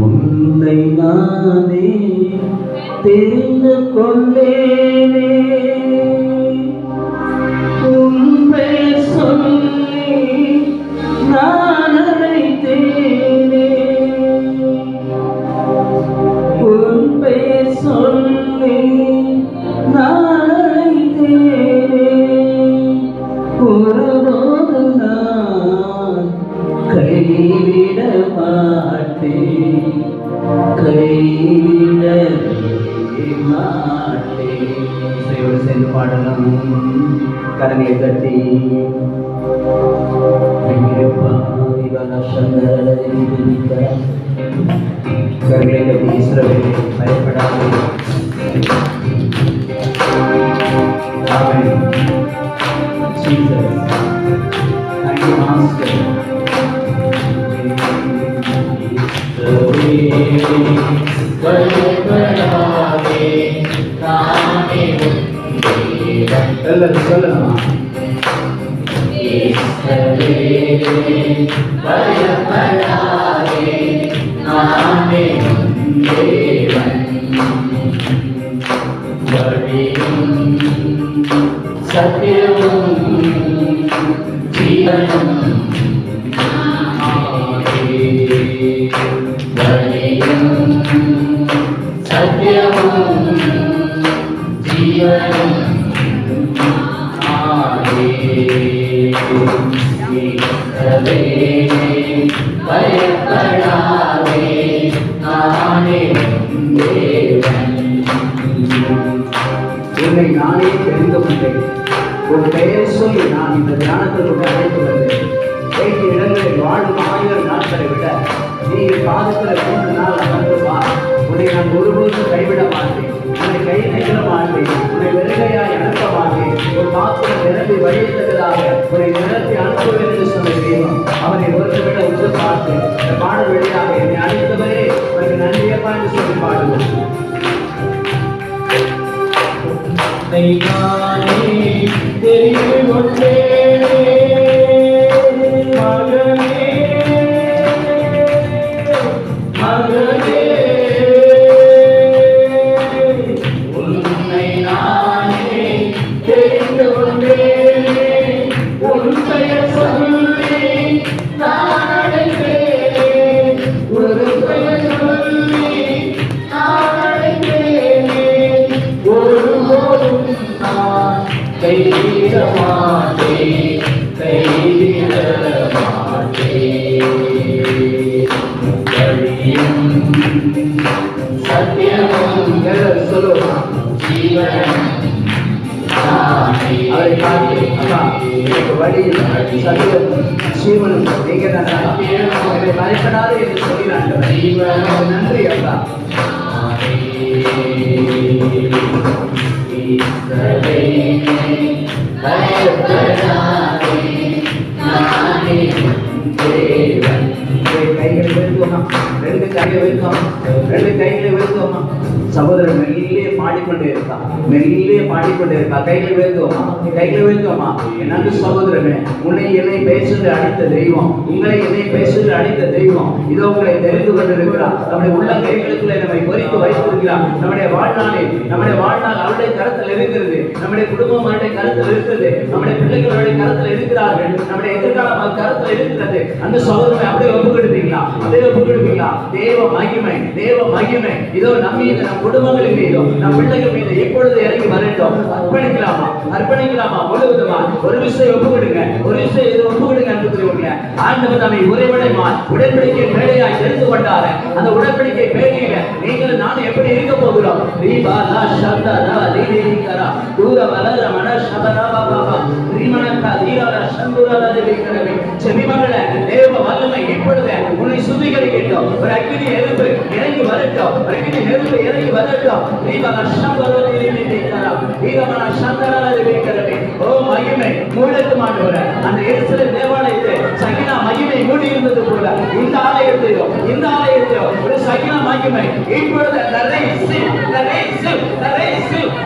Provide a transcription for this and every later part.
உன்னை நானே தெரிந்து கொண்டேனே, உன் பெயர் சொல்லி நான் அழைத்தேனே, உன் பெயர் சொல்லி நான் அழைத்தேனே, ஒருபோது நான் கைவிட மாட்டேன், கைவிட மாட்டேன். இசையோடு சேர்ந்து பாடலாம், கரங்களை தட்டி. கரங்களை தட்டி இஸ்ரவேலே பயப்படாதே. ஆமென். Jesus. Thank you, Master. எல்லாரும் சொல்லலாம். பயப்படாதே, நானே தேவன், வழியும் சத்தியமும் ஜீவனும் வழியும் சத்தியமும் ஜீவனும் பயப்படாதே, நானே தேவன். உன்னை நானே தெரிந்து கொண்டேன், உன் பெயர் சொல்லி நான் இந்த தியானத்திற்கு அழைத்து வந்தேன். வேண்டிய இடங்களில் வாழும் 1000 நாட்களை விட நீ பாதத்தில் 3 நாள் அமர்ந்து வா. உன்னை நான் ஒருபோதும் கைவிட மாட்டேன், உன்னை கை நெகிழ மாட்டேன், உன்னை வெறுகையாய் அனுப்ப மாட்டேன். ஒரு பாத்திரம் நிரம்பி வழியத்தக்கதாக உன்னை நிரப்பி அனுப்புவேன் என்று சொன்ன தெய்வம் அவனை ஒருத்த விட உற்று பார்த்து இந்த பாடல் வழியாக என்னை அழைத்தவரே உனக்கு நன்றியப்பா என்று சொல்லி பாடுவோம். தெரிந்து கொண்டேனே மகனே, மகனே, உன்னை நானே தெரிந்து கொண்டேனே, உன் பெயர் சொல்லி நான் அழைத்தேனே, ஒரு பெயர் சொல்லி நான் அழைத்தேனே, ஒருபோதும் நான் கைவிட மாட்டேன், கைவிட மாட்டேன். வழியும் சத்தியமும் சொல்லுவான் ஜீவன் அவரை பார்த்து அப்பா எனக்கு வழியும் சத்தியமும் ஜீவனும் நீங்க என்னை பயப்படாது என்று சொல்லினாங்க. நன்றி அப்பா. சகோதரன் மெல்லிலே பாடிக்கொண்டே இருக்கா, மெல்லிலே பாடிக்கொண்டே இருக்கா. கைகளை உயர்த்துவோமா, கைகளை உயர்த்துவோமா. என் அன்பு சகோதரனே, உன்னை என்னை பேசுவது அழைத்த தெய்வம், உங்களை என்னை பேசுவது அழைத்த தெய்வம் இதோ உங்களை தெரிந்து கொண்டிருக்கிறார். நம்முடைய உள்ள கைகளுக்குள்ளே நம்மை பொறித்து வைத்திருக்கிறார். நம்முடைய வாழ்நாள் அவருடைய கருத்தில் இருக்கிறது, நம்முடைய குடும்பம் அவருடைய கருத்தில் இருக்கிறது, நம்முடைய பிள்ளைகள் அவருடைய கருத்தில் இருக்கிறார்கள், நம்முடைய எதிர்காலம் கருத்தில் இருக்கிறது. அந்த சகோதரனை அப்படியே ஒப்புக்கொடுப்பீங்களா, அப்படியே ஒப்புக்கொடுப்பீங்களா. தேவ மகிமை, தேவ மகிமை இதோ நம் மீது, நம் குடும்பங்களின் மீது, நம் பிள்ளைகள் மீது எப்பொழுது இறங்கி வரட்டும். அர்ப்பணிக்கலாமா, அர்ப்பணிக்கலாமா முழுவதுமா. ஒரு விஷயம் ஒப்புக்கொடுங்க, ஒரு விஷயம் இது ஒப்புக்கொடுங்க அன்புக்குரியவர்களே. ஆண்டவர் நம்மை உறைவிடமாய் உடன்படிக்கை மேடையாய் தெரிந்து கொண்டாரு. அந்த உடன்படிக்கை மேடையில நீங்கள் நானும் எப்படி இருக்க போகிறோம். ரீபாலா சந்தரா லீலிகரா தூர வலர மன சபரா பாபா ரீமனகா தீரால சந்துரால தேவிகரவே. செவிமகளே, தேவ வல்லமை இப்பொழுது உன்னை சுத்திகரிக்கட்டும். ஒரு அக்கினி நெருப்பு இறங்கி வரட்டும், ஒரு அக்கினி நெருப்பு இறங்கி வரட்டும். ரீபாலா சந்தரா லீலிகரா ரீமன சந்தரா தேவிகரவே. ஓ மகிமை மூடத்து மாட்டவரே, அந்த எருசலேம் தேவாலயத்தை சகினா மகிமை மூடி இருந்தது போல இந்த ஆலயத்தையோ ஒரு சகினா மகிமை இப்பொழுது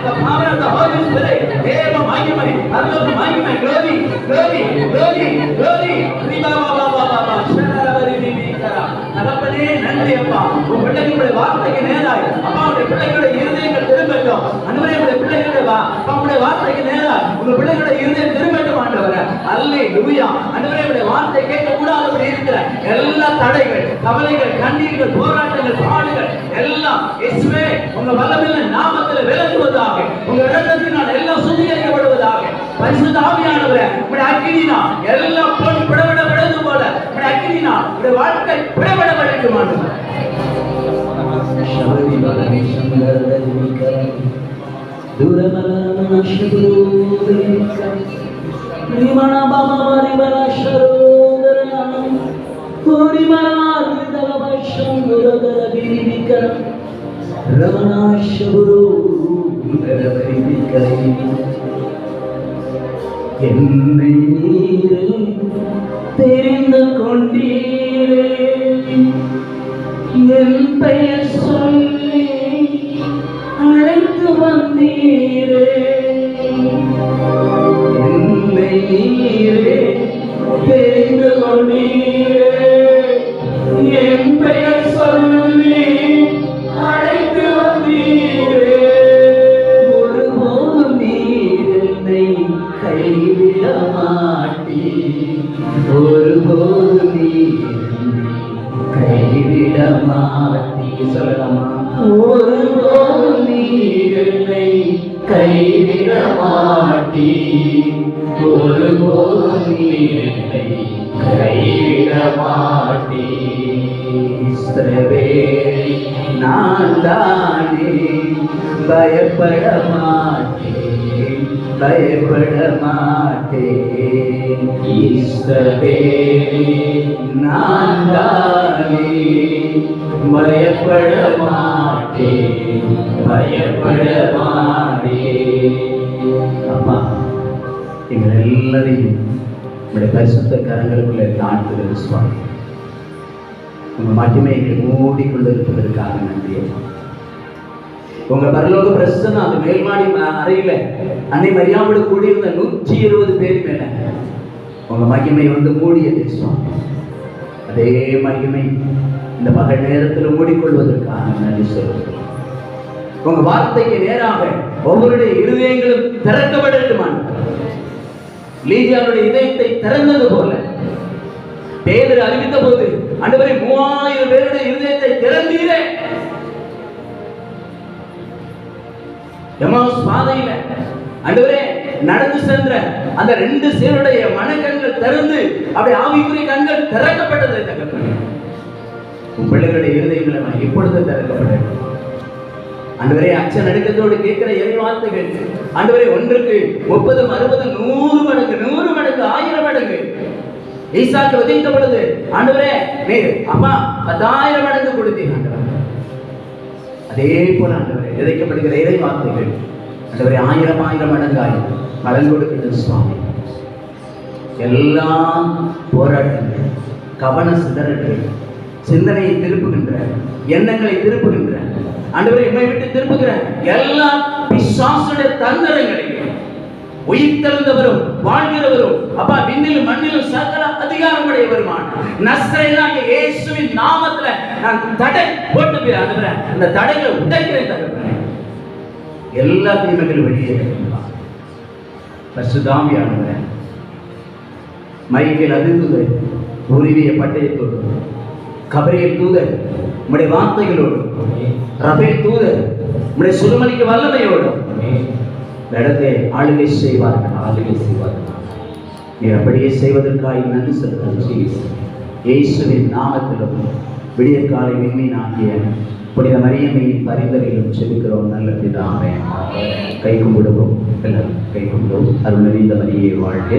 the power of the Holy Spirit, தேவ மகிமை, அருள் மகிமை, glory, glory, glory, glory. ஆண்டவரே உங்களுடைய வார்த்தைக்கு நேராய் அப்பா உங்களுடைய பிள்ளைகளுடைய இருதயங்கள் திரும்பட்டும். ஆண்டவரே உங்களுடைய பிள்ளைகளுடைய அப்பா உங்களுடைய வார்த்தைக்கு நேராய் உங்க பிள்ளைகளுடைய இருதயம் திரும்பட்டும் ஆண்டவரே. அல்லேலூயா. ஆண்டவரே உங்களுடைய வார்த்தை கேட்க கூடாதபடி இருக்கிற எல்லா தடைகள், கவலைகள், கண்ணீர்கள், போராட்டங்கள், பாடுகள் எல்லாம் இயேசுவே உங்க வல்லமையுள்ள நாமத்தில் விலகுவதாக. உங்க இரத்தத்தினால் எல்லாம் சுத்திகரிக்கப்படுவதாக. பரிசுத்த ஆவியானவரே உங்களுடைய அக்கினியினால் எல்லாம் பொன் பிடவிடப்படுவது போல உங்களுடைய அக்கினியினால் உங்களுடைய வாழ்க்கை பிடவிட வேண்டும் ஆண்டவரே. என்னை நீரே தெரிந்து கொண்டீரே, என் பெயர் சொல்லி அழைத்து வந்தீரே. என்னை நீரே தெரிந்து கொண்டீரே, என் பெயர் சொல்லி அழைத்து வந்தீரே. ஒருபோதும் நீர் என்னை கைவிட மாட்டீர், ஒருபோதும் நீர் கைவிட மாட்டீர். சொல்லலாமா? ஒருபோதும் நீர் என்னை கைவிட மாட்டீர், ஒருபோதும் நீர் என்னை கைவிட மாட்டீர். நான் தானே பயப்பட மாட்டேன், பயப்பட மாட்டேன். ஈஸ்வரே நான் தானே பயப்பட மாட்டேன், பயப்பட மாட்டேன். அம்மா எங்கள் எல்லாரையும் உங்களுடைய பரிசுத்த கரங்களுக்குள்ளே தாழ்த்துகிறது சுவாமி. உங்க மகிமையை மூடிக்கொண்டிருப்பதற்காக நன்றி. உங்க பரலோக பிரசன்னம் அந்த மேல்மாடி அறையில அன்னை மரியாவோடு கூடியிருந்த 120 பேர் மேல உங்க மகிமை வந்து மூடியது சுவாமி. அதே மகிமை இந்த பகல் நேரத்தில் மூடிக்கொள்வதற்காக நன்றி சொல்லுங்கள். உங்க வார்த்தைக்கு நேராக ஒவ்வொருடைய இருதயங்களும் திறக்கப்படட்டுமா? லீதியாவுடைய இதயத்தை திறந்தது போல பேதுரு அறிவித்த போது ஆண்டவரே 3000 பேருடைய இருதயத்தை திறந்தீரே. எம்மாவுஸ் பாதையில ஆண்டவரே நடந்து சென்ற அந்த 2 சீருடைய மனக்கண்கள் திறந்து அப்படி ஆவிக்குரிய கண்கள் திறக்கப்பட்டது. உன் பிள்ளைகளுடைய இருதயங்களை எப்பொழுது திறக்கப்பட ஆண்டவரே அச்ச நடுக்கத்தோடு கேட்கிற இறை வார்த்தைகள் ஆண்டவரே ஒன்றுக்கு 30, 60, 100 மடங்கு, 100 மடங்கு, 1000 மடங்கு. ஈசாக்கு விதைத்த பொழுது ஆண்டவரே நீர் அப்பா 10,000 மடங்கு கொடுத்தீங்க ஆண்டவரே. அதே போல ஆண்டவரே விதைக்கப்படுகிற இறை வார்த்தைகள் ஆண்டவரே 1000 மடங்காய் பலன் கொடுக்கிறது சுவாமி. எல்லா போராட்டங்கள், கவன சிதறல்கள், சிந்தனையை திருப்புகின்ற, எண்ணங்களை திருப்புகின்ற ஆண்டவரே எம்மை விட்டு திருப்புகிற எல்லா பிசாசுடைய தந்திரங்களையும் உயிர் தெழுந்தவரும் வாழ்கிறவரும் அப்பா விண்ணிலும் மண்ணிலும் சகல அதிகாரமுடையவருமான நஸ்ரேயனாகிய இயேசுவின் நாமத்துல நான் தடை போட்டு ஆண்டவரே அந்த தடைகளை உடைக்கிறேன் தகப்பனே. எல்லா தீமைகளும் வெளியே பரிசுத்தாவியானவரே மைக்கேல் அதிர்ந்துதல் உருவிய பட்டயத்தோடு, கபிரியேல் தூதர் உம்முடைய வார்த்தைகளோடு, ரபேல் தூதர் உம்முடைய சுடுமணிக்கு வல்லமையோடு இடத்தை ஆளுகை செய்வார்கள், ஆளுகை செய்வார்கள். நீ அப்படியே செய்வதற்காக நன்றி செலுத்துகிறேன். இயேசுவின் நாமத்திலும் விடிய காலை விண்மீனாகிய புனித மரியம்மையின் பரிந்துரையிலும் செபிக்கிறோம் நல்ல பிதாவே. கை கும்பிடுவோம், எல்லாரும் கை கும்பிடுவோம். அருள் நிறைந்த மரியே வாழ்க.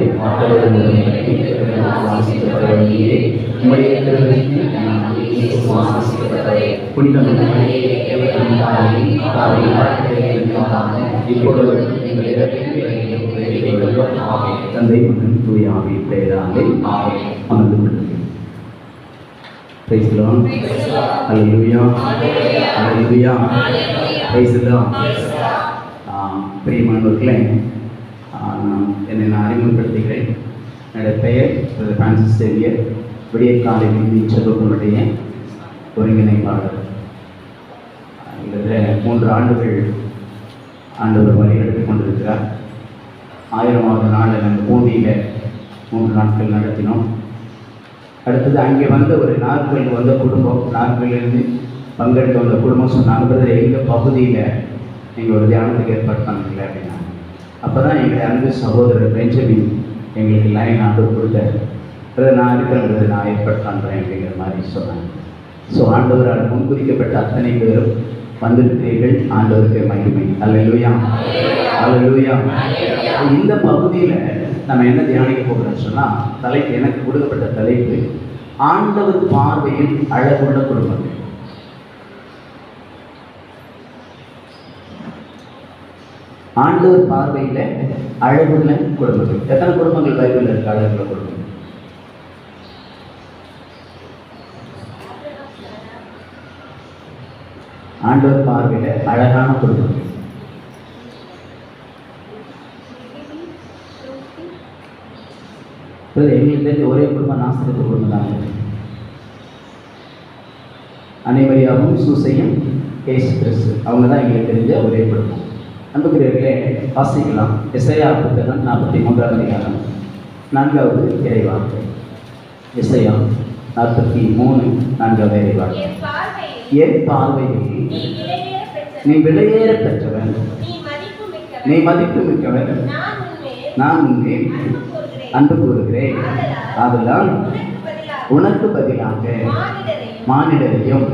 தந்தை மகன் தூய ஆவி பெயராலே அமர்ந்து கொள்கிறேன். Praise the Lord. Hallelujah. Hallelujah. Praise the Lord. பிரியமானவர்களே, என்னை நான் அறிமுகப்படுத்துகிறேன். என்னுடைய பெயர் பிரான்சிஸ் சேவியர், விடிய காலை மீட்பு சபைகளுடைய ஒருங்கிணைப்பாளர். கிட்டத்தட்ட 3 ஆண்டுகள் ஆண்டவர் வழிநடத்தி கொண்டிருக்கிறார். 1000வது நாளில் நாங்கள் பூண்டியில் 3 நாட்கள் நடத்தினோம். அடுத்தது அங்கே வந்த ஒரு நாட்கள் வந்த குடும்பம், நாட்களிலிருந்து பங்கெடுக்க வந்த குடும்பம் சொன்னாங்க, எங்கள் பகுதியில் நீங்கள் ஒரு தியானத்துக்கு ஏற்பாடு பண்ணுறீங்களா அப்படின்னா. அப்போ தான் எங்களுடைய அன்பு சகோதரர் பெஞ்சமின் எங்களுக்கு லைன் ஆண்டவர் கொடுத்தாரு. நான் இருக்கிறேன், நான் ஏற்பாடு பண்ணுறேன் அப்படிங்கிற மாதிரி சொன்னாங்க. ஸோ ஆண்டவரால் முன்குறிக்கப்பட்ட அத்தனை பேரும் வந்திருக்கிறீர்கள். ஆண்டவருக்கு மகிமை. அல்லேலூயா, அல்லேலூயா. இந்த பகுதியில் நம்ம என்ன தியானிக்க போகிறோம்னு சொன்னால், தலைப்பு எனக்கு கொடுக்கப்பட்ட தலைப்பு ஆண்டவர் பார்வையில் அழகுள்ள குடும்பங்கள். ஆண்டவர் பார்வையில் அழகுள்ள குடும்பங்கள். எத்தனை குடும்பங்கள் பைபிளில் இருக்கு அழகுள்ள குடும்பங்கள்? ஆண்டவர் பார்வையில் அழகான குடும்பங்கள். எங்களுக்கு தெரிஞ்ச ஒரே குடும்பம் நாசரேத்து குடும்பம் தான். அனைவரையாவும் சூசையும் ஏசு கிறிஸ்து, அவங்க தான் எங்களுக்கு தெரிஞ்ச ஒரே குடும்பம். அன்புக்குரியவர்களே, வாசிக்கலாம். எசையா புத்தகம் 43ஆம் அதிகாரம் 4வது இறைவார்த்தை. எசையா 43 4வது இறைவார்த்தை. என் பார்வையில் நீ விலையேற பெற்றவன், நீ மதிப்பு மிக்கவன், நான் உன்னை அன்பு கூறுகிறேன். அதெல்லாம் உனக்கு பதிலாக மானிடரையும்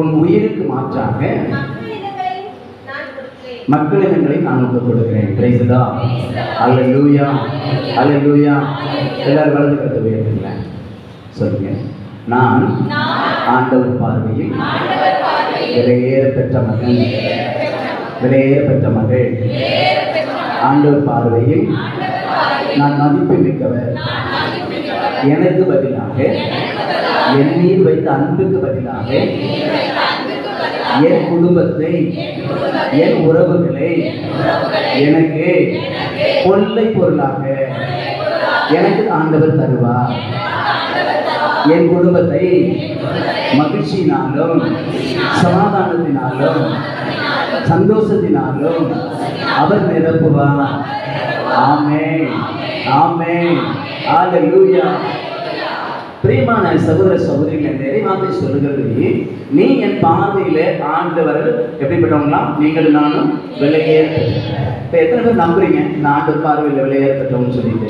உன் உயிருக்கு மாற்றாக மக்களினங்களை நான் உனக்கு கொடுக்கிறேன். Praise the lord. அல்லேலூயா, அல்லேலூயா. எல்லாரும் வலது கரத்தை உயர்த்துங்களேன். சொல்லுங்க, நான் ஆண்டவர் பார்வையில் விலையேற பெற்ற மகன், விலையேற பெற்ற மகள். ஆண்டவர் பார்வையில் நான் மதிப்பு மிக்கவர். எனக்கு பதிலாக, என் மீது வைத்த அன்புக்கு பதிலாக என் குடும்பத்தை, என் உறவுகளை எனக்கு கொள்ளை பொருளாக எனக்கு ஆண்டவர் தருவார். என் குடும்பத்தை மகிழ்ச்சியினாலும் சமாதானத்தினாலும் சந்தோஷத்தினாலும் அவர் நிரப்புவார். ஆமென், ஆமென், அல்லேலூயா. பிரியமான சகோதர சகோதரிகளை, நிறைய வார்த்தை சொல்லுகிறது. நீ என் பார்வையில ஆண்டவர் எப்படிப்பட்டவங்களாம்? நீங்கள் நானும் விலையேற. இப்போ எத்தனை பேர் நம்புறீங்க நான் ஆண்டவர் பார்வையில் விலையேற பெற்றவங்கன்னு சொல்லிட்டு?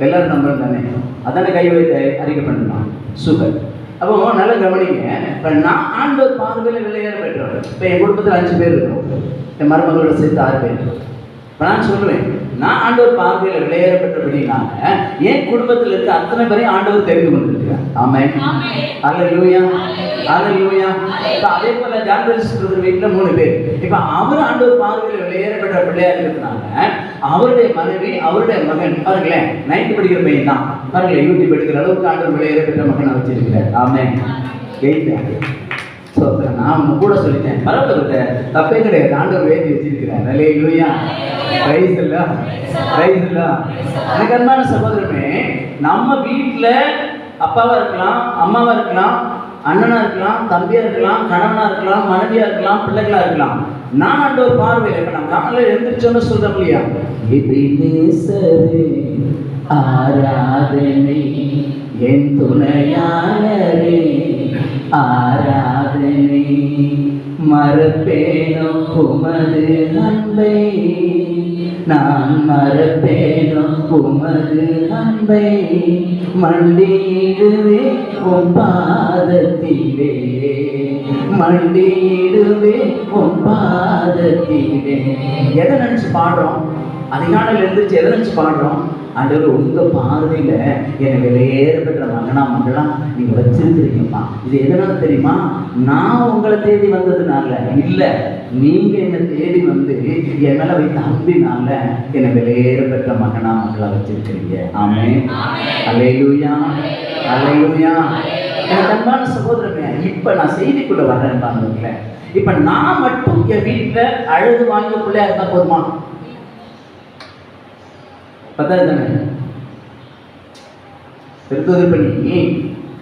எல்லாரும் நம்புறது தானே? அதானே கை வைத்து அறிக்கை பண்ணலாம். சூப்பர். அப்போ நல்லா கவனிங்க. இப்போ நான் ஆண்டவர் பார்வையில் விலையேற பெற்றவர். இப்போ என் குடும்பத்தில் 5 பேர் இருக்கணும், என் மருமகளோட சேர்த்து 6 பேர். இப்போ நான் சொல்லுவேன், நான் ஆண்டவர் பார்வையில் விலையேற பெற்றபடினால என் குடும்பத்தில் இருக்க அத்தனை பேரையும் ஆண்டவர் தெரிந்து கொண்டிருக்கிறார். ஆமென், அல்லேலூயா, அல்லேலூயா. இப்போ அதே போல ஜான்வரிஸ் வீட்டில் 3 பேர். இப்போ அவர் ஆண்டவர் பார்வையில் விலையேற பெற்ற பிள்ளையா இருக்கிறதுனால அவருடைய மனைவி, அவருடைய மகன், பாருங்களேன் 9th படிக்கிற பையன் தான், பாருங்களேன் யூடியூப் எடுக்கிற அளவுக்கு ஆண்டவர் விலையேற பெற்ற மகனை வச்சிருக்கிறார். ஆமென். 8 ஸோ நான் உங்க கூட சொல்லிட்டேன், பரவாயில்ல, தப்பே கிடையாது. ஆண்டவர் வேண்டி வச்சிருக்கிறார். அல்லேலூயா, பிரைஸ் இல்ல, பிரைஸ் இல்ல. எனக்கு அன்பான சகோதரமே, நம்ம வீட்டில் அப்பாவா இருக்கலாம், அம்மாவா இருக்கலாம், அண்ணனா இருக்கலாம், தம்பியா இருக்கலாம், கணவனா இருக்கலாம், மனைவியா இருக்கலாம், பிள்ளைகளா இருக்கலாம். நான் ஆண்டவர் பார்வையில் இப்போ நம்ம காலையில் எழுந்திரிச்சோன்னு சொல்றோம் இல்லையா, எபினேசரே ஆராதனை, என் துணையாளரே ஆராதனை, மறப்பேனோ உமது அன்பை, நான் மறப்பேனோ உமது அன்பை, மண்டியிடுவே உன் பாதத்திலே, மண்டியிடுவே உன் பாதத்திலே. எதை நினைச்சு பாடுறோம்? அதிகாலையில் எழுந்திரிச்சு எதை நினைச்சு பாடுறோம்? ஆண்டவர் உங்க பார்வையில என்னை விலையேற பெற்ற மகனா மகளா நீங்க வச்சிருக்கிறீங்கப்பா. இது எதனால தெரியுமா? நான் உங்களை தேடி வந்ததுனால இல்ல, நீங்க என்னை தேடி வந்து என் மேல வைத்த அன்பினால என்னை விலையேற பெற்ற மகனா மகளா வச்சிருக்கிறீங்க. ஆமென், அல்லேலூயா, அல்லேலூயா. எனக்கு அன்பான சகோதரனே, இப்ப நான் செய்திக்குள்ள வர்றேன் பாருங்க. இப்ப நான் மட்டும் என் வீட்டுல அழகு வாங்கிய பிள்ளையா இருந்தா போதுமா? பத்தாது தானே? திருத்தூர் பண்ணி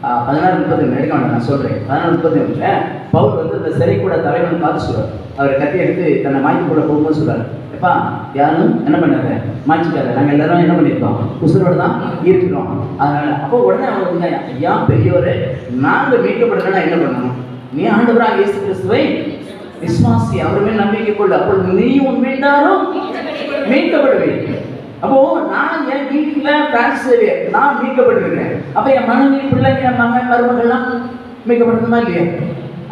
16:30 எடுக்க வேண்டாம், நான் சொல்றேன். 16:30 பவுல் வந்து அந்த சிறை கூட தலைவன் பார்த்து சொல்றார். அவரை கத்தி எடுத்து தன்னை மாய்ச்சி கூட போகும்போது சொல்றாரு, எப்பா யாரும் என்ன பண்ணாங்க, மாய்ச்சிக்காத, நாங்கள் எல்லாரும் என்ன பண்ணியிருக்கோம், உசுரோடு தான் இருக்கிறோம். அதனால அப்போ உடனே அவங்க, ஐயா பெரியவரே, நாங்கள் மீட்கப்படலைன்னா என்ன பண்ணணும்? நீ ஆண்டவராக இயேசு கிறிஸ்துவை விசுவாசி, அவர் மேல் நம்பிக்கை கொள்ள, அப்பொழுது நீ உண்மையினாலும் மீட்கப்படுவேன். அப்போ நான் என் வீட்டுல பிரான்ஸ் நான் மீட்கப்பட்டிருக்கிறேன். அப்ப என் மனைவி, பிள்ளைங்க, மகன், மருமகள்லாம் மீட்கப்படணுமா இல்லையா?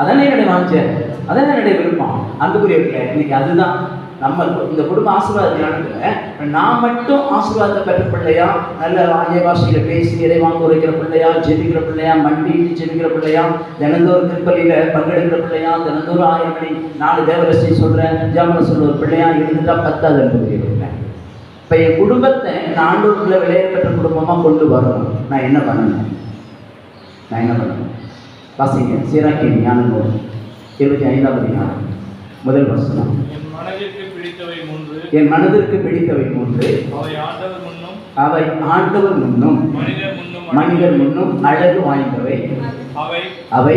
அதானே என்னுடைய வாஞ்சை, அதானே என்னுடைய விருப்பம். அன்புக்குரியவர்களே, இன்னைக்கு அதுதான் நம்ம இந்த குடும்ப ஆசீர்வாதத்தினால நான் மட்டும் ஆசீர்வாதத்தை பெற்ற பிள்ளையா, நல்ல ஆங்கில பாஷையில பேசி இதை வாங்க உரைக்கிற பிள்ளையா, ஜெபிக்கிற பிள்ளையா, மண்டி ஜெபிக்கிற பிள்ளையா, தினந்தோறும் திருப்பலியில பங்கெடுக்கிற பிள்ளையா, தினந்தோறும் 1000 மணி 4 தேவரசை சொல்றேன் ஜாமன சொல்ற ஒரு பிள்ளையா இருந்துட்டா பத்தாது. அன்புக்குரியவர்களே, இப்ப என் குடும்பத்தை நான் ஆண்டவருக்குள்ள விளையாட பெற்ற குடும்பமா கொண்டு வரணும். நான் என்ன பண்ணணும்? வாசிங்க சீராக்கின் ஞான நூல் 25ஆம் அதிகாரம் முதல் வசனம். என் மனதிற்கு பிடித்தவை 3 அவை ஆண்டவர் முன்னும் மனிதர் முன்னும் அழகு வாய்ந்தவை. அவை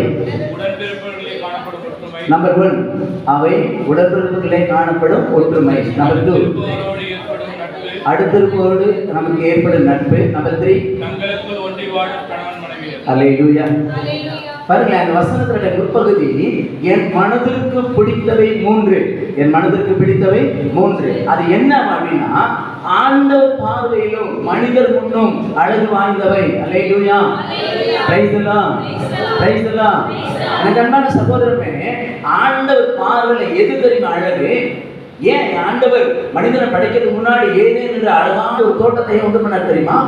நம்பர் 1, அவை உடன்பிறப்புகளே காணப்படும் ஒற்றுமை. நம்பர் 2, அடுத்திருப்போடு நமக்கு ஏற்படும் நட்பு. நம்பர் 3, அல்லேலூயா. பாருங்களேன், அந்த வசனத்தினுடைய முற்பகுதி என் மனதிற்கு பிடித்தவை 3. என் மனதிற்கு பிடித்தவை 3. அது என்ன அப்படின்னா, ஆண்டவர் பார்வையிலும் மனிதர் முன்னும் அழகு வாய்ந்தவை. அல்லேலூயா, praise the lord, praise the lord. எனக்கு அன்பான சகோதரமே, ஆண்டவர் பார்வையில எது தெரியுமா அழகு? ஏன் ஆண்டவர் மனிதனை படைக்கிறதுக்கு முன்னாடி ஏதேன் என்ற அழகான ஒரு தோட்டத்தை உண்டு பண்ணார் தெரியுமா?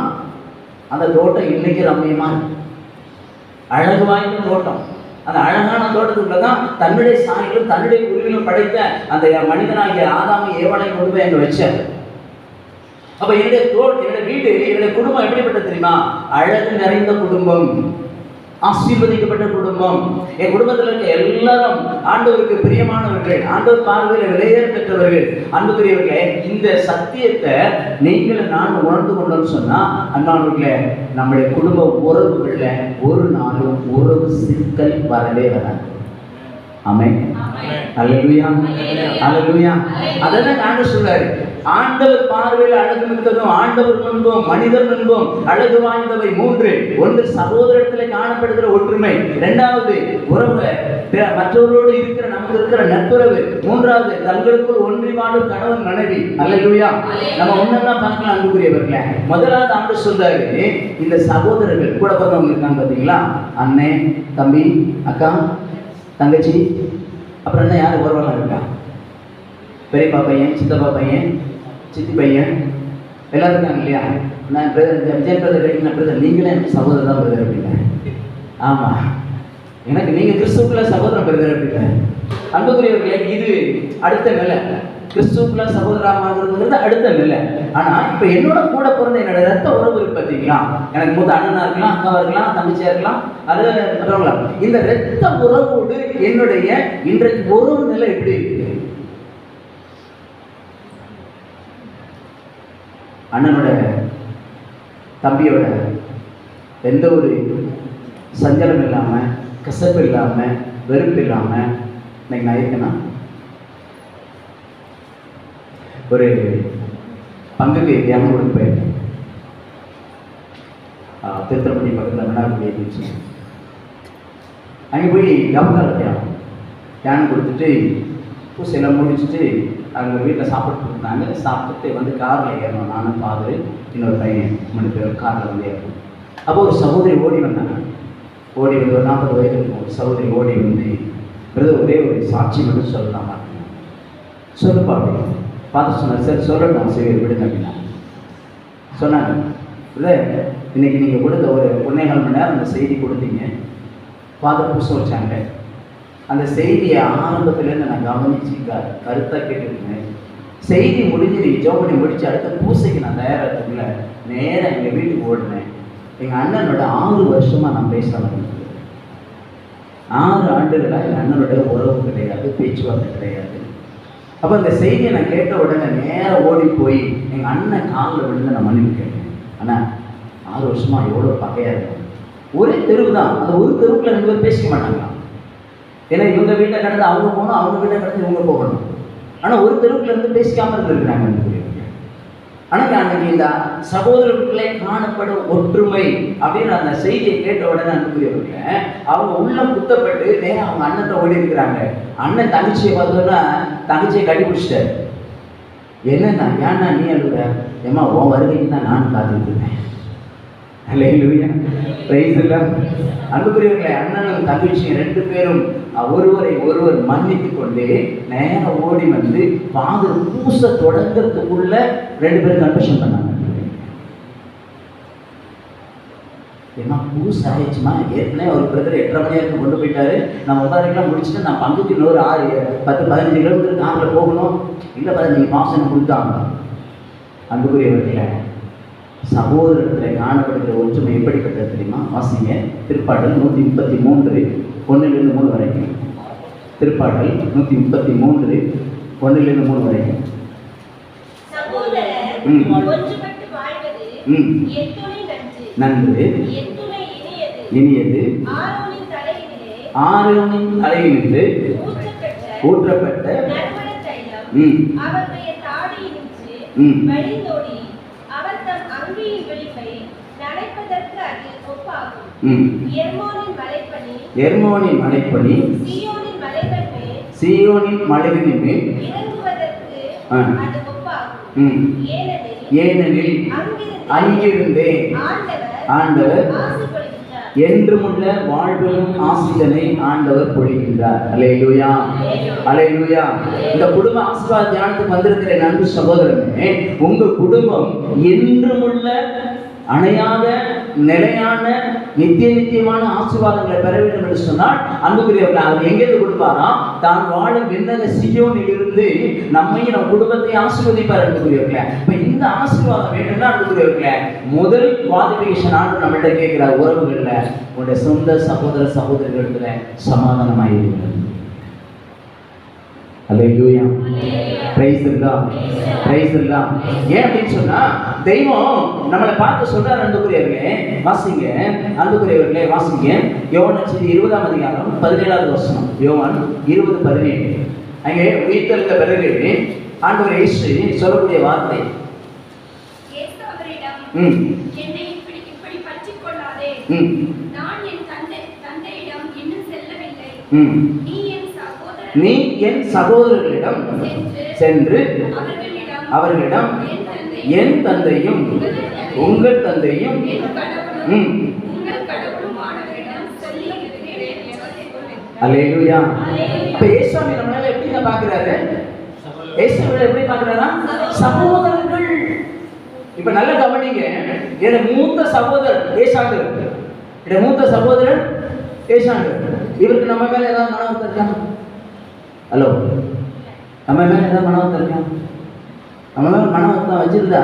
அந்த தோட்டம் இன்னைக்கு ரம்மியமா அழகு வாய்ந்த தோட்டம். அந்த அழகான தோட்டத்துக்குள்ள தான் தன்னுடைய சாயலும் தன்னுடைய உருவிலும் படைத்த அந்த மனிதனாகிய ஆதாமை ஏவாளை கொண்டு போய் அங்க வச்சார். அப்ப என்னுடைய வீடு, என்னுடைய குடும்பம் எப்படிப்பட்ட தெரியுமா? அழகு நிறைந்த குடும்பம், ஆசீர்வதிக்கப்பட்ட குடும்பம். என் குடும்பத்தில் இருக்க எல்லாரும் ஆண்டவருக்கு பிரியமானவர்கள், ஆண்டவர் பார்வையில் விலையேற பெற்றவர்கள். அன்புக்குரியவர்களே, இந்த சத்தியத்தை நீங்கள் நான் உணர்ந்து கொண்டோம்னு சொன்னா, அன்பானவர்களே, நம்முடைய குடும்ப உறவுகள்ல ஒரு நாளும் உறவு சிக்கல் வரவே வராது. ஆமென், அல்லேலூயா, அல்லேலூயா. அதான் ஆண்டவர் சொல்றாரு, ஆண்டவர் பார்வையில் அழகு மிக்கதும் ஆண்டவர் முன்பும் மனிதர் முன்பும் அழகு வாய்ந்தவை 3. 1, சகோதரத்தில் காணப்படுகிற ஒற்றுமை. 2வது, உறவு, மற்றவர்களோடு இருக்கிற நமக்கு இருக்கிற நட்புறவு. 3வது, தங்களுக்குள் ஒன்றி வாழும் கணவன் மனைவி. அல்லேலூயா. நம்ம ஒன்னெல்லாம் பார்க்கலாம் அன்புக்குரியவர்களே. முதலாவது ஆண்டவர் சொல்றாரு, இந்த சகோதரர்கள் கூட பிறந்தவங்க இருக்காங்க பார்த்தீங்களா, அண்ணன், தம்பி, அக்கா, தங்கச்சி, அப்புறம் என்ன யார் உறவெல்லாம் இருக்கா? பெரியப்பா பையன், சித்தப்பா பையன், சித்தி பையன், எல்லாரும் இருக்காங்க இல்லையா? நான் விஜய் பிரதர் கேட்டீங்கன்னா, பிரதர் நீங்களே எனக்கு சகோதரர் தான் பிரதர் அப்படின்னேன். ஆமாம், எனக்கு நீங்கள் கிறிஸ்துவுக்குள்ள சகோதரன் பிரதர் அப்படின்னேன். அன்புக்குரியவர்களே, இது அடுத்த நிலை. கிறிஸ்துவுக்குள்ள சகோதரமாகிறது அடுத்த நிலை. ஆனால் இப்போ என்னோட கூட பிறந்த என்னோட ரத்த உறவு இருக்கு பார்த்தீங்களா, எனக்கு மூத்த அண்ணனா இருக்கலாம், அக்காவா இருக்கலாம், தங்கச்சியா இருக்கலாம், அது மற்றவங்களா, இந்த ரத்த உறவோடு என்னுடைய இன்றைக்கு உறவு நிலை எப்படி இருக்குது? அண்ணனோட தம்பியோட எந்த ஒரு சஞ்சலம் இல்லாமல், கசப்பு இல்லாமல், வெறுப்பு இல்லாமல் இன்னைக்கு நான் இருக்கேன்னா, ஒரு பங்குக்கு தியானம் கொடுத்து போயிருக்கேன். திருத்திரப்பட்டி பக்கத்தில் மன்னார்குடி இருந்துச்சு. அங்கே போய் கவக்கால தியானம் கொடுத்துட்டு பூசையெல்லாம் முடிச்சுட்டு அவங்க வீட்டில் சாப்பிட்டு கொடுத்தாங்க. சாப்பிட்டு வந்து காரில் ஏறணும், நானும் ஃபாதரு, இன்னொரு பையன் 3 பேர் காரில் வந்து ஏறணும். அப்போ ஒரு சகோதரி ஓடி வந்தாங்க. ஓடி வந்து ஒரு 40 வயது இருக்கும் ஒரு சகோதரி ஓடி வந்து, பிரதர் ஒரே ஒரு சாட்சி மட்டும் சொல்லலாமா? சொல்லுப்பா அப்படின்னு பார்த்து சொன்னார். சரி சொல்லட்டும், சரி விடுங்க அப்படின்னா சொன்னாங்க. இல்லை, இன்னைக்கு நீங்கள் கொடுத்த ஒரு 1.25 மணி நேரம் அந்த செய்தி கொடுத்தீங்க, ஃபாதர் புதுசு வச்சாங்க. அந்த செய்தியை ஆரம்பத்துலேருந்து நான் கவனிச்சு கருத்தாக கேட்டுருக்கேன். செய்தி முடிஞ்சு ஜோபடி முடிச்சு அடுத்த பூசைக்கு நான் தயாராகிறதுக்குள்ள நேராக எங்கள் வீட்டுக்கு ஓடினேன். எங்கள் அண்ணனோட 6 வருஷமாக நான் பேசலாம். 6 ஆண்டுகளாக எங்கள் அண்ணனோட உறவு கிடையாது, பேச்சுவார்த்தை கிடையாது. அப்போ அந்த செய்தியை நான் கேட்ட உடனே நேராக ஓடி போய் எங்கள் அண்ணன் காலில் விழுந்து நான் மன்னிப்பு கேட்டேன். ஆனால் 6 வருஷமாக எவ்வளோ பகையாக இருக்கும். ஒரே தெருவு தான், அந்த ஒரு தெருவுக்குள்ள 2 பேர் பேசிக்க மாட்டாங்களா? ஏன்னா இவங்க வீட்டை கடந்து அவங்க போகணும், அவங்க வீட்டை கடந்து இவங்க போகணும். ஆனால் ஒரு தெருவுக்குள்ள இருந்து பேசிக்காமல் இருந்திருக்கிறாங்க. ஆனால் அன்னைக்கு இந்த சகோதரர்களை காணப்படும் ஒற்றுமை அப்படின்னு அந்த செய்தியை கேட்ட உடனே அனுப்புகிறவங்க அவங்க உள்ள குத்தப்பட்டு நேரம் அவங்க அண்ணத்தை ஓடி இருக்கிறாங்க. அண்ணன் தங்கச்சியை பார்த்தோன்னா தங்கச்சியை கட்டிப்பிடிச்சிட்டாரு. என்னன்னா ஏன்னா நீ அழுகுற? ஏமா உன் வருகைக்கு தான் நான் காத்துட்டு இருக்கேன். அன்புக்குரியவர்களே, அண்ணனும் தங்கச்சியும் 2 பேரும் ஒருவரை ஒருவர் மன்னித்து கொண்டு நேரம் ஓடி வந்து ஃபாதர் பூச தொடங்கிறதுக்குள்ள 2 பேரும் கன்ஃபெஷன் பண்ணாங்க. ஏன்னா பூச ஆயிடுச்சுமா, ஏற்கனவே ஒரு பிரதர் 8:30 மணி நேரத்துக்கு கொண்டு போயிட்டாரு, நான் 9:30 முடிச்சுட்டு நான் பங்குக்கு இன்னொரு 10-15 கிலோமீட்டர் காரில் போகணும். இல்லை பாரு நீங்கள் பாசனம் கொடுத்தாங்க. அன்புக்குரியவர்களே, சகோதரத்தில் காணப்படுகிற ஒற்றுமை எப்படிப்பட்டது தெரியுமா? வாசிங்க திருப்பாடல் 133 1-3 வரைக்கும். திருப்பாடல் 133 1-3 வரைக்கும். நன்று இனியது ஆரோனின் தலையினின்று ஊற்றப்பட்ட எர்மோனின் மலைப்பனி சீயோனின் மலைகளின் மேல் ஏனெனில் அங்கிருந்தே ஆண்டவர் என்றுமுள்ள வாழ்விலும் ஆசிரியனை ஆண்டவர் பொழிகின்றார். அல்லேலூயா, அல்லேலூயா. இந்த குடும்ப ஆசீர்வாத தியானத்துக்கு வந்திருக்கிற நண்பு சகோதரனே, உங்க குடும்பம் என்றுமுள்ள அணையாத நிலையான நித்தியமான ஆசீர்வாதங்களை பெற வேண்டும் என்று சொன்னால் அன்புக்குரியவர்கள் அவர் எங்கேருந்து கொடுப்பாராம்? தான் வாழும் விண்ணக சீயோனில் இருந்து நம்மையும் நம் குடும்பத்தை ஆசீர்வதிப்பார். அன்புக்குரியவர்களே, இப்ப இந்த ஆசீர்வாதம் வேணும்னா அன்புக்குரியவர்களே, முதல் குவாலிஃபிகேஷன் ஆண்டு நம்மள்கிட்ட கேட்கிறார், உறவுகள்ல உங்களுடைய சொந்த சகோதர சகோதரிகளிடத்துல சமாதானமாயிருக்கிறது. அல்லேலூயா, பிரைஸ் எல்லாம், பிரைஸ் எல்லாம். ஏன் அப்படின்னு சொன்னா தெய்வம் நம்மளை பார்த்து சொல்றாரு. அன்புக்குரியவர்களே வாசிங்க, அன்புக்குரியவர்களே வாசிங்க யோவான் 20ஆம் அதிகாரம் 17வது வசனம். யோவான் 20:17. அங்கே உயிர்த்தெழுந்த பிறகு ஆண்டவர் இயேசு சொல்லக்கூடிய வார்த்தை, நீ என் சகோதரர்களிடம் சென்று அவர்களிடம் என் தந்தையும் உங்கள் தந்தையும் அல்லேலூயா. இப்ப இயேசுவை நம்மளால எப்படி பார்க்கிறாரு? இயேசுவை எப்படி பார்க்கிறாரா? சகோதரர்கள். இப்ப நல்ல கவனிங்க, என்னோட மூத்த சகோதரர் ஏசாண்டவர், என்னோட மூத்த சகோதரர் ஏசாண்டவர். இவருக்கு நம்ம மேல ஏதாவது மனம் இருக்கா? ஹலோ, நம்ம மேல ஏதாவது மனம் இருக்கா? நம்ம மேல மனம் வச்சிருந்தா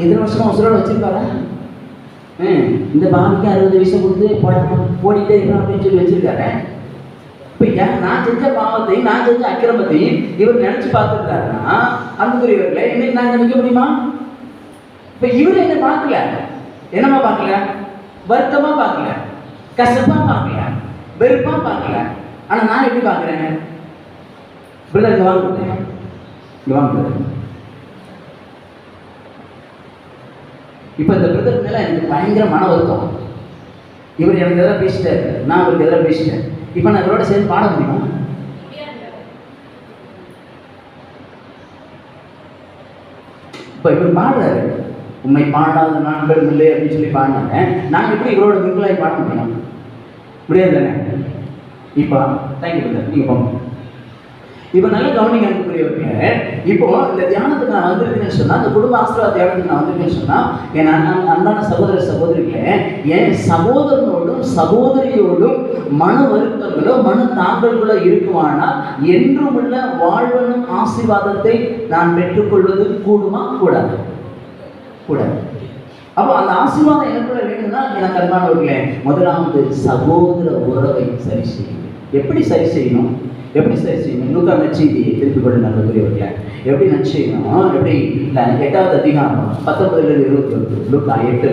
எத்தனை வருஷமா உசுரோட வச்சிருப்பாரா? இந்த பாவிக்கு 60 வயசு கொடுத்து போடிட்டே இருக்கணும் அப்படின்னு சொல்லி வச்சிருக்காரு. இப்ப ஏன் நான் செஞ்ச பாவத்தையும் நான் செஞ்ச அக்கிரமத்தையும் இவர் நினைச்சு பார்த்துருக்காருன்னா அன்புக்குரியவர்களே, இன்னைக்கு நான் நினைக்க முடியுமா? இப்ப இவர் என்ன பார்க்கல, என்னமா பார்க்கல? வருத்தமா பார்க்கல, கசப்பா பார்க்கல, வெறுப்பா பார்க்கல. ஆனா நான் எப்படி பார்க்கிறேன்? பிரதர் இங்க வாங்க. இப்ப இந்த பிரதர் மேல எனக்கு பயங்கர மன வருத்தம். இவர் எனக்கு எதிராக பேசிட்டாரு, நான் அவருக்கு எதிராக பேசிட்டேன். இப்ப நான் இவரோட சேர்ந்து பாட முடியுமா? இப்ப இவர் பாடுறாரு, உண்மை பாடாத நாட்கள் இல்லை அப்படின்னு சொல்லி பாடினாங்க. நான் எப்படி இவரோட மிங்கலாய் பாட முடியும்? முடியாது தானே? இப்போ தேங்க்யூ பிரதர், நீங்க போங்க. இப்போ நல்ல கவனிங்க அன்புக்குரியவர்களே. இப்போ இந்த தியானத்துக்கு நான் வந்திருக்கேன்னு சொன்னா, இந்த குடும்ப ஆசீர்வாத தியானத்துக்கு நான் வந்திருக்கேன்னு சொன்னா, என் அன்பான சகோதர சகோதரிகளே, என் சகோதரனோடும் சகோதரியோடும் மன வருத்தங்களோ மன தாங்கல்களோ இருக்குமானால் என்றும் உள்ள வாழ்வனும் ஆசீர்வாதத்தை நான் பெற்றுக்கொள்வது கூடுமா? கூடாது. அப்போ அந்த ஆசீர்வாதம் எனக்குள்ள வேணும்னா எனக்கு அன்பானவர்களே, முதலாவது சகோதர உறவை சரி செய்யணும். எப்படி சரி செய்யணும்? லூக்கா நற்செய்தியை திருப்பிக் கொண்டு நண்பர்களே, எப்படி நற்செய்யணும்? எப்படி 8வது அதிகாரம் 19-21. லூக்கா 8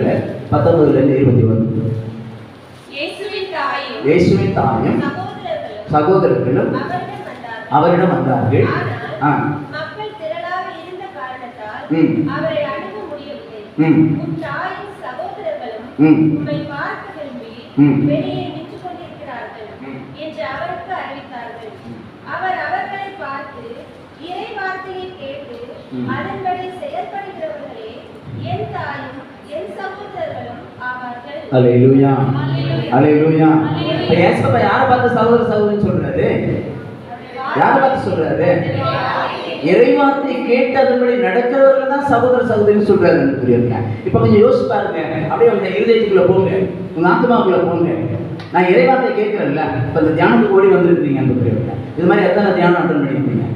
19-21. இயேசுவின் தாயும் சகோதரர்களும் அவரிடம் வந்தார்கள். மக்கள் திரளாக இருந்த காரணத்தால் அவரை அணுக முடியவில்லை. தாயின் சகோதரர்களும் உம்மை பார்க்க விரும்பி வெளியே நின்று கொண்டிருக்கிறார்கள் என்று அவருக்கு அறிவித்தார்கள். அவர் அவர்களை பார்த்து, இறை வார்த்தையை கேட்டு அதன்படி செயல்படுகிறவர்களே என் தாயும் என் சகோதரர்களும் ஆவார்கள். அல்லேலூயா, அல்லேலூயா. ஏசப்பா யாரை பார்த்து சகோதர சகோதரின்னு சொல்றாரு? யாரை பார்த்து சொல்றாரு? இறைவார்த்தை கேட்டு அதன்படி நடக்கிறவர்கள் தான் சகோதர சகோதரின்னு சொல்றாரு. இப்ப கொஞ்சம் யோசிச்சு பாருங்க. அப்படியே உங்க இருதயத்துக்குள்ள போங்க, உங்க ஆத்மாவுக்குள்ள போங்க. நான் இறைவார்த்தை கேட்கிறேன்ல, இப்ப இந்த தியானத்துக்கு ஓடி வந்திருக்கீங்க. இது மாதிரி எத்தனை தியானம் அட்டன் பண்ணிருக்கீங்க?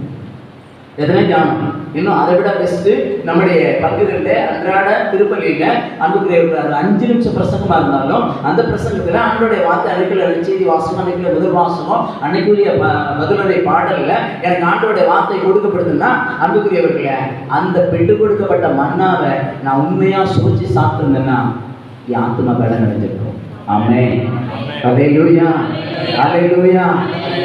எத்தனை தியானம்? இன்னும் அதை விட பெஸ்ட் நம்முடைய பங்குகளில் அன்றாட திருப்பலியில அன்புக்குரிய 5 நிமிஷம் பிரசங்கமா இருந்தாலும் அந்த பிரசங்கத்துல ஆண்டோடைய வார்த்தை அன்னைக்குள்ள செய்தி வாசகம், அன்னைக்குள்ள முதல் வாசகம், அன்னைக்குரிய மதுரை பாடல்ல எனக்கு ஆண்டோடைய வார்த்தை கொடுக்கப்படுதுன்னா அன்புக்குரியவர்களே, அந்த பெட்டு கொடுக்கப்பட்ட மன்னாவை நான் உண்மையா சுவைச்சு சாப்பிட்டுருந்தேன்னா என் ஆத்மா பலன் அடைஞ்சிருக்கும். ஆமென், அல்லேலூயா, அல்லேலூயா.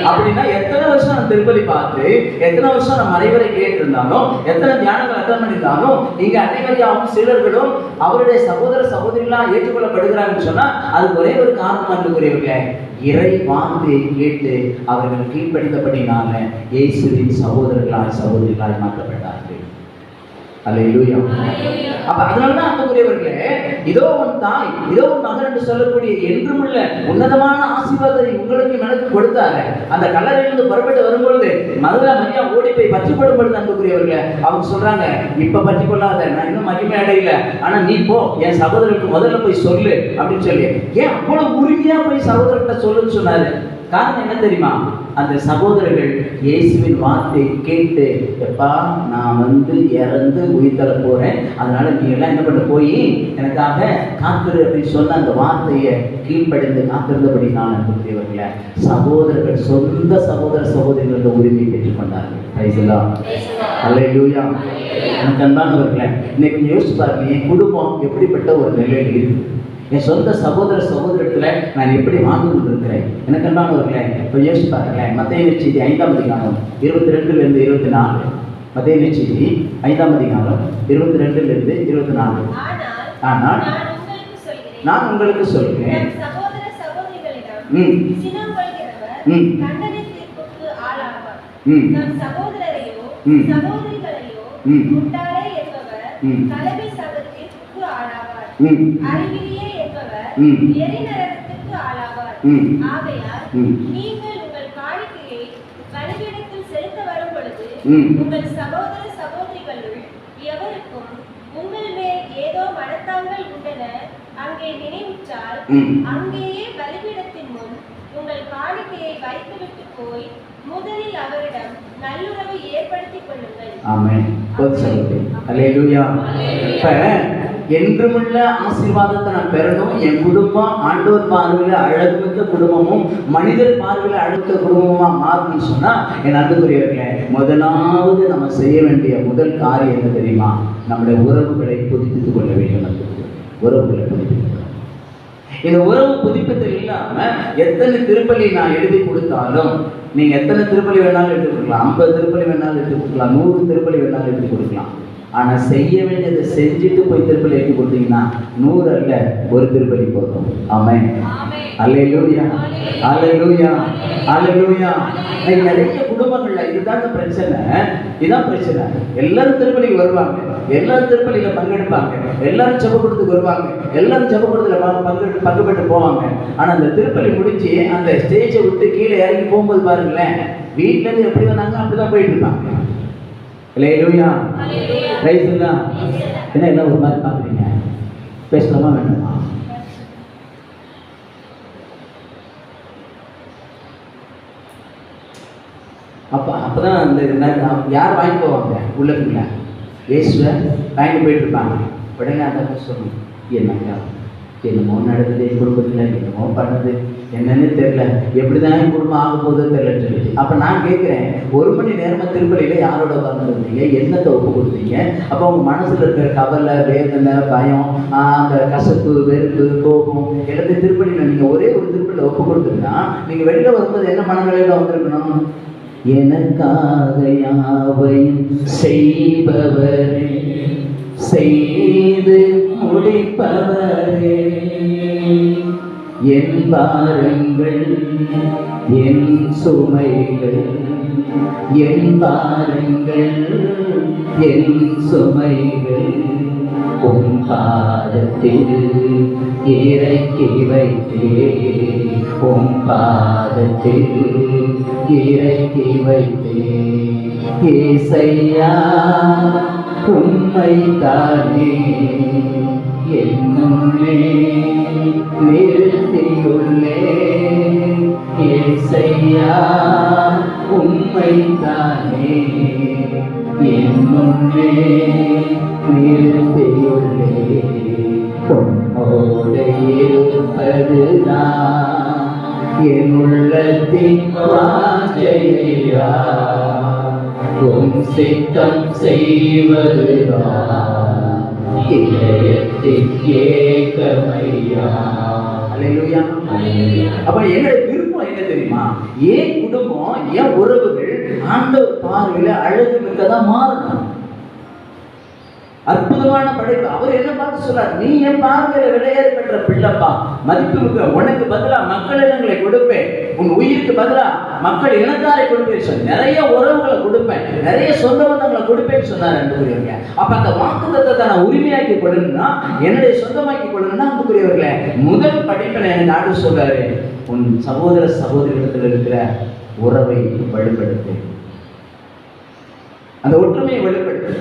அப்படின்னா எத்தனை வருஷம் நான் திருப்பலி பார்த்து, எத்தனை வருஷம் நான் மறைவரை கேட்டு இருந்தாலும், எத்தனை தியானங்கள் அட்டன் பண்ணியிருந்தாலும், இங்க அனைவரையாவும் சிலர்களும் அவருடைய சகோதர சகோதரிகளா ஏற்றுக்கொள்ளப்படுகிறாங்கன்னு சொன்னா அதுக்கு ஒரே ஒரு காரணம் அன்புக்குரியவர்களே, இறை வார்த்தையை கேட்டு அவர்கள் கீழ்ப்படுத்தப்படினால இயேசுவின் சகோதரர்களாய் சகோதரிகளாய் மாற்றப்பட்டார்கள். அல்லேலூயா. அப்ப அதனாலதான் அன்புக்குரியவர்களே, இதோ உன் தாய், இதோ உன் மகன் என்று சொல்லக்கூடிய என்றுமுள்ள உன்னதமான ஆசீர்வாதத்தை உங்களுக்கு எனக்கு கொடுத்தாரு. அந்த கல்லறையிலிருந்து புறப்பட்டு வரும்பொழுது மதுரா மரியா ஓடி போய் பற்றிக்கொள்ளும் பொழுது அன்புக்குரியவர்களே அவங்க சொல்றாங்க, இப்ப பற்றிக்கொள்ளாத, நான் இன்னும் மகிமை அடையல, ஆனா நீ போ என் சகோதரருக்கு முதல்ல போய் சொல்லு அப்படின்னு சொல்லி. ஏன் அவ்வளவு உரிமையா போய் சகோதரர்கிட்ட சொல்லுன்னு சொன்னாரு? காரணம் என்ன தெரியுமா? அந்த சகோதரர்கள் இயேசுவின் வார்த்தை கேட்டு, எப்பா நான் இறந்து உயிர் தர போறேன், அதனால நீ எல்லாம் என்ன பண்ண போய் எனக்காக காத்துரு அப்படின்னு சொன்ன அந்த வார்த்தையை கீழ்ப்படிந்து காத்திருந்தபடினால அன்புக்குரியவர்களே சகோதரர்கள் சொந்த சகோதர சகோதரிகளோட உரிமையை பெற்றுக்கொண்டார்கள். அல்லேலூயா. எனக்கு அன்பானவர்களே, இன்னைக்கு யோசிச்சு பாருங்க, என் குடும்பம் எப்படிப்பட்ட ஒரு நிலையில் இருக்கு, என் சொந்த சகோதர சகோதரத்துல நான் எப்படி வாழ்ந்து கொண்டிருக்கிறேன். எனக்கு அன்பானவர்களே, இப்போ யோசிச்சு பாருங்களேன். மத்தேயு நற்செய்தி 5ஆம் அதிகாரம் 22 24. மத்தேயு நற்செய்தி 5ஆம் அதிகாரம் 22 24. ஆனால் நான் உங்களுக்கு சொல்கிறேன், எரிநரகத்துக்கு ஆளாவார். ஆகையால் நீங்கள் உங்கள் காணிக்கையை பலிபீடத்தில் செலுத்த வரும் பொழுது உங்கள் சகோதர சகோதரிகளுள் எவருக்கும் உங்கள் மேல் ஏதோ மனத்தாங்கள் உண்டென அங்கே நினைவுற்றால் அங்கேயே பலிபீடத்தின் முன் உங்கள் காணிக்கையை வைத்துவிட்டு போய் முதலில் அவரிடம் நல்லுறவு ஏற்படுத்திக் கொள்ளுங்கள். ஆமென். அல்லேலூயா. என்றுமுள்ள ஆசீர்வாதத்தை நான் பெறணும். என் குடும்பம் ஆண்டவர் பார்வையில அழகுமிக்க குடும்பமும் மனிதர் பார்வையில அழுத்த குடும்பமா மாறணும்னு சொன்னா என் அன்புக்குரியவர்களே, முதலாவது நம்ம செய்ய வேண்டிய முதல் காரியம் என்ன தெரியுமா? நம்முடைய உறவுகளை புதுப்பித்துக் கொள்ள வேண்டும். உறவுகளை புதுப்பித்துக் கொள்ள. இந்த உறவு புதுப்பித்தல் இல்லாம எத்தனை திருப்பலி நான் எழுதி கொடுத்தாலும், நீங்க எத்தனை திருப்பலி வேணாலும் எடுத்து கொடுக்கலாம், 50 திருப்பலி வேணாலும் எடுத்து கொடுக்கலாம், 100 திருப்பலி வேணாலும் எடுத்து கொடுக்கலாம். ஆனா செய்ய வேண்டியதை செஞ்சுட்டு போய் திருப்பலி எடுத்து கொடுத்தீங்கன்னா 100 அல்ல, ஒரு திருப்பலி போதும். ஆமென். அல்லேலூயா, அல்லேலூயா, அல்லேலூயா. நிறைய குடும்பங்கள்ல இதுதாங்க பிரச்சனை. இதான் பிரச்சனை. எல்லாரும் திருப்பலிக்கு வருவாங்க, எல்லாரும் திருப்பலியில பங்கெடுப்பாங்க, எல்லாரும் ஜெபக்கூடத்துக்கு வருவாங்க, எல்லாரும் ஜெபக்கூடத்துல பங்குபட்டு போவாங்க. ஆனா அந்த திருப்பலி முடிச்சு அந்த ஸ்டேஜை விட்டு கீழே இறங்கி போகும்போது பாருங்களேன், வீட்டுல இருந்து எப்படி வந்தாங்க அப்படிதான் போயிட்டு இருப்பாங்க. அல்லேலூயா, பிரைஸ் தி லார்ட். என்ன எல்லாம் ஒரு மாதிரி பாக்குறீங்க? பேசலாமா வேண்டாமா? அப்பதான் அந்த யார் வாங்கி போவாங்க உள்ளுக்குள்ள? இயேசுவை வாங்கி போயிட்டு இருப்பாங்க. உடனே அதை சொல்லணும், என்னங்க என்னமோ நடக்குது குடும்பத்தில், என்னமோ பண்ணுது, என்னன்னு தெரியல, எப்படிதான் என் குடும்பம் ஆக போதோ தெரியலன்னு சொல்லி. அப்ப நான் கேட்கிறேன், 1 மணி நேரமா திருப்பலியில யாரோட உட்கார்ந்துருந்தீங்க, என்னத்தை ஒப்பு கொடுத்தீங்க? அப்ப உங்க மனசுல இருக்கிற கவலை, வேதனை, பயம், அந்த கசப்பு, வெறுப்பு, கோபம் எல்லாத்தையும் திருப்பலியில நீங்க ஒரே ஒரு திருப்பலியில ஒப்பு கொடுத்தீங்கன்னா நீங்க வெளியில வரும்போது என்ன மனநிலையில வந்திருக்கணும்? எனக்காக யாவையும் செய்பவரே, செய்து முடிப்பவரே, என் பாரங்கள் என் சுமைகள், என் பாரங்கள் என் சுமைகள் உன் பாதத்தில் இறக்கி வைத்தே, உன் பாதத்தில் இறக்கி வைத்தே. ஏசையா உம்மைத்தானே என்னுள்ளே நிறுத்தியுள்ளே, ஏசையா உம்மைத்தானே என்னுள்ளே நிறுத்தியுள்ளே. உம்மோடு இருப்பதுதான் என் உள்ளத்தின் வாஞ்சையா, உம் சித்தம் செய்வதுதான் இதயத்தின் ஏக்கமையா. அல்லேலூயா. அப்ப என்னுடைய விருப்பம் என்ன தெரியுமா? ஏன் குடும்பம், ஏன் உறவுகள் ஆண்டவர் பார்வையில அழகு மிக்கதான் மாறணும். அற்புதமான படைப்பு. அவர் என்ன பார்த்து சொல்றார்? நீ என் பார்வையில விலையேற பெற்ற பிள்ளைப்பா, மதிப்பு மிக்க, உனக்கு பதிலா மக்கள் இனங்களை கொடுப்பேன், உன் உயிருக்கு பதிலா மக்கள் இனத்தாரை கொடுப்பேன் சொல்லி நிறைய உறவுகளை கொடுப்பேன், நிறைய சொந்த பந்தங்களை கொடுப்பேன்னு சொன்னார் அன்புக்குரியவர்களே. அப்ப அந்த வாக்குத்தத்தத்தை நான் உரிமையாக்கி கொள்ளணும்னா, என்னுடைய சொந்தமாக்கி கொள்ளணும்னா அன்புக்குரியவர்களே, முதல் படிப்பினை எனக்கு ஆண்டு சொல்றாரு, உன் சகோதர சகோதரிடத்தில் இருக்கிற உறவை வலுப்படுத்து, அந்த ஒற்றுமையை வலுப்படுத்து.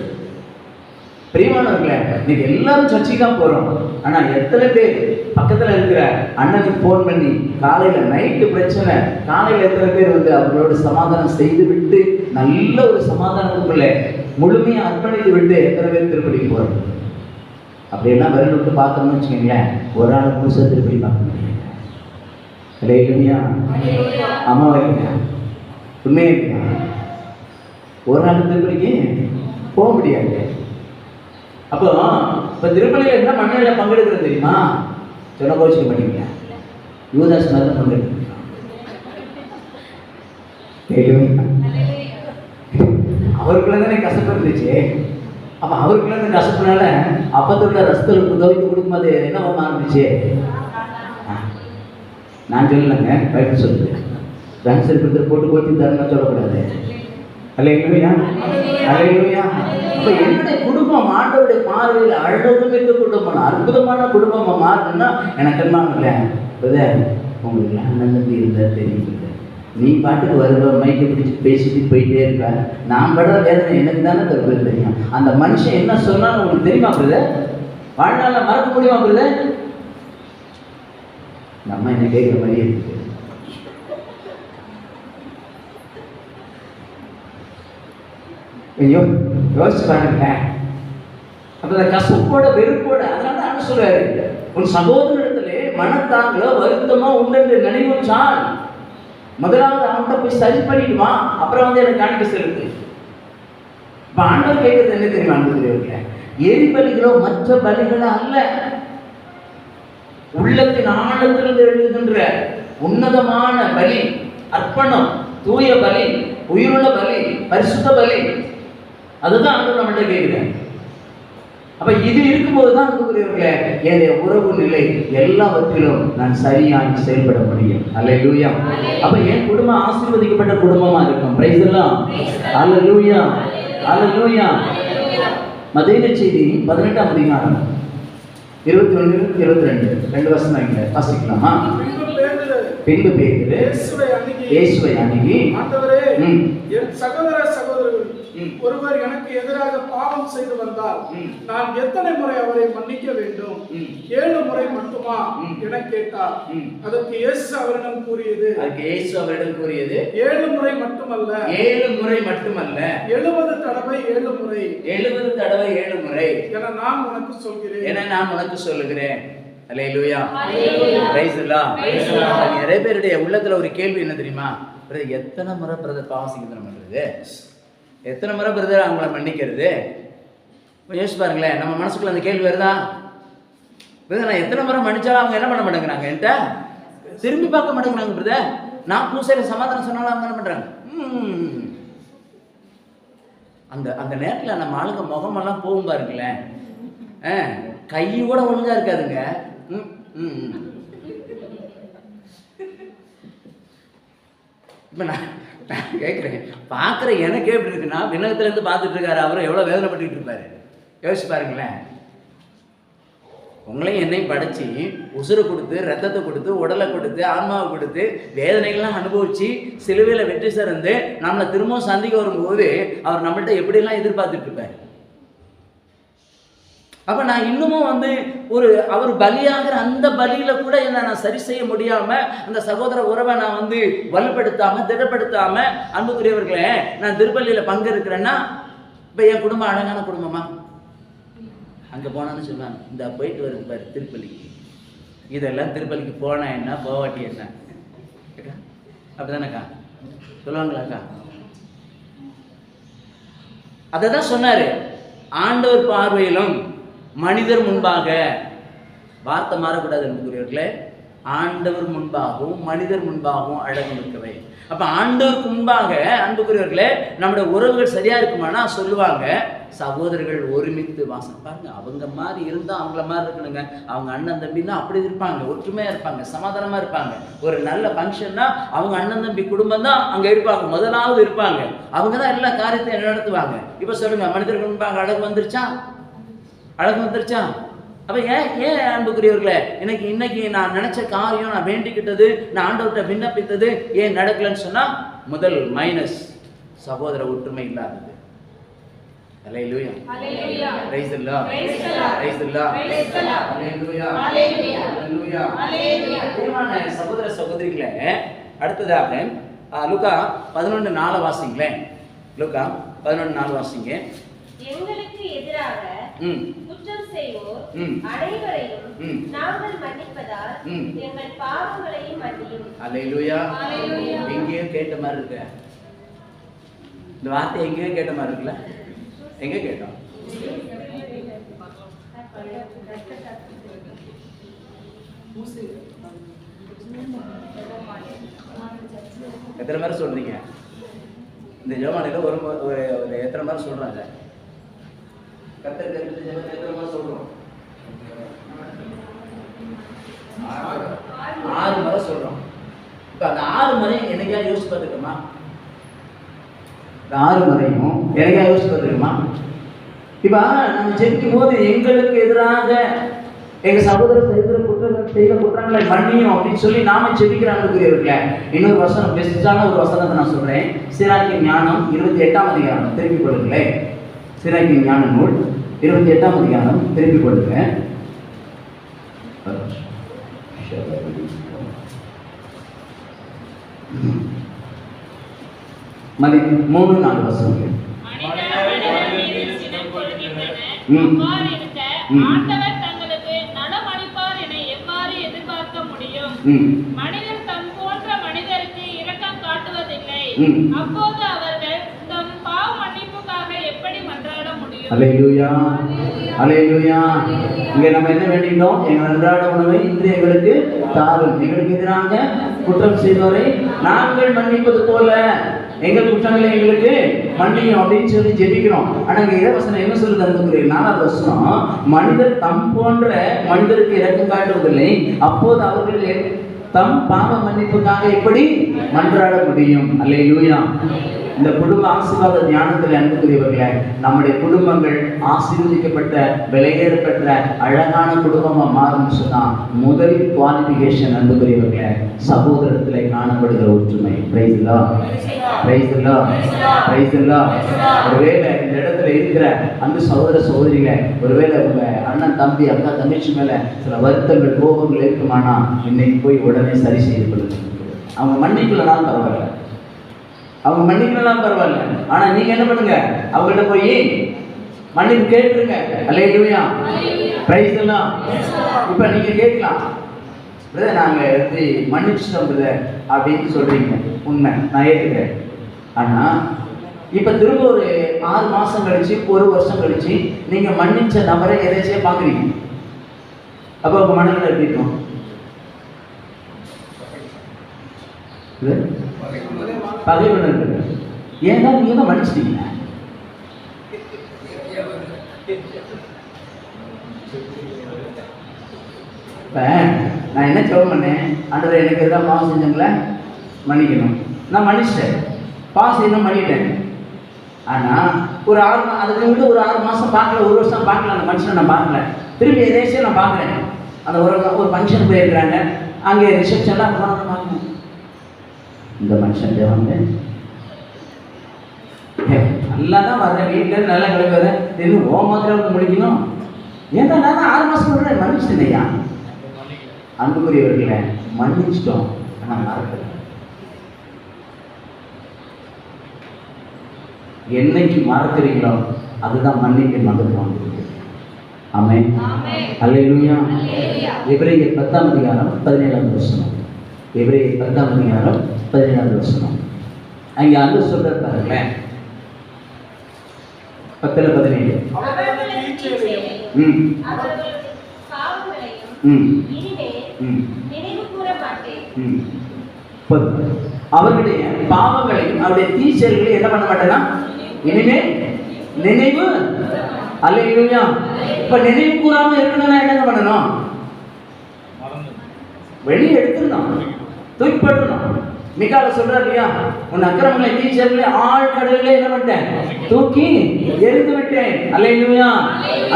பிரியமானவர்களே, இன்னைக்கு எல்லாரும் சர்ச்சைக்கு தான் போறோம். ஆனா எத்தனை பேர் பக்கத்துல இருக்கிற அண்ணனுக்கு போன் பண்ணி காலையில நைட்டு பிரச்சனை, காலையில எத்தனை பேர் வந்து அவங்களோட சமாதானம் செய்து விட்டு நல்ல ஒரு சமாதானத்துக்குள்ள முழுமையா அர்ப்பணித்து விட்டு எத்தனை பேர் திருப்பதிக்கு போறோம்? அப்படியெல்லாம் விரல் விட்டு பார்த்தோம்னு வச்சுக்கோங்களேன், ஒரு ஆள் புதுசாக திருப்பதி பார்க்க முடியும். இல்லையா? அம்மாவா இல்லையா? உண்மையே இல்லையா? ஒரு நாள் திருப்பதிக்கு போக முடியாது. அப்போ இப்போ திருப்பதியில் என்ன மண்ணில பங்கெடுக்கிறது தெரியுமா? சொன்ன கோச்சிக்க மாட்டீங்க, யூதாஸ் மாதிரி தான் பங்கெடுக்கிறீங்க. அவருக்குள்ள தானே கசப்பு இருந்துச்சு. அப்போ அவருக்குள்ள இந்த கசப்புனால அப்பத்தோட ரசத்தில் துவைத்து கொடுக்கும்போது என்ன ஆரம்பிச்சு? நான் சொல்லலைங்க, பயிற்சி சொல்லுது. கேன்சர் கொடுத்து போட்டு போட்டு தரணும் சொல்லக்கூடாது. அல்லேலூயா, அல்லேலூயா. அப்ப என்னுடைய குடும்பம் ஆண்டவருடைய பார்வையில் அழகுமிக்க குடும்பம், அற்புதமான குடும்பமா மாறணும்னா எனக்கு என்ன இல்லை, உங்களுக்கு அண்ணன் தம்பி இருந்தா தெரியுது. நீ பாட்டுக்கு வருவ, மைக்கை பிடிச்சி பேசிட்டு போயிட்டே இருப்ப. நான் படுற வேதனை எனக்கு தானே தெரியும். அந்த மனுஷன் என்ன சொன்னாலும் உங்களுக்கு தெரியுமா? பிரதர், வாழ்நாள மறக்க முடியுமா? பிரதர், நம்ம என்ன கேட்குற மாதிரியே இருக்கு. ஐயோ, யோசிச்சு பாருங்க. அப்ப அந்த கசப்போட வெறுப்போட, அதனால தான் சொல்றாரு, உன் சகோதரத்திலே மனத்தாங்களோ வருத்தமோ உண்டு நினைவுச்சால் முதலாவது அவன்கிட்ட போய் சரி பண்ணிடுமா, அப்புறம் வந்து எனக்கு காணிக்க செலுத்து. இப்ப ஆண்டவர் கேட்கறது என்ன தெரியுமா? அன்புக்குரியவர்களே, எரிபலிகளோ மற்ற பலிகளோ அல்ல, உள்ளத்தின் ஆழத்திலிருந்து எழுதுகின்ற உன்னதமான பலி, அர்ப்பணம், தூய பலி, உயிருள்ள பலி, பரிசுத்த பலி. அதுதான் ஆண்டவர் நம்மகிட்ட கேட்கிறேன். அப்ப இது இருக்கும்போது தான் அன்புக்குரியவர்களே, என்னுடைய உறவு நிலை எல்லாவற்றிலும் நான் சரியாக செயல்பட முடியும். அல்லேலூயா. அப்ப என் குடும்பம் ஆசீர்வதிக்கப்பட்ட குடும்பமா இருக்கும். பிரைஸ் எல்லாம். அல்லேலூயா, அல்லேலூயா. மத்தேயு செய்தி 18ஆம் அதிகாரம் 21-22 ரெண்டு வசனம் வாசிக்கலாமா? பின்பு பேதுரு இயேசுவை அணுகி, ஆண்டவரே, என் சகோதர சகோதரர்கள் ஒருவர் எனக்கு எதிராக பாவம் செய்து வந்தால் நான் எத்தனை முறை அவரை மன்னிக்க வேண்டும்? 7 முறை மட்டுமா என கேட்டார். அதற்கு இயேசு அவரிடம் கூறியது 7 முறை மட்டுமல்ல, 7 முறை மட்டுமல்ல, 70 தடவை 7 முறை, 70 தடவை 7 முறை என நான் உனக்கு சொல்கிறேன். சொல்லுகிறேன். அல்லேலூயா, பிரைஸ் தி லார்ட். நிறைய பேருடைய உள்ளத்துல ஒரு கேள்வி என்ன தெரியுமா? பிரதர், எத்தனை முறை பிரதர் பாவம் செய்யணும் பண்றது? எத்தனை முறை பிரதர் அவங்கள மன்னிக்கிறது? யோசிச்சு பாருங்களேன், நம்ம மனசுக்குள்ள அந்த கேள்வி வருதா? பிரதர், நான் எத்தனை முறை மன்னிச்சாலும் அவங்க என்ன பண்ண மாட்டேங்கிறாங்க, என்கிட்ட திரும்பி பார்க்க மாட்டேங்கிறாங்க. பிரதர், நான் பூசையில சமாதானம் சொன்னாலும் அவங்க என்ன பண்றாங்க? அந்த அந்த நேரத்தில் நம்ம ஆளுங்க முகமெல்லாம் போகும் பாருங்களேன், கை கூட ஒழுங்கா இருக்காதுங்க. இப்ப நான் கேட்குறேன், பார்க்குற எனக்கு எப்படி இருக்குன்னா, விண்ணகத்துலேருந்து பார்த்துட்டு இருக்காரு, அவரும் எவ்வளோ வேதனைப்பட்டு இருப்பாரு. யோசிச்சு பாருங்களேன். உங்களையும் என்னையும் படைச்சி உசுரை கொடுத்து, ரத்தத்தை கொடுத்து, உடலை கொடுத்து, ஆன்மாவை கொடுத்து, வேதனைகள்லாம் அனுபவிச்சு சிலுவையில் வெற்றி சிறந்து நம்மளை திரும்பவும் சந்திக்க வரும்போது அவர் நம்மள்கிட்ட எப்படிலாம் எதிர்பார்த்துட்டு இருப்பார். அப்போ நான் இன்னமும் அவர் பலியாகிற அந்த பலியில கூட என்ன நான் சரி செய்ய முடியாம, அந்த சகோதர உறவை நான் வலுப்படுத்தாம, திடப்படுத்தாம, அன்புக்குரியவர்களே, நான் திருப்பள்ளியில பங்கெடுக்கிறேன்னா, இப்போ என் குடும்பம் அழகான குடும்பமா? அங்கே போனான்னு சொல்லுவாங்க, இந்த போயிட்டு வருது பாரு திருப்பள்ளிக்கு, இதெல்லாம் திருப்பள்ளிக்கு போனா என்ன, போவாட்டி என்ன, அப்படிதானக்கா சொல்லுவாங்களாக்கா? அதை தான் சொன்னாரு, ஆண்டவர் பார்வையிலும் மனிதர் முன்பாக. வார்த்தை மாறக்கூடாது அன்புக்குரியவர்களே. ஆண்டவர் முன்பாகவும் மனிதர் முன்பாகவும் அழகு மிக்கவை. அப்ப ஆண்டவருக்கு முன்பாக அன்புக்குரியவர்களே நம்முடைய உறவுகள் சரியா இருக்குமானா சொல்லுவாங்க, சகோதரர்கள் ஒருமித்து வாசம். பாருங்க, அவங்க மாதிரி இருந்தா அவங்கள மாதிரி இருக்கணுங்க. அவங்க அண்ணன் தம்பின்னா அப்படி இருப்பாங்க, ஒற்றுமையா இருப்பாங்க, சமாதானமா இருப்பாங்க. ஒரு நல்ல ஃபங்க்ஷன்னா அவங்க அண்ணன் தம்பி குடும்பம் தான் அங்க இருப்பாங்க, முதலாவது இருப்பாங்க. அவங்க தான் எல்லா காரியத்தையும் நடத்துவாங்க. இப்ப சொல்லுங்க, மனிதர்கள் முன்பாக அழகு வந்துருச்சா? அழகு வந்துருச்சா? அப்ப ஏன் அன்புக்குரியவர்களே, இன்னைக்கு நான் நினைச்ச காரியம், நான் வேண்டிக்கிட்டது, நான் ஆண்டவர்கிட்ட விண்ணப்பித்தது ஏன் நடக்கலன்னு சொன்னா, முதல் மைனஸ் சகோதர ஒற்றுமை இல்லாதது. அல்லேலூயா, அல்லேலூயா, praise the lord, praise the lord, praise the lord, praise the lord, அல்லேலூயா, அல்லேலூயா, அல்லேலூயா, அல்லேலூயா. பிரியமான சகோதர சகோதரிகளே, அடுத்ததாக லூக்கா 11:4 வாசிங்களேன். லூக்கா 11:4 வாசிங்க. எங்களுக்கு எதிராக குற்றம் செய்வோர் அனைவரையும் நாங்கள் மன்னிப்பதால் எங்கள் பாவங்களையும் மன்னியும். அல்லேலூயா, அல்லேலூயா. எங்கேயோ கேட்ட மாதிரி இருக்கு இந்த வார்த்தை, எங்கேயோ கேட்ட மாதிரி இருக்குல்ல? எங்க கேட்டோம்? எத்தனை பேர் சொல்றீங்க இந்த ஜெபமாலையில? ஒரு எத்தனை பேர் சொல்றாங்க? கர்த்தர் எத்தனை பேர் சொல்றோம்? 6 முறை சொல்றோம். இப்ப அந்த 6 முறை என்னைக்கா யோசிச்சு பார்த்துக்கோமா? இந்த 6 முறையும் என்னைக்கா யோசிச்சு பார்த்துக்கோமா? இப்ப நம்ம ஜெபிக்கும் போது எங்களுக்கு எதிராக எங்க சகோதரர் செய்த குற்றங்களை மன்னியும் அப்படின்னு சொல்லி நாம ஜெபிக்கிறாங்க. இன்னொரு வசனம், பெஸ்டான ஒரு வசனத்தை நான் சொல்றேன். சீராக்கின் ஞானம் 28ஆம் அதிகாரம் திருப்பிக் கொள்ளுங்களேன். சீராக்கின் ஞான நூல் 28ஆம் அதிகாரம் திருப்பிக் கொள்ளுங்க. 3-4 வசனங்கள். ஆண்டவர் தங்களுக்கு நலமளிப்பார் என எவ்வாறு எதிர்பார்க்க முடியும்? மனிதர் தம் போன்ற மனிதருக்கு இரக்கம் காட்டுவதில்லை. அப்போது அவர்கள் தம் பாவ மன்னிப்புக்காக எப்படி மன்றாட முடியும்? அல்லேலூயா, அல்லேலூயா. இங்க நம்ம என்ன வேண்டினோம்? எங்கள் அன்றாட உணவை இன்று எங்களுக்கு தாரும். எங்களுக்கு எதிராக குற்றம் செய்தவரை நாங்கள் மன்னிப்பது போல எங்கள் குற்றங்களை எங்களுக்கு மன்னியும் அப்படின்னு சொல்லி ஜெபிக்கிறோம். ஆனா இங்க இறைவசனம் என்ன சொல்லுது அன்புக்குரிய? 4வது வசனம், மனிதர் தம் போன்ற மனிதருக்கு இரக்கம் காட்டுவதில்லை, அப்போது அவர்கள் தம் பாவ மன்னிப்புக்காக எப்படி மன்றாட முடியும்? அல்லேலூயா. இந்த குடும்ப ஆசீர்வாத தியானத்தில் அன்புக்குரியவர்களே, நம்முடைய குடும்பங்கள் ஆசீர்வதிக்கப்பட்ட விலையேறப்பட்ட அழகான குடும்பமா மாறும்னு சொன்னா முதல் குவாலிஃபிகேஷன் அன்புக்குரியவர்களே, சகோதரத்திலே காணப்படுகிற ஒற்றுமை. Price the lord, praise the lord, praise the Lord. ஒருவேளை இந்த இடத்துல இருக்கிற அந்த சகோதர சகோதரிகளை, ஒருவேளை உங்க அண்ணன் தம்பி அக்கா தங்கச்சி மேல சில வருத்தங்கள் கோபங்கள் இருக்குமானா இன்னைக்கு போய் உடனே சரி செய்து கொள்ளுங்க. அவங்க மன்னிக்கலனாலும் பரவாயில்ல, அவங்க மன்னிக்கலாம் பரவாயில்ல, ஆனா நீங்க என்ன பண்ணுங்க? அவங்கள்ட்ட போய் மன்னிப்பு கேட்டுருங்க. அல்லேலூயா. பிரைஸ் எல்லாம். இப்ப நீங்க கேட்கலாம், பிரதர் நாங்க வந்து மன்னிச்சிட்டோம் பிரதர் அப்படின்னு சொல்றீங்க. உண்மை, நான் ஏற்றுக்கிறேன். ஆனா இப்ப திரும்ப ஒரு 6 மாசம் கழிச்சு, 1 வருஷம் கழிச்சு நீங்க மன்னிச்ச நபரை எதாச்சும் பாக்குறீங்க. அப்ப உங்க மனநிலை எப்படி இருக்கும்? பகைவர்கள். ஏன்னா நீங்க தான் மன்னிச்சிட்டீங்க. இப்ப நான் என்ன சொல்ல பண்ணேன், ஆண்டவரே எனக்கு எதாவது பாவம் செஞ்சவங்கள மன்னிக்கணும். நான் மன்னிச்சிட்டேன், பாவம் செய்யணும் பண்ணிட்டேன். ஆனா ஒரு 6 அதுக்கு வந்து ஒரு 6 மாசம் பார்க்கல, 1 வருஷம் பார்க்கல, அந்த மனுஷனை நான் பார்க்கல. திரும்பி எதேச்சும் நான் பார்க்குறேன். அந்த ஒரு ஃபங்க்ஷன் போயிருக்கிறாங்க, அங்கே ரிசப்ஷன்லாம் பார்க்கணும். இந்த மனுஷன் தேவங்க நல்லா தான் வர்றேன், வீட்டில் நல்லா கிளம்பி வரேன், இன்னும் ஓ மாத்திரம் வந்து முடிக்கணும். ஏன்னா நான் 6 மாசம் சொல்கிறேன் மன்னிச்சிட்டேன்யா. அன்புக்குரியவர்களை மன்னிச்சிட்டோம், ஆனால் மறக்கல. என்னைக்கு மறக்கிறீங்களோ அதுதான் மன்னிக்க மறந்துடுவாங்க. ஆமென். அல்லேலூயா. எபிரேயர் 10ஆம் அதிகாரம் 17ஆம் வசனம். எபிரேயர் 10ஆம் அதிகாரம் 17ஆம் வசனம். அங்கே அங்க சொல்றாரு பாருங்களேன், 10:17. அவர்கள் தீச்செயலையும் அவர்கள் பாவங்களையும் இனிமேல் நினைவு கூற மாட்டேன். அவர்களுடைய பாவங்களையும் அவருடைய தீச்செயல்களையும் என்ன பண்ண மாட்டேன்னா இனிமே நினைவு. அல்லேலூயா. இப்ப நினைவு கூறாம இருக்கணும்னா என்ன பண்ணணும்? வெளியே எடுத்துடணும், தூக்கி போட்டுடணும். மிகால சொல்றாரு இல்லையா, உன் அக்கிரமங்களை தீச்செயல்களை ஆழ்கடலிலே என்ன பண்ணிட்டேன், தூக்கி எரிந்து விட்டேன். அல்லேலூயா.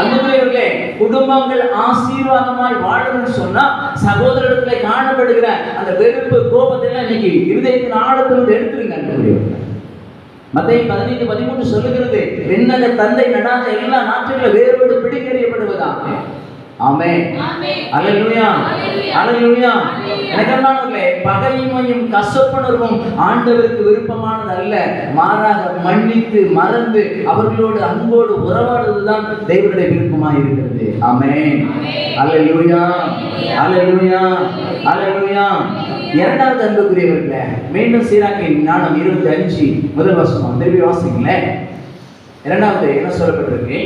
அன்புக்குரியவர்களே, குடும்பங்கள் ஆசீர்வாதமாய் வாழணும்னு சொன்னா சகோதரத்திலே காணப்படுகிற அந்த வெறுப்பு, கோபத்தை எல்லாம் இன்னைக்கு இருதயத்தின் ஆழத்திலிருந்து எடுத்துருங்க. அன்புக்குரியவர்களே, மத்தேயு 15:13 சொல்லுகிறது, விண்ணக தந்தை நடாத எல்லா நாட்களிலும் வேரோடு பிடிக்கறியப்படுவதாக. ஆமென். அல்லேலூயா. அல்லேலூயா. எனக்கெல்லாமர்களே, பகைமையும் கசப்புணர்வும் ஆண்டவருக்கு விருப்பமானது அல்ல. மாறாக மன்னித்து மறந்து அவர்களோடு அன்போடு உறவாடுவதுதான் தேவனுடைய விருப்பமாக இருக்கிறது. ஆமென். அல்லேலூயா. அல்லேலூயா. அல்லேலூயா. இரண்டாவது அன்புக்குரியவர்களே, மீண்டும் சீராக்கின் ஞானம் 25 முதல் வசனம் திருப்பி வாசிங்களேன். இரண்டாவது என்ன சொல்லப்பட்டிருக்கு?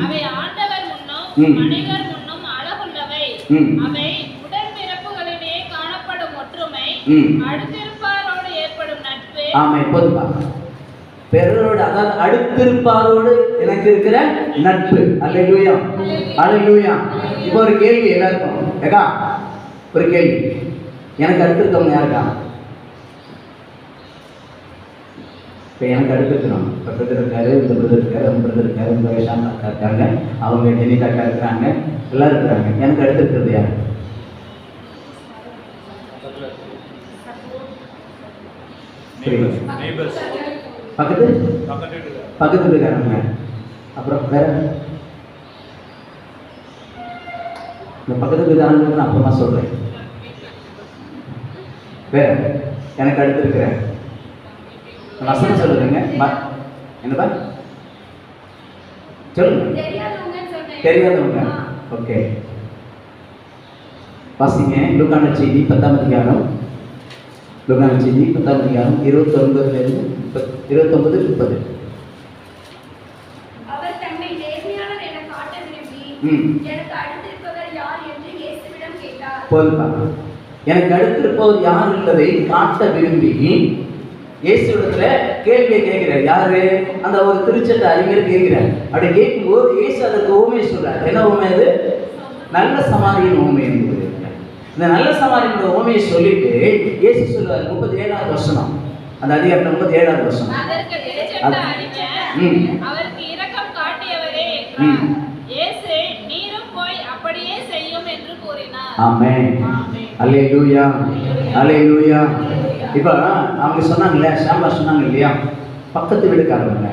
அவை ஆண்டவர் முன்னும் மனிதர் முன்னும் அழகுள்ளவை. அவை உடன்பிறப்புகளிடையே காணப்படும் ஒற்றுமை, அடுத்திருப்பாரோடு ஏற்படும் நட்பு. ஆமா, போதுமா? பிறரோடு, அதாவது அடுத்திருப்பாரோடு எனக்கு இருக்கிற நட்பு. அல்லேலூயா. அல்லேலூயா. இப்போ ஒரு கேள்வி எல்லாருக்கும். ஏக்கா ஒரு கேள்வி, எனக்கு அடுத்திருக்கவங்க யாருக்கா? இப்போ எனக்கு அடுத்திருக்கிறோம். இப்போ பிரதர் இருக்காரு, இந்த பிரதர் இருக்காரு, அவங்க பிரதர் இருக்காரு, இந்த வயசான அக்கா இருக்காங்க, அவங்க ஜெனிதா அக்கா இருக்கிறாங்க, எல்லாரும் இருக்கிறாங்க. எனக்கு அடுத்திருக்கிறது யார்? பக்கத்து பக்கத்து இருக்காங்க. அப்புறம் வேற இந்த பக்கத்து இருக்காங்க, நான் அப்புறமா சொல்றேன். வேற எனக்கு அடுத்து இருக்கிறேன் வசனம் சொல்லுங்க. என்னப்பா சொல்லுங்க. தெரியாதவங்க. ஓகே, வாசிங்க. லூக்கான செய்தி 10ஆம் அதிகாரம். லூக்கான செய்தி 10ஆம் அதிகாரம் 29-30. அவர் தம்மை நேர்மையாளர் என காட்ட விரும்பி எனக்கு அடுத்திருப்பவர் யார் என்று இயேசுவிடம் கேட்டார். போதுமா? எனக்கு அடுத்திருப்பவர் யார் என்பதை காட்ட விரும்பி இயேசுவிடத்துல கேள்வியை கேட்கிறார். யாரு? அந்த ஒரு திருச்சட்ட அறிஞர் கேட்கிறார். அப்படி கேட்கும்போது இயேசு அதற்கு உவமையை சொல்றார். என்ன உவமை அது? நல்ல சமாரியன் உவமை என்பது. இந்த நல்ல சமாரியனோட உவமையை சொல்லிட்டு இயேசு சொல்றார் 37ஆவது வசனம். அந்த அதிகாரம் 37ஆவது வசனம். அதற்கு திருச்சட்ட அறிஞர், அவருக்கு இரக்கம் காட்டியவரே என்றார். இயேசு, நீரும் போய் அப்படியே செய்யும் என்று கூறினார். ஆமென். அல்லேலூயா. அல்லேலூயா. இப்போ அவங்க சொன்னாங்களே, ஷாம்பா சொன்னாங்க இல்லையா, பக்கத்து வீடுக்காரங்க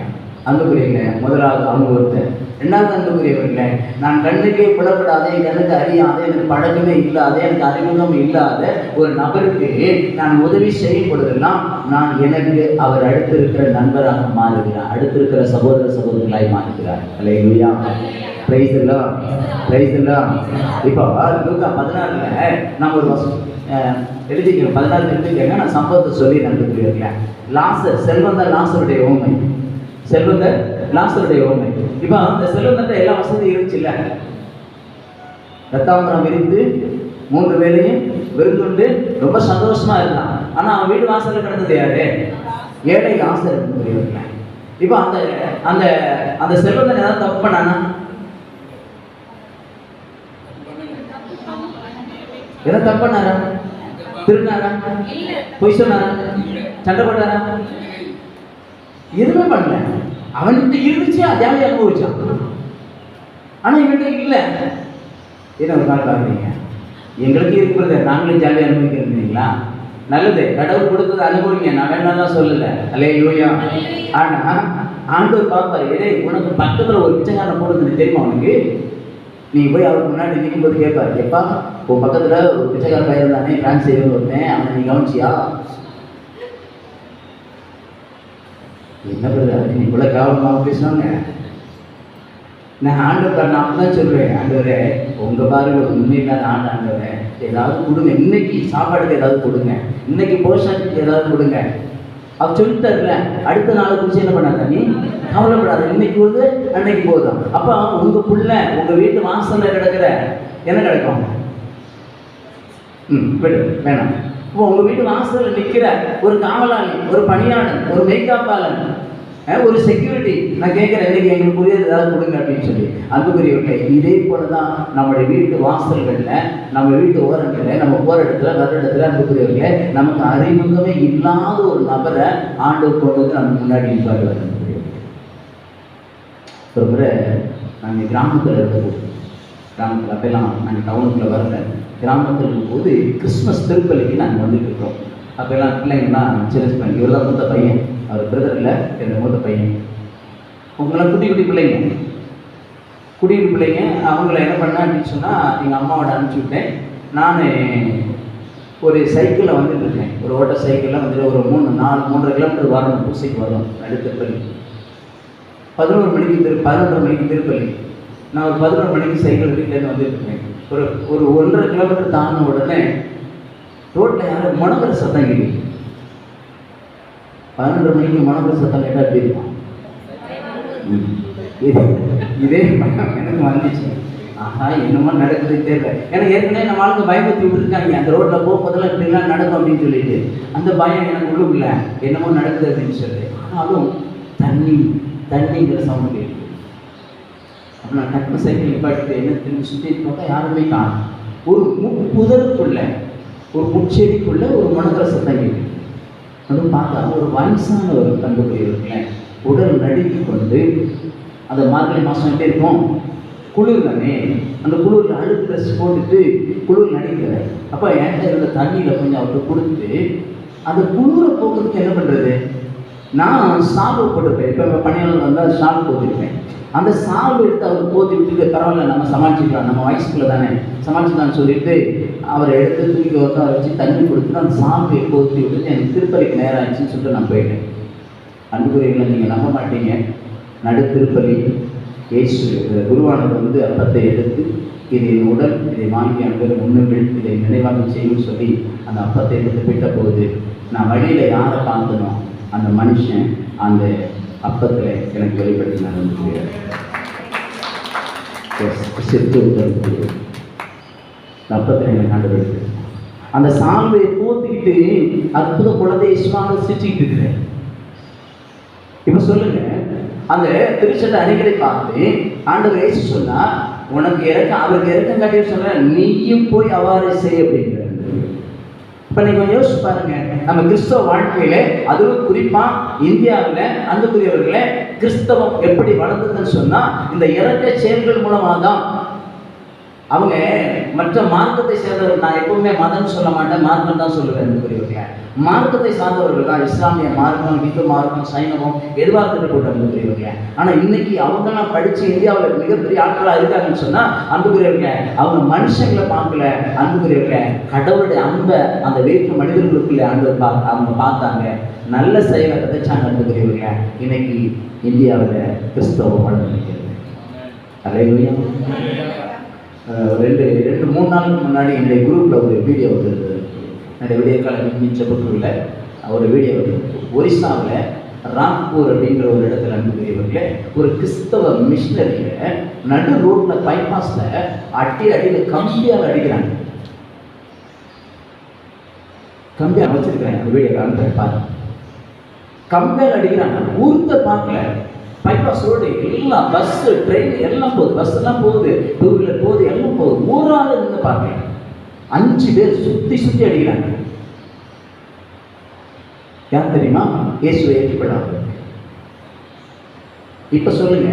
அன்புக்குரியவங்க. முதலாவது அவங்க ஒருத்தர் ரெண்டாவது அன்புக்குரியவர்களே, நான் கண்ணுக்கே புலப்படாத, என் கண்ணுக்கு அறியாத, எனக்கு பழக்கமே இல்லாத, எனக்கு அறிமுகம் இல்லாத ஒரு நபருக்கு நான் உதவி செய்யும் பொழுதெல்லாம் நான் எனக்கு அவர் அடுத்திருக்கிற நண்பராக மாறுகிறார், அடுத்திருக்கிற சகோதர சகோதரிகளாய் மாறுகிறார். அல்லேலூயா, praise the lord, praise the lord. இப்போ லூக்கா 14 நம்ம ஒரு எழுதிக்கிறோம், 14 எழுதிக்கங்க. நான் சம்பவத்தை சொல்லி நம்புகிறீர்களா? லாசர், செல்வந்த லாசருடைய ஓமை, செல்வந்த லாசருடைய ஓமை. இப்போ அந்த செல்வந்த எல்லா வசதியும் இருந்துச்சுல்ல, ரத்தாம்பரம் விரித்து 3 வேளையும் விருந்துண்டு ரொம்ப சந்தோஷமா இருந்தான். ஆனா அவன் வீடு வாசல்ல கிடந்தது யாரு? ஏழை லாசர். இப்போ அந்த அந்த அந்த செல்வந்தன் ஏதாவது தப்பு பண்ணானா? ஏதாவது தப்பு பண்ணாரா? திருநாரா? பொய் சொன்னாரா? சண்டை போட்டாரா? எதுவுமே பண்ணல. அவன்கிட்ட இருந்துச்சு, அதையாவே அனுபவிச்சான். ஆனா இவன்கிட்ட இல்ல. என்ன ஒரு நாள் பாக்குறீங்க, எங்களுக்கு இருக்கிறத நாங்களும் ஜாலியாக அனுபவிக்கிறீங்களா? நல்லது, கடவுள் கொடுத்தது அனுபவிங்க, நான் வேண்டாம் சொல்லல. அல்லேலூயா. ஆனா ஆண்டவர் பார்ப்பாரு, ஏடே உனக்கு பக்கத்துல ஒரு பிச்சைக்காரன் போடுறது தெரியுமா உனக்கு? நீ போய் அவருக்கு முன்னாடி நிற்கும் போது கேட்பாரு, எப்பா உன் பக்கத்துல ஒரு பிச்சைக்கார பையன் தானே, பிரான்ஸ் செய்யணும் ஒருத்தன், அவனை நீ கவனிச்சியா? என்ன பண்ணுறது, நீ இவ்வளோ கவனமாக பேசுவாங்க. நான் ஆண்டவர் நான் தான் சொல்லுவேன், ஆண்டவரே உங்க பாருங்க உண்மையில்லாத ஆண்டவரே, ஏதாவது கொடுங்க, இன்னைக்கு சாப்பாடுக்கு ஏதாவது கொடுங்க, இன்னைக்கு போஷனுக்கு ஏதாவது கொடுங்க. அவர் சொல்லிட்டாருல, அடுத்த நாளை குறிச்சு என்ன பண்ணாத, நீ கவலைப்படாத, இன்னைக்கு போகுது அன்னைக்கு போதும். அப்போ உங்க புள்ள உங்க வீட்டு வாசல்ல கிடக்குற என்ன கிடைக்கும்? விடு வேணாம். இப்போ உங்க வீட்டு வாசல்ல நிற்கிற ஒரு காவலாளி, ஒரு பணியாளன், ஒரு மெய்காப்பாளன், ஒரு செக்யூரிட்டி, நான் கேட்குறேன் இன்னைக்கு எங்களுக்கு புரியாது ஏதாவது கொடுங்க அப்படின்னு சொல்லி. அன்புக்குரியவர்களே, இதே போலதான் நம்முடைய வீட்டு வாசல்களில், நம்ம வீட்டு ஓரங்களில், நம்ம போகிற இடத்துல வர இடத்துல அன்புக்குரியவர்களே, நமக்கு அறிமுகமே இல்லாத ஒரு நபரை ஆண்டவர் கொண்டு வந்து நமக்கு முன்னாடி நிற்பாடுவார். ஒரு முறை நாங்கள் கிராமத்தில் இருந்தபோது, கிராமத்தில் அப்பெல்லாம் நாங்கள் டவுனுக்குள்ளே வரல, கிராமத்தில் இருக்கும்போது கிறிஸ்மஸ் திருப்பலிக்கு நாங்கள் வந்துட்டு இருக்கோம். அப்போல்லாம் பிள்ளைங்கள்லாம் சின்ன பையன், இவர் தான் மூத்த பையன், அவர் பிரதர் இல்லை, என்னோட மூத்த பையன். அவங்களாம் குட்டி குட்டி பிள்ளைங்க, குட்டி குட்டி பிள்ளைங்க. அவங்கள என்ன பண்ணேன் அப்படின்னு சொன்னால், எங்கள் அம்மாவோட அனுப்பிச்சி விட்டேன். நான் ஒரு சைக்கிளில் வந்துட்டு இருக்கேன், ஒரு ஓட்ட சைக்கிளில் வந்துட்டு ஒரு 3-4-3.5 கிலோமீட்டர் வரணும், பூசைக்கு வரணும், திருப்பலி 11 மணிக்கு திருப்பலி. நான் ஒரு 11 மணிக்கு சைக்கிள் வீட்டிலேருந்து வந்துட்டு இருக்கேன். ஒரு 1.5 கிலோமீட்டர் தாண்டின உடனே ரோட்டில் யாரும் முனகிற சத்தம் கேட்குது. 11 மணிக்கு முனகிற சத்தம் கேட்டால் எப்படி இருக்கும்? இதே எனக்கு வந்துச்சு. ஆஹா, என்னமோ நடக்குது தெரியல. ஏன்னா ஏற்கனவே நம்ம ஆளுக்கு பயமுறுத்தி விட்டுருக்காங்க, அந்த ரோட்டில் போகும்போதெல்லாம் இப்படிலாம் நடக்கும் அப்படின்னு சொல்லிட்டு. அந்த பயம் எனக்கு உள்ளுக்குள்ள என்னமோ நடக்குது அப்படின்னு சொல்லி. ஆனாலும் தண்ணிங்கிற சவுண்ட் கேட்குது. அப்போ நான் டக்குனு சைக்கிள் நிப்பாட்டிட்டு என்ன திரும்பி சுற்றி பார்த்தா யாருமே காணும். ஒரு புதருக்குள்ள, ஒரு முச்செடிக்குள்ள ஒரு முனகிற சத்தம் கேட்குது. அதுவும் பார்த்தா ஒரு வயசான ஒரு கண்டுபிடிக்கிறேன், உடல் நடுக்கி கொண்டு, அந்த மார்கழி மாதம் எப்படி இருக்கும், குளிர் தானே, அந்த குளிரில் அழுக்கு ட்ரெஸ் போட்டுட்டு குளிர் நடிக்கிறார். அப்போ என்கிட்ட இருந்த தண்ணியில் கொஞ்சம் அவருக்கு கொடுத்துட்டு, அந்த குளிரை போக்குறதுக்கு என்ன பண்ணுறது, நான் சால்வை போட்டுருப்பேன். இப்போ பணியாளர் வந்தால் ஷால் போட்டுருப்பேன். அந்த சால்வை எடுத்து அவர் போத்தி விட்டுட்டு, பரவாயில்ல நம்ம சமாளிச்சுக்கலாம், நம்ம வயசுக்குள்ள தானே சமாளிச்சுக்கலான்னு சொல்லிட்டு அவரை எடுத்து தூக்கி ஒருத்தா வச்சு தண்ணி கொடுத்துட்டு அந்த சால்வை போத்தி விட்டுட்டு எனக்கு திருப்பலிக்கு நேரம் ஆயிடுச்சுன்னு சொல்லிட்டு நான் போயிட்டேன். அன்புக்குரியவர்களை நீங்கள் நம்ப மாட்டீங்க, நடு திருப்பலி இயேசு குருவானவர் வந்து அப்பத்தை எடுத்து, இது என் உடல், இதை வாங்கி அன்பர் முன்னுங்கள், இதை நினைவாக செய்யும் சொல்லி அந்த அப்பத்தை எடுத்து விட்ட போது, நான் வழியில் யாரை பார்த்தனோ அந்த மனுஷன் அந்த அப்பத்தில் எனக்கு வெளிப்படுத்தினார். அப்பத்தில் எனக்கு கண்டுபிடித்து அந்த சால்வையை போத்திக்கிட்டு அற்புத குழந்தை இஸ்வாங்க சிரிச்சுக்கிட்டு இருக்கிறேன். இப்போ சொல்லுங்க, அந்த திருச்சட்டை அடிக்கடி பார்த்து ஆண்டவர் இயேசு சொன்னா, உனக்கு அவருக்கு இறக்கம் காட்டி சொல்ற, நீயும் போய் அவ்வாறு செய்ய அப்படிங்கிற. இப்போ நீங்கள் யோசிச்சு பாருங்க, நம்ம கிறிஸ்தவ வாழ்க்கையில, அதுவும் குறிப்பா இந்தியாவில் அன்புக்குரியவர்களே, கிறிஸ்தவம் எப்படி வளர்ந்ததுன்னு சொன்னா இந்த இறக்க செயல்கள் மூலமாக தான். அவங்க மற்ற மார்க்கத்தை சேர்ந்தவர்கள், நான் எப்பவுமே மதம் சொல்ல மாட்டேன், மார்க்கம் தான் சொல்லுவேன் அன்புக்குரியவர்களே. மார்க்கத்தை சார்ந்தவர்கள் தான் இஸ்லாமிய மார்க்கம், இந்து மார்க்கம், சைனவம் எதுவாக இருக்கட்டும் அன்புக்குரியவர்களே. ஆனால் இன்னைக்கு அவங்கெல்லாம் படித்து இந்தியாவில் மிகப்பெரிய ஆட்களாக இருக்காங்கன்னு சொன்னால் அன்புக்குரியவர்களே, அவங்க மனுஷங்களை பார்க்கல அன்புக்குரியவர்களே, கடவுளுடைய அன்பை அந்த வேற்று மனிதர்களுக்குள்ளே அவங்க பார்த்தாங்க, நல்ல செயலை விதைச்சாங்க அன்புக்குரியவர்களே. இன்னைக்கு இந்தியாவில் கிறிஸ்தவம் வளர்ந்து அல்லேலூயா. ரெண்டு மூணு நாளுக்கு முன்னாடி என்னுடைய குரூப்பில் ஒரு வீடியோ வந்துருந்தது. என்னுடைய விடிய காலம் மிச்சப்பட்டுள்ள ஒரு வீடியோ வந்து ஒரிசாவில் ராம்பூர் அப்படிங்கிற ஒரு இடத்துல அன்புக்குரியவர்களே, ஒரு கிறிஸ்தவ மிஷினரியை நடு ரோட்டில் பைபாஸில் அடியில் கம்பியால் அடிக்கிறாங்க. கம்பியால் வச்சிருக்கிறாங்க. அந்த வீடியோ காமிக்கிறேன் பாருங்க. கம்பியால் அடிக்கிறாங்க. ஊர்த்த பார்க்கல, பைபாஸ் ரோடு எல்லாம் பஸ் ட்ரெயின் எல்லாம் போகுது, பஸ் எல்லாம் போகுது, டூ வீலர் போகுது, எல்லாம் போகுது. ஒரு ஆள் இருந்து பார்க்கல, 5 பேர் சுத்தி சுத்தி அடிக்கிறாங்க. யார் தெரியுமா? இயேசுவை ஏற்றுக்கொள்ளாங்க. இப்ப சொல்லுங்க,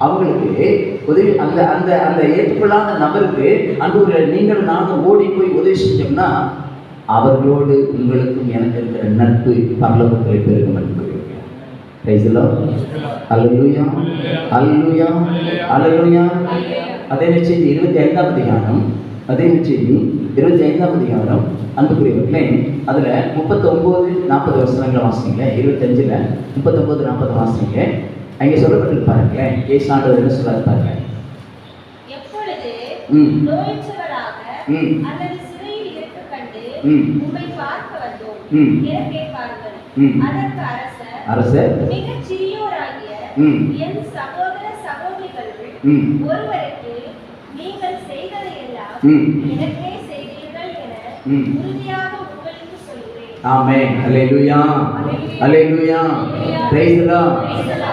அவங்களுக்கு உதவி அந்த அந்த அந்த ஏற்றுக்கொள்ளாத நபருக்கு அன்புகளை நீங்கள் நானும் ஓடி போய் உதவி செஞ்சோம்னா அவர்களோடு உங்களுக்கும் எனக்கு இருக்கிற நட்பு பரலோகத்தை பெருகும் அன்புகிறீர்கள். அல்லேலூயா, அல்லேலூயா, அல்லேலூயா. அதே நிச்சயத்தை 25ஆம் அதிகாரம், அதே நிச்சயத்தை 25ஆம் அதிகாரம் அன்புக்குரியவர்களே, அதில் 39-40 வசனங்களை வாசிங்க. 25ல் 39-40 வாசிங்க. அங்கே சொல்லப்பட்டு பாருங்களேன், ஏசாண்டவர் என்ன சொல்லாது பாருங்க. எப்பொழுது நோயுற்றவராக அல்லது சிறையில் இருக்க கண்டு உம்மை பார்க்க வந்தோம் என கேட்பார்கள். அதற்கு அரசர் மிகச் சிறியோராகிய என் சகோதர சகோதரிகள் ஒருவருக்கு நீங்கள் செய்ததையெல்லாம் எனக்கே செய்தீர்கள் என உறுதியாக உங்களுக்கு சொல்கிறேன். ஆமென். அல்லேலூயா, அல்லேலூயா. Praise the lord,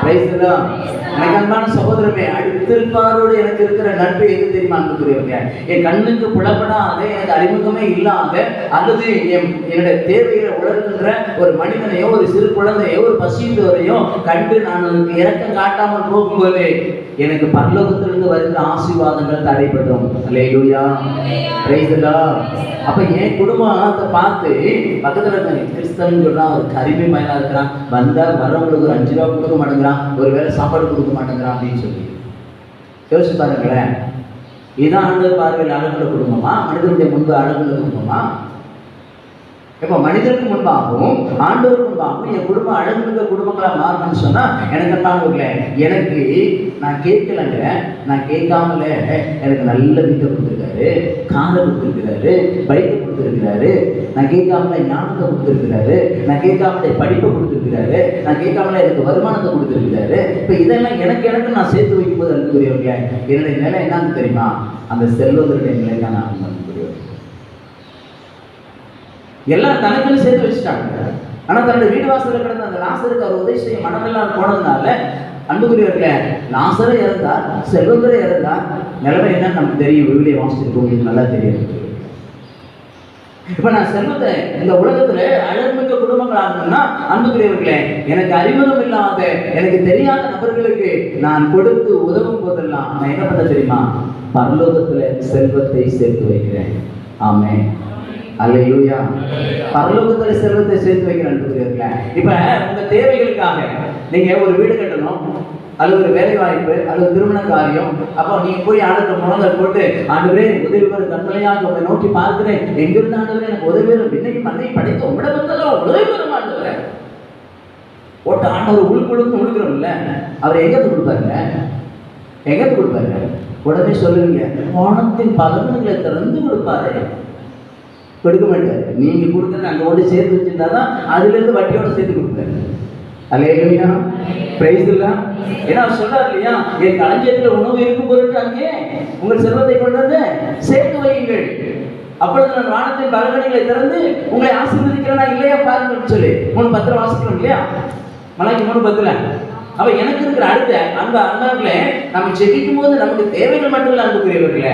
praise the lord. எனக்கு அன்பான சகோதரமே, அடுத்திருப்பாரோடு எனக்கு இருக்கிற நட்பு எது தெரியுமா அன்புக்குரியவங்க? என் கண்ணுக்கு புலப்படாத, எனக்கு அறிமுகமே இல்லாத, அல்லது என்னுடைய தேவைகளை உணர்கின்ற ஒரு மனிதனையோ, ஒரு சிறு குழந்தையோ, ஒரு பசித்தவரையோ கண்டு நான் இரக்கம் காட்டாமல் போகும்போது எனக்கு பரலோகத்திலிருந்து வருகிற ஆசீர்வாதங்கள் தடைப்படும். அல்லேலூயா, பிரைஸ் தி லார்ட். அப்ப என் குடும்பத்தை பார்த்து பக்கத்துல கிறிஸ்தவன் சொல்றான், ஒரு கரிமை மயிலா இருக்கிறான், வந்தா வரவங்களுக்கு ஒரு 5 ரூபா கொடுக்க மாட்டேங்கிறான், ஒருவேளை சாப்பாடு கொடுக்க மாட்டேங்கிறான் அப்படின்னு சொல்லி யோசிச்சு பாருங்களேன். இதான் ஆண்டவர் பார்வையில் அழகுள்ள குடும்பமா? மனிதனுடைய முன்பு அழகுள்ள குடும்பமா? இப்போ மனிதனுக்கு முன்பாகவும் ஆண்டவருக்கு முன்பாகவும் என் குடும்பம் அழகுமிக்க குடும்பங்களாக மாறணும்னு சொன்னா எனக்கு என்ன, எனக்கு நான் கேட்கலங்க, நான் கேட்காமல எனக்கு நல்ல வீட்டை கொடுத்துருக்காரு, காரை கொடுத்துருக்கிறாரு, பைக்கை கொடுத்துருக்கிறாரு, நான் கேட்காமல ஞானத்தை கொடுத்துருக்கிறாரு, நான் கேட்காமல படிப்பை கொடுத்துருக்கிறாரு, நான் கேட்காமல எனக்கு வருமானத்தை கொடுத்துருக்கிறாரு. இப்போ இதெல்லாம் எனக்கு நான் சேர்த்து வைக்கும்போது அன்புக்குரியவங்க, என்னுடைய நிலை என்னன்னு தெரியுமா? அந்த செல்வதனுடைய நிலை தான் நான் அன்புக்குரியவங்க. எல்லாம் தனக்குன்னு சேர்த்து வச்சுட்டாங்க. ஆனால் தன்னுடைய வீடு வாசலில் கிடந்த அந்த லாசருக்கு அவர் உதவி செய்ய மனமெல்லாம் போனதுனால அன்புக்குரியவர்களே, லாசரே இறந்தார், செல்வந்தரே இறந்தார். நிலைமை என்னன்னு நமக்கு தெரியும், வீடியோ வாசிச்சிருக்கோம், நல்லா தெரியும். இப்ப நான் செல்வத்தை இந்த உலகத்துல அழகுமிக்க குடும்பங்கள் ஆகணும்னா அன்புக்குரியவர்களே, எனக்கு அறிமுகம் இல்லாத, எனக்கு தெரியாத நபர்களுக்கு நான் கொடுத்து உதவும் போதெல்லாம் நான் என்ன பண்ண தெரியுமா? பரலோகத்துல செல்வத்தை சேர்த்து வைக்கிறேன். ஆமென், அல்லேலூயா. பரலோகத்துல செல்வத்தை சேர்த்து வைக்கிறேன் அன்புக்குரியவர்களே. இப்ப உங்க தேவைகளுக்காக நீங்க ஒரு வீடு கட்டணும், அல்லது ஒரு வேலை வாய்ப்பு, அல்லது திருமண காரியம், அப்போ நீங்க போய் ஆண்டவரை முழங்கல் போட்டு, ஆண்டவரே உதவி வரும் கண்மலையாக உங்களை நோக்கி பார்க்கிறேன், எங்கிருந்து ஆண்டவரே எனக்கு உதவி வரும், இன்னைக்கு மண்ணை படைத்த உங்களோட வந்தாலும் உதவி வரும் ஆண்டவரே. ஓட்ட ஆண்டவர் உழுக்குழுக்கு உழுக்கிறோம்ல, அவர் எங்கேருந்து கொடுப்பாருங்க? எங்கேருந்து கொடுப்பாரு? உடனே சொல்லுவீங்க, வானத்தின் பலன்களை திறந்து கொடுப்பாரு. கொடுக்க மாட்டாரு. நீங்க கொடுக்குறது அங்கே கொண்டு சேர்த்து வச்சிருந்தாதான் அதுலேருந்து வட்டியோட சேர்த்து கொடுப்பாரு. அல்லேலூயா, பிரைஸ் தி லார்ட். ஏன்னா சொல்றாரு இல்லையா, என் களஞ்சியத்தில் உணவு இருக்கும் பொருட்டு அங்கே உங்கள் செல்வத்தை கொண்டு வந்து சேர்த்து வையுங்கள், அப்பொழுது நான் வானத்தின் பலகணிகளை திறந்து உங்களை ஆசீர்வதிக்கிறேனா இல்லையா பாருங்கன்னு சொல்லி 3:10 வாசிக்கிறோம் இல்லையா? மலைக்கு 3:10. அப்ப எனக்கு இருக்கிற அடுத்த அன்பர்களே, நம்ம ஜெபிக்கும் போது நமக்கு தேவைகள் மட்டும் இல்லை அன்புக்குரியவர்களே,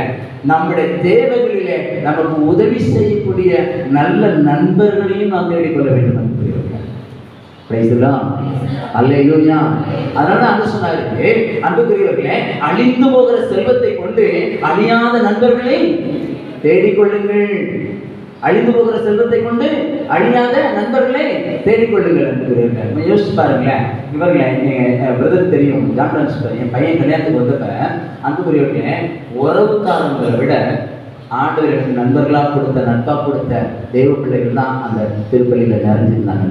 நம்முடைய தேவைகளிலே நமக்கு உதவி செய்யக்கூடிய நல்ல நண்பர்களையும் நாம் தேடிக்கொள்ள வேண்டும் அன்புக்குரியவர்களே. பிரைஸ் தி லார்ட், அல்லேலூயா. அதனால அங்க சொன்னாரு, அன்புக்குரியவர்களே, அழிந்து போகிற செல்வத்தை கொண்டு அழியாத நண்பர்களை தேடிக்கொள்ளுங்கள். அழிந்து போகிற செல்வத்தை கொண்டு அழியாத நண்பர்களே தேடிக்கொள்ளுங்கள் என்று யோசிச்சு பாருங்களேன். இவர்களே பிரதர் தெரியும், ஜான் பிரான்சிஸ் என் பையன் கல்யாணத்துக்கு வந்தப்ப அன்புக்குரியவர்களே, உறவுக்காரங்களை விட ஆண்டவர் எனக்கு நண்பர்களாக கொடுத்த நட்பாக கொடுத்த தெய்வ பிள்ளைகள் தான் அந்த திருப்பள்ளியில் நிறைஞ்சிருந்தாங்க.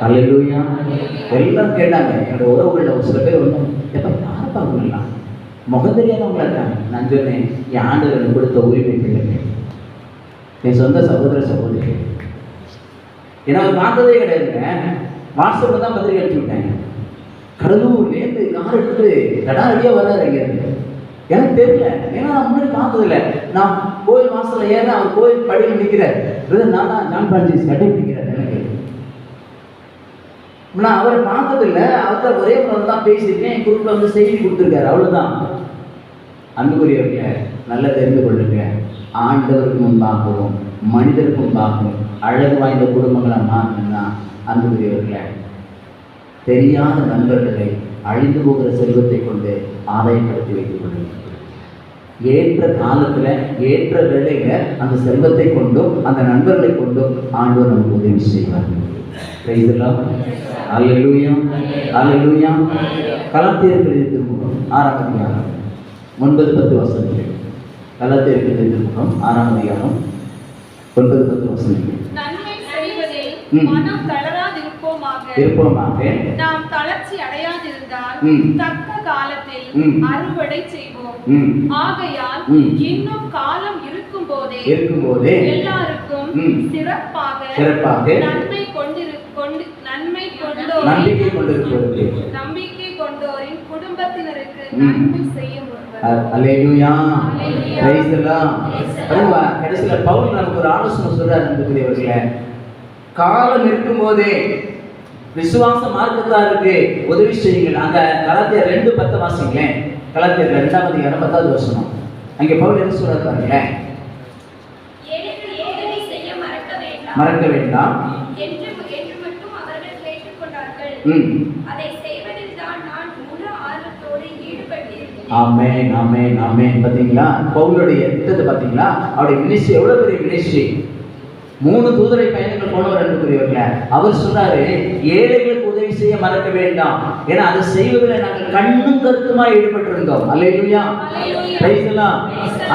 அல்லேலூயா. எல்லாம் கேட்டாங்க. என்னோட உறவுகளில் ஒரு சில பேர் வந்து எப்போ யாருப்பா அவங்களாம் முகம் தெரியாதவங்களா இருக்காங்க. நான் சொன்னேன், என் ஆண்டவர் எனக்கு கொடுத்த உரிமை பிள்ளைங்க, என் சொந்த சகோதர சகோதரி. ஏன்னா அவர் பார்த்ததே கிடையாதுங்க. வாட்ஸ்அப்பில் தான் பத்திரிகை அடிச்சு விட்டாங்க. கடலூர்லேருந்து கார் எடுத்துட்டு கடாரடியாக வர்றாரு அங்கேருந்து. எனக்கு தெரியல, ஏன்னா நான் முன்னாடி பார்த்ததில்லை. நான் கோயில் வாசலில் ஏற அவர் கோயில் படியில் நிற்கிறார். நான் தான் ஜான் பிரான்சிஸ் கட்டி நிற்கிறார். எனக்கு நான் அவரை பார்த்ததில்லை. அவர்கிட்ட ஒரே முறை தான் பேசியிருக்கேன். என் குரூப்பில் வந்து செய்தி கொடுத்துருக்காரு, அவ்வளோதான். அன்புக்குரியவர்களே, நல்லா தெரிந்து கொள்ளுங்க. ஆண்டவருக்கு முன்பாகவும் மனிதருக்கு முன்பாகவும் அழகு வாய்ந்த குடும்பங்களை மாறணும்னா அன்புக்குரியவர்களே, தெரியாத நண்பர்களை அழிந்து போகிற செல்வத்தை கொண்டு ஆதாயப்படுத்தி வைத்துக் கொள்ளுங்கள். ஏற்ற காலத்தில் ஏற்ற வேளையில அந்த செல்வத்தை கொண்டும் அந்த நண்பர்களை கொண்டும் ஆண்டவர் நமக்கு உதவி செய்வார். அல்லேலூயா, அல்லேலூயா. கலாத்தியர்கள் திருமுகம் 6ஆம் அதிகாரம் 9-10 வசனங்கள். கலாத்தியர்கள் திருமுகம் 6ஆம் அதிகாரம் 9-10 வசனங்கள். நன்மை செய்வதில் மனம் தளராதிருப்போமாக. நாம் தளர்ச்சி அடையாதிருந்தால் தக்க காலத்தில் அறுவடை செய்வோம். ஆகையால் இன்னும் காலம் இருக்கும் போதே எல்லாருக்கும் சிறப்பாக நம்பிக்கை கொண்டோரின் குடும்பத்தினருக்கு நன்மை செய்ய முன்வரும். அல்லேலூயா. Praise the Lord. கடைசில பவுல் நமக்கு ஒரு ஆலோசனை சொல்றாரு நண்பர்களே. காலம் இருக்கும் போதே விசுவாச மார்க்கத்தாருக்கு உதவி செய்யுங்கள். அந்த கலாத்தியர் 2:10 வாசிங்களேன். கலாத்தியர் 2ஆம் அதிகாரம் 10வது வசனம். அங்கே பவுல் என்ன சொல்றாரு பாருங்களேன். மறக்க வேண்டாம் என்று மட்டும் அவர்கள் கேட்டுக்கொண்டார்கள். அதை செய்வதில் தான் நான் முழு ஆர்வத்தோடு ஈடுபட்டிருக்கிறேன். ஆமென், ஆமென், ஆமென். பாத்தீங்களா பவுலுடைய திட்டத்தை பாத்தீங்களா? அவருடைய மினிஸ்ட்ரி எவ்வளவு பெரிய மினிஸ்ட்ரி. 3 தூதரை பயணங்கள் போனவர் அன்புக்குரியவர்களே. அவர் சொல்றாரு, ஏழைகளுக்கு உதவி செய்ய மறக்க வேண்டாம். ஏன்னா அதை செய்வதில் நாங்கள் கண்ணும் கருத்துமாய் ஈடுபட்டிருந்தோம். அல்லேலூயா. Praise the Lord.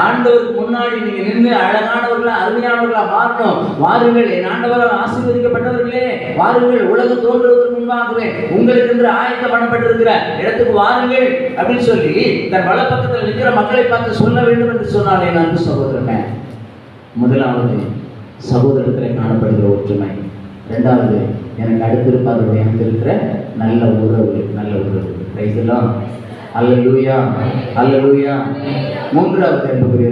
ஆண்டவருக்கு முன்னாடி நீங்க நின்று அழகானவர்களா அருமையானவர்களா மாறணும். வாருங்கள் என் ஆண்டவரால் ஆசீர்வதிக்கப்பட்டவர்களே, வாருங்கள் உலகம் தோன்றுவதற்கு முன்பாகவே உங்களுக்கு என்று ஆயத்தம் பண்ணப்பட்டிருக்கிற இடத்துக்கு வாருங்கள் அப்படின்னு சொல்லி தன் வலப்பக்கத்தில் நிற்கிற மக்களை பார்த்து சொல்ல வேண்டும் என்று சொன்னாலே அன்பு சகோதரனே, முதலாவது சகோதரத்தில் காணப்படுகிற ஒற்றுமை. 2வது எனக்கு அடுத்திருப்பார்கள் எனக்கு இருக்கிற நல்ல உறவு. Praise the lord. அல்லேலூயா, அல்லேலூயா. 3வது என்பது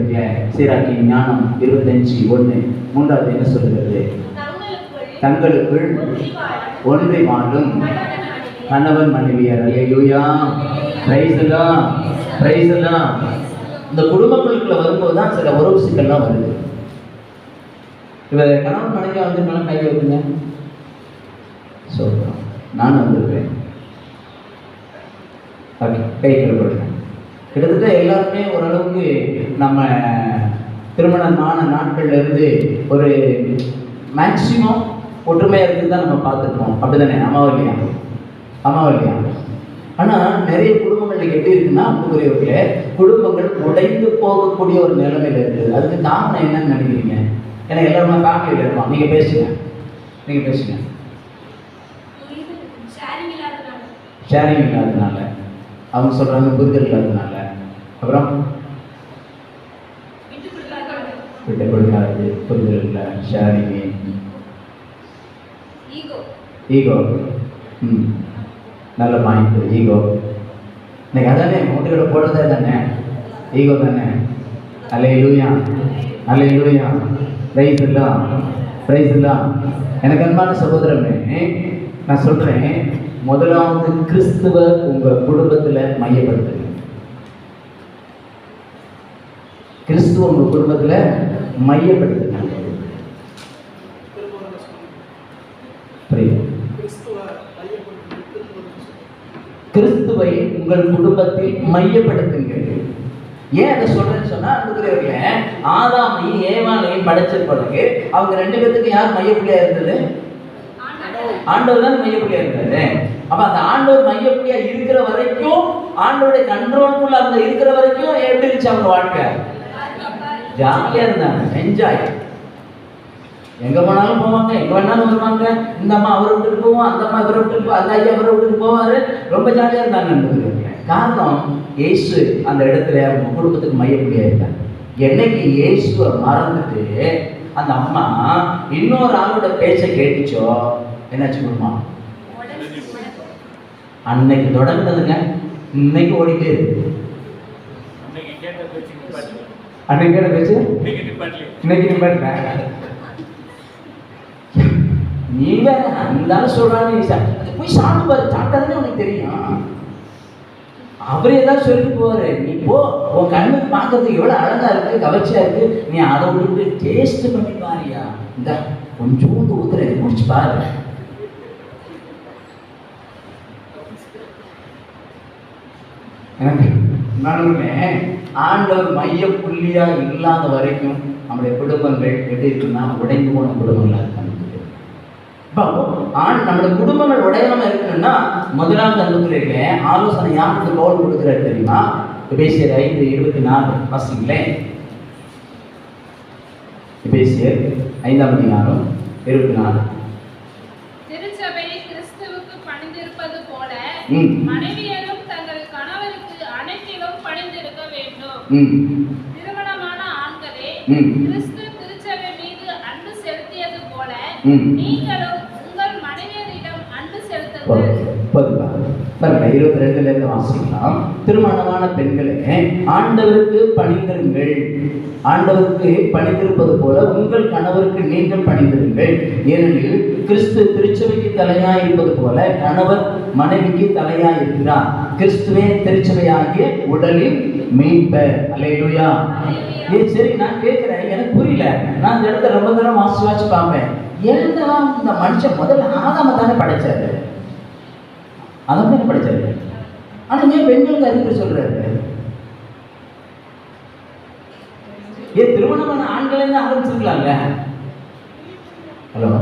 சீராக்கி ஞானம் 25:1. 3வது என்ன சொல்கிறது? தங்களுக்குள் ஒன்றி வாழும் கணவன் மனைவியர். அல்லேலூயா. Praise the lord, praise the lord. இந்த குடும்பங்களுக்குள்ள வரும்போது தான் சில உறவு சிக்கல்லாம் வருது. இவர் கணவன் மனைவியா வந்து கை வைக்குங்க சொல்றோம். நானும் வந்துருக்கேன். கை கழுவுறேன். கிட்டத்தட்ட எல்லாருமே ஓரளவுக்கு நம்ம திருமணமான நாட்கள்ல இருந்து ஒரு மேக்சிமம் ஒற்றுமையாக இருக்குது தான் நம்ம பார்த்துருக்கோம். அப்படிதானே? அமாவல்லையா? ஆனால் நிறைய குடும்பங்கள் எப்படி இருக்குன்னா அன்புக்குரியவர்களே, குடும்பங்கள் உடைந்து போகக்கூடிய ஒரு நிலைமையில இருக்குது. அதுக்கு காரணம் என்னன்னு நினைக்கிறீங்க? ஏன்னா எல்லாருமே ஃபேமிலியில் இருப்பான். நீங்கள் பேசுங்க. ஷேரிங் இல்லாததுனால, அவங்க சொல்கிறாங்க புரிதல் இல்லாததுனால, அப்புறம் விட்டு கொடுக்காது, புரிதல் இல்லை, ஷேரிங்கு, ஈகோ. நல்ல பாயிண்ட். ஈகோ இன்னைக்கு அதானே மூட்டையோட போடுறதே தானே, ஈகோ தானே. அல்லேலூயா, அல்லேலூயா. Praise the lord. எனக்கு அன்பான சகோதரனே, நான் சொல்றேன், முதலாவது கிறிஸ்துவ உங்க குடும்பத்துல மையப்படுத்துங்க. கிறிஸ்துவ உங்க குடும்பத்துல மையப்படுத்துங்க. கிறிஸ்துவை உங்கள் குடும்பத்தில் மையப்படுத்துங்க. ஏன் அதை சொல்றேன்னு சொன்னா அன்புக்குரியவர்களே, ஆதாமையும் ஏவாளையும் படைச்ச பிறகு அவங்க 2 பேத்துக்கு யார் மையப்புள்ளியா இருந்தது? ஆண்டவர் தான் மையப்புள்ளியா இருந்தாரு. அப்ப அந்த ஆண்டவர் மையப்புள்ளியா இருக்கிற வரைக்கும், ஆண்டவருடைய கண்ட்ரோலுக்குள்ள அவங்க இருக்கிற வரைக்கும் எப்படி இருந்துச்சு அவங்க வாழ்க்கை? ஜாலியா இருந்தாங்க, என்ஜாய். எங்க போனாலும் போவாங்க, எங்க வேணாலும் வருவாங்க. இந்த அம்மா அவரை விட்டுட்டு போவோம், அந்த அம்மா இவரை விட்டுட்டு, அந்த ஐயா அவரை விட்டுட்டு போவாரு. ரொம்ப ஜாலியா இருந்தாங்க. காரணம், இயேசு அந்த இடத்துல அவங்க குடும்பத்துக்கு மையப்புள்ளியா இருந்தாங்க. என்னைக்கு இயேசுவை மறந்துட்டு அந்த அம்மா இன்னொரு ஆளோட பேச்சை கேட்டுச்சோ, என்னாச்சு குடும்பம்? அன்னைக்கு தொடர்ந்ததுங்க, இன்னைக்கு ஓடிட்டே இருக்கு. அன்னைக்கு கேட்ட பேச்சு இன்னைக்கு நிப்பாட்டுறேன். நீங்க அந்த சொல்றாங்க, போய் சாப்பிட்டு பாரு, சாப்பிட்டாதானே உனக்கு தெரியும். அவரே ஏதாவது சொல்லிட்டு போவாரு, நீ போ, உன் கண்ணுக்கு பார்க்கறதுக்கு எவ்வளவு அழகா இருக்கு, கவர்ச்சியா இருக்கு, நீ அதை விட்டு டேஸ்ட் பண்ணி பாரியா, இந்த கொஞ்சோண்டு ஊத்துற, குடிச்சு பாரு. ஆண்டவர் மைய புள்ளியா இல்லாத வரைக்கும் நம்முடைய குடும்பங்கள் எப்படி இருக்குன்னா உடைந்து போன குடும்பங்களா இருக்காங்க. நம்முடைய குடும்பங்கள் உடையாம இருக்கணும்னா முதலாவது அனுப்புறீங்க ஆலோசனை யாருக்கு பவுல் கொடுக்கிறாரு தெரியுமா? எபேசியர் 5:24 வாசிங்களேன். எபேசியர் 5:24. திருச்சபை கிறிஸ்துவுக்கு பணிந்திருப்பது போல மனைவியரும் தங்கள் கணவருக்கு அனைத்திலும் பணிந்திருக்க வேண்டும். திருமணமான ஆண்களே, கிறிஸ்து திருச்சபை மீது அன்பு செலுத்தியது போல நீங்களும் உங்கள் மனைவியரிடம் அன்பு செலுத்துங்கள். 22 வாசிக்கலாம். திருமணமான பெண்களே, ஆண்டவருக்கு பணிந்திருங்கள். ஆண்டவருக்கு பணிந்திருப்பது போல உங்கள் கணவருக்கு நீங்கள் பணிந்திருங்கள். ஏனெனில் கிறிஸ்து திருச்சபைக்கு தலையாய் இருப்பது போல கணவர் மனைவிக்கு தலையாய் இருக்கிறார். கிறிஸ்துவே திருச்சபையாகிய உடலில் மீட்பர். அல்லேலூயா. சரி, நான் கேட்கிறேன், எனக்கு புரியல. நான் இந்த இடத்துல ரொம்ப தூரம் வாசி பார்ப்பேன். எல்லாம் இந்த மனுஷன் முதல்ல ஆதாம தானே படைச்சாரு, அதான் தானே படைச்சாரு. ஆனா ஏன் பெண்களுக்கு அறிவுரை சொல்றாரு? ஏன் திருமணமான ஆண்கள் என்ன ஆரம்பிச்சிருக்கலாங்க? ஹலோ,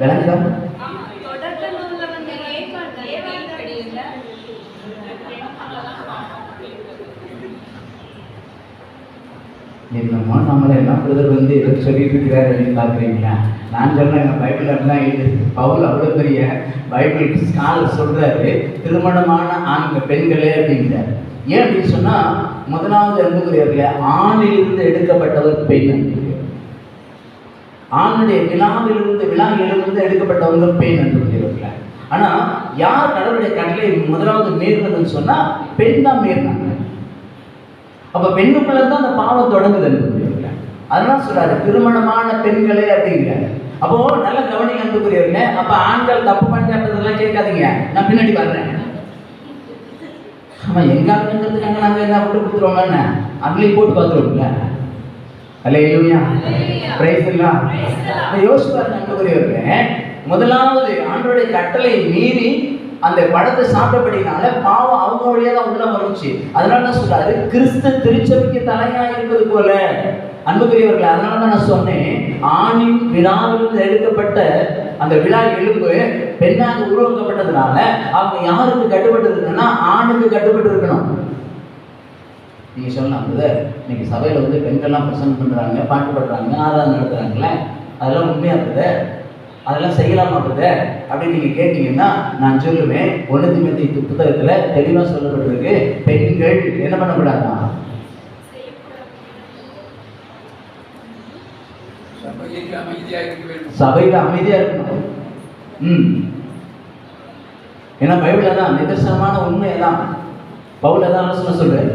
விளங்குதா? என்னமோ நம்மளை என்ன பிரதர் வந்து எதுக்கு சொல்லிட்டு இருக்கிறாரு அப்படின்னு பார்க்குறீங்களா? நான் சொல்றேன், பைபிள் அப்படிலாம் எழுது. பவுல் அவ்வளோ பெரிய பைபிள் ஸ்காலர் சொல்றாரு, திருமணமான ஆண்கள் பெண்களே அப்படிங்கிறார். ஏன் அப்படின்னு சொன்னா, முதலாவது அன்புக்குரியவர்களே, ஆணிலிருந்து எடுக்கப்பட்டவர் பெண். ஆணுடைய விழாவிலிருந்து எடுக்கப்பட்டவங்க பெண் அன்புக்குரியவர்களே. ஆனா யார் கடவுளுடைய கட்டளை முதலாவது மீறினதுன்னு சொன்னா பெண் தான் மீறினாங்க. அப்ப பெண்ணுக்குள்ள தான் அந்த பாவம் தொடங்குது அன்புக்குரியவர்களே. அதெல்லாம் சொல்றாரு திருமணமான பெண்களே அப்படிங்கிறாரு. அப்போ நல்ல கவனிங்க அன்புக்குரியவர்களே. அப்ப ஆண்கள் தப்பு பண்ணிட்டதெல்லாம் கேட்காதீங்க, நான் பின்னாடி வர்றேன். ஆமா, எங்க ஆளுங்கிறதுக்காக நாங்க என்ன விட்டு கொடுத்துருவோம், அதுலயும் போட்டு பார்த்துருவோம்ல. அல்லேலூயா, பிரைஸ் எல்லாம். யோசிச்சு பாருங்க அன்புக்குரியவர்களே. முதலாவது ஆண்டவருடைய கட்டளை மீறி அந்த பழத்தை சாப்பிட்டபடினால பாவம் அவங்க வழியா தான் உள்ள வந்துச்சு. அதனாலதான் சொல்றாரு கிறிஸ்து திருச்சபைக்கு தலையா இருப்பது போல. அன்புக்குரியவர்களே, அதனாலதான் நான் சொன்னேன், ஆணின் விழாவிலிருந்து எடுக்கப்பட்ட அந்த விழா எலும்பு பெண்ணாக உருவாக்கப்பட்டதுனால அவங்க யாருக்கு கட்டுப்பட்டு இருக்கணும்னா ஆணுக்கு கட்டுப்பட்டு இருக்கணும். நீங்க சொல்லலாம், இன்னைக்கு சபையில வந்து பெண்கள்லாம் பிரசங்கம் பண்றாங்க, பாட்டு பாடுறாங்க, ஆராதனை நடத்துறாங்களே, அதெல்லாம் உண்மையா இருக்குது, அதெல்லாம் செய்யலாமா இருக்குது அப்படின்னு நீங்க கேட்டீங்கன்னா நான் சொல்லுவேன், 1 தீமோத்தேயு புத்தகத்துல தெளிவா சொல்லப்பட்டிருக்கு, பெண்கள் என்ன பண்ணக்கூடாதா? சபையில அமைதியா இருக்கணும். ஏன்னா பைபிள்ல தான் நிதர்சனமான உண்மையெல்லாம் பவுல் தான் ஆலோசனை சொல்றாரு.